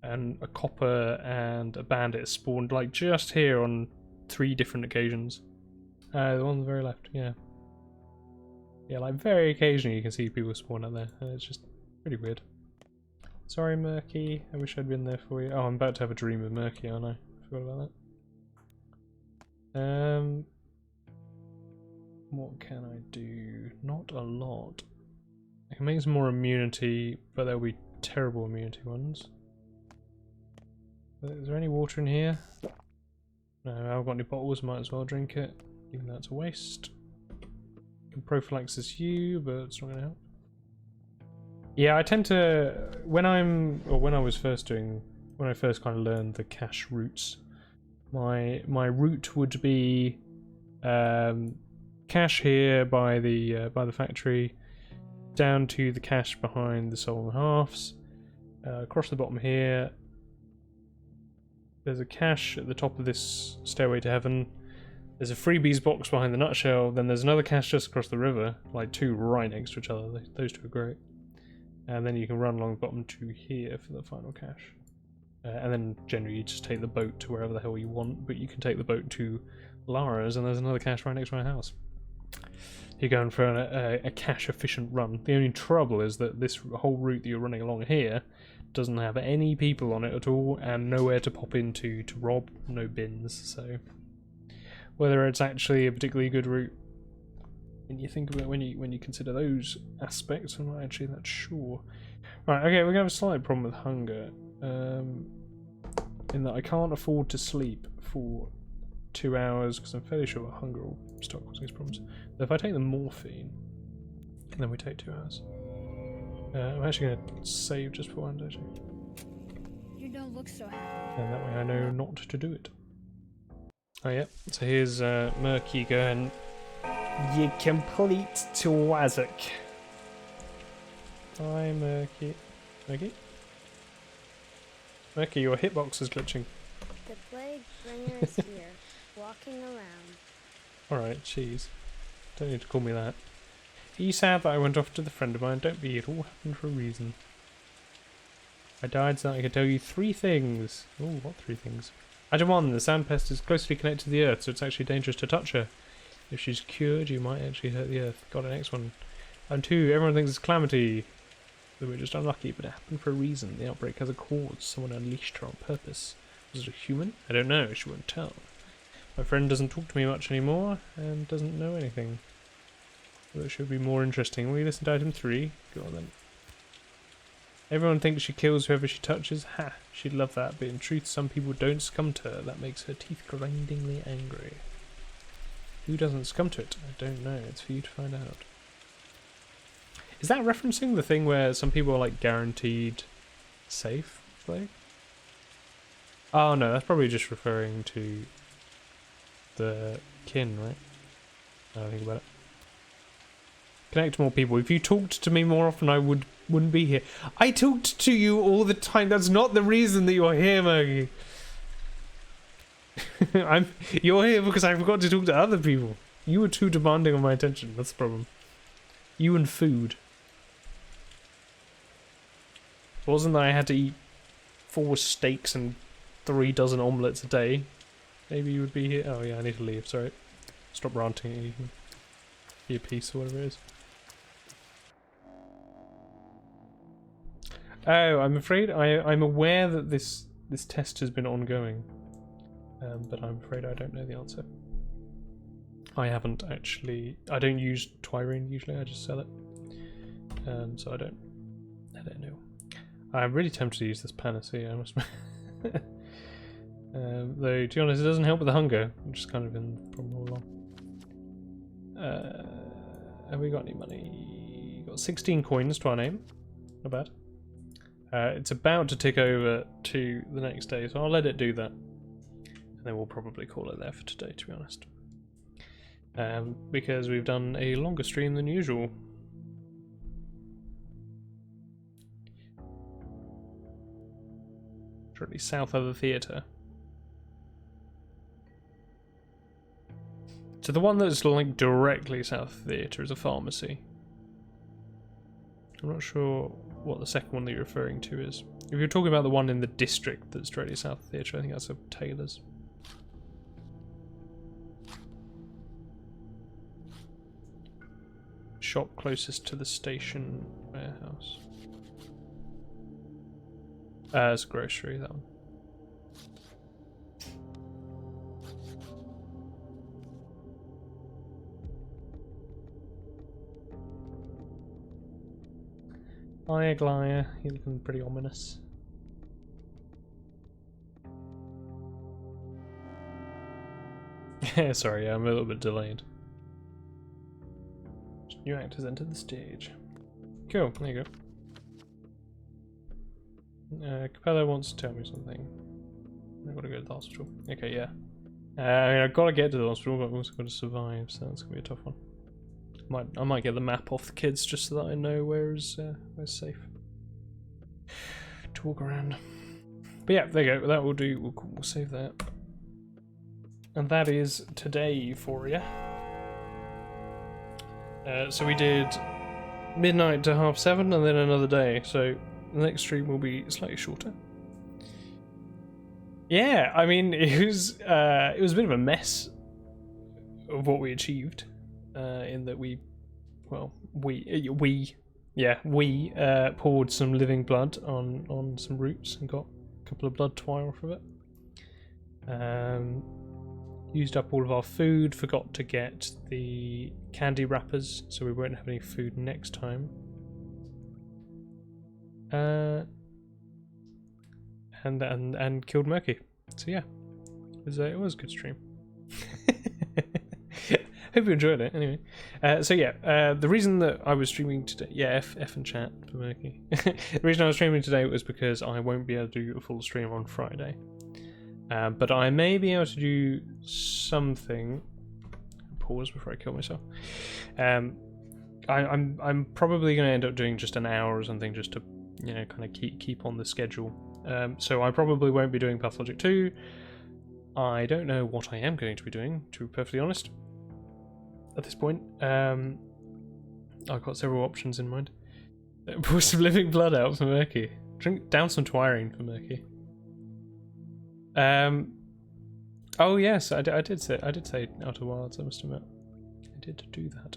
and a copper and a bandit spawned, like, just here on 3 different occasions. The one on the very left, yeah. Yeah, like, very occasionally you can see people spawn out there, and it's just pretty weird. Sorry, Murky. I wish I'd been there for you. Oh, I'm about to have a dream of Murky, aren't I? Forgot about that. What can I do? Not a lot. I can make some more immunity, but there'll be terrible immunity ones. Is there any water in here? No, I haven't got any bottles, might as well drink it. Even though it's a waste. I can prophylaxis you, but it's not going to help. Yeah, I tend to, when I first kind of learned the cache routes, my route would be cache here by the factory, down to the cache behind the soul and halves, across the bottom here. There's a cache at the top of this stairway to heaven. There's a freebies box behind the nutshell. Then there's another cache just across the river, like 2 right next to each other. Those 2 are great. And then you can run along the bottom to here for the final cache. And then generally you just take the boat to wherever the hell you want, but you can take the boat to Lara's, and there's another cache right next to my house. You're going for a cache efficient run. The only trouble is that this whole route that you're running along here doesn't have any people on it at all, and nowhere to pop into to rob, no bins, so whether it's actually a particularly good route, when you think about when you consider those aspects, I'm not actually that sure. Right, okay, we're gonna have a slight problem with hunger, in that I can't afford to sleep for 2 hours because I'm fairly sure hunger will start causing these problems. But if I take the morphine, then we take 2 hours. I'm actually going to save just for one, don't you? You don't look so happy. And that way I know not to do it. Oh yeah, so here's Murky going, "You complete twazzock." Hi, Murky. Murky? Murky, your hitbox is glitching. The plague bringer is here, walking around. Alright, jeez. Don't need to call me that. Are you sad that I went off to the friend of mine? Don't be, it all happened for a reason. I died so that I could tell you 3 things. Oh, what 3 things? Item 1, the sand pest is closely connected to the earth, so it's actually dangerous to touch her. If she's cured, you might actually hurt the earth. Got an next one. Item 2, everyone thinks it's calamity. So we're just unlucky, but it happened for a reason. The outbreak has a cause. Someone unleashed her on purpose. Was it a human? I don't know, she won't tell. My friend doesn't talk to me much anymore, and doesn't know anything. That should be more interesting. Will you listen to item 3? Go on then. Everyone thinks she kills whoever she touches. Ha! She'd love that, but in truth some people don't succumb to her. That makes her teeth grindingly angry. Who doesn't succumb to it? I don't know. It's for you to find out. Is that referencing the thing where some people are like guaranteed safe? Like? Oh no, that's probably just referring to the kin, right? I don't think about it. Connect to more people. If you talked to me more often, I wouldn't be here. I talked to you all the time. That's not the reason that you're here, Maggie. You're here because I forgot to talk to other people. You were too demanding of my attention. That's the problem. You and food. It wasn't that I had to eat 4 steaks and 3 dozen omelettes a day. Maybe you would be here. Oh yeah, I need to leave. Sorry. Stop ranting. You can be a piece or whatever it is. Oh, I'm afraid I'm aware that this test has been ongoing, but I'm afraid I don't know the answer. I haven't actually. I don't use Twirene usually. I just sell it, so I don't know. I'm really tempted to use this panacea. I must. Though, to be honest, it doesn't help with the hunger, which is kind of been the problem all along. Have we got any money? Got 16 coins to our name. Not bad. It's about to tick over to the next day, so I'll let it do that. And then we'll probably call it there for today, to be honest. Because we've done a longer stream than usual. Shortly south of the theatre. So the one that's like directly south of the theatre is a pharmacy. I'm not sure what the second one that you're referring to is. If you're talking about the one in the district that's directly south of the theatre, I think that's a tailor's. Shop closest to the station warehouse. It's a grocery, that one. Hi, Aglia. You're looking pretty ominous. Sorry, I'm a little bit delayed. New actors enter the stage. Cool, there you go. Capella wants to tell me something. I've got to go to the hospital. Okay, yeah. I mean, I've got to get to the hospital, but I've also got to survive, so that's going to be a tough one. I might get the map off the kids just so that I know where's safe to walk around. But yeah, there you go. That will do. We'll save that. And that is today for you. So we did midnight to 7:30 and then another day. So the next stream will be slightly shorter. Yeah, I mean it was a bit of a mess of what we achieved. In that we poured some living blood on some roots and got a couple of blood twine off of it. Used up all of our food, forgot to get the candy wrappers, so we won't have any food next time. And killed Murky. So yeah, it was a good stream. Hope you enjoyed it. Anyway, so yeah, the reason that I was streaming today, yeah, F and chat for Murky. The reason I was streaming today was because I won't be able to do a full stream on Friday, but I may be able to do something. Pause before I kill myself. I'm probably going to end up doing just an hour or something, just to kind of keep on the schedule. So I probably won't be doing Pathologic 2. I don't know what I am going to be doing, to be perfectly honest. At this point, I've got several options in mind. Pour some living blood out for Murky. Drink down some Twirene for Murky. Oh yes, I did say Outer Wilds. I must admit, I did do that.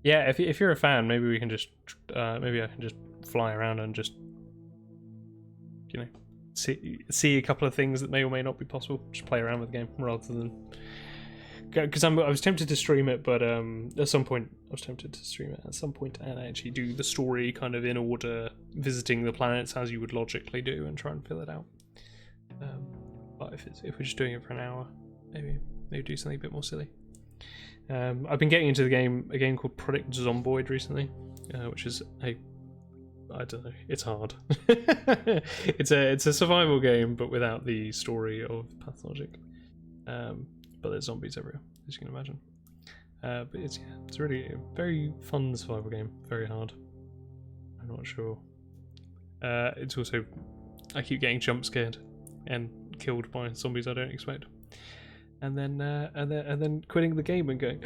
Yeah, if you're a fan, maybe we can just maybe I can just fly around and just see a couple of things that may or may not be possible. Just play around with the game rather than. Because I was tempted to stream it, but at some point I was tempted to stream it and actually do the story kind of in order, visiting the planets as you would logically do, and try and fill it out. But if we're just doing it for an hour, maybe do something a bit more silly. I've been getting into a game called Project Zomboid recently, which is I don't know, it's hard. it's a survival game, but without the story of Pathologic. But there's zombies everywhere, as you can imagine. But it's really a very fun survival game. Very hard. I'm not sure. It's also, I keep getting jump scared and killed by zombies I don't expect, and then quitting the game and going.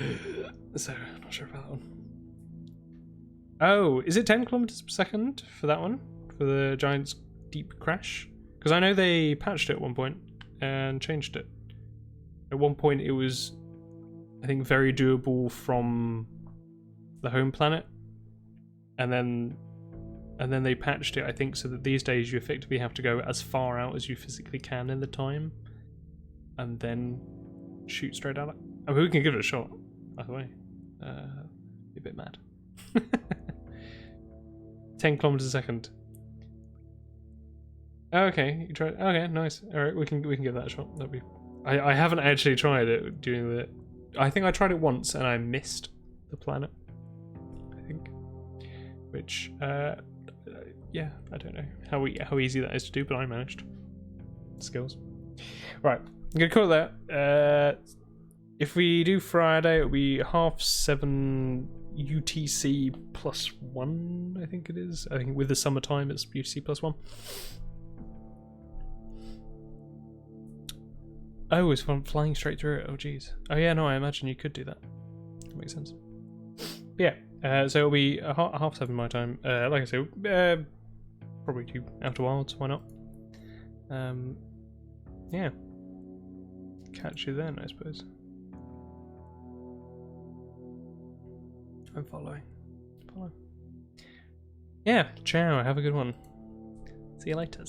So I'm not sure about that one. Oh, is it 10 kilometers per second for that one? For the Giant's Deep Crash? Because I know they patched it at one point and changed it. At one point it was, I think, very doable from the home planet, and then they patched it, I think, so that these days you effectively have to go as far out as you physically can in the time, and then shoot straight at it. I mean, we can give it a shot, by the way. Be a bit mad. 10 kilometers a second. Okay, you tried. Okay, nice. All right, we can give that a shot. That'd be. I haven't actually tried it doing the. I think I tried it once and I missed the planet. I think, which yeah, I don't know how easy that is to do, but I managed. Skills. Right, I'm gonna call it that. If we do Friday, it'll be 7:30 UTC +1, I think it is. I think with the summertime, it's UTC +1. Oh, it's flying straight through it. Oh, geez. Oh, yeah, no, I imagine you could do that. That makes sense. But yeah, so it'll be 7:30 my time. Like I said, probably do Outer Wilds. Why not? Yeah. Catch you then, I suppose. I'm following. Yeah, ciao. Have a good one. See you later.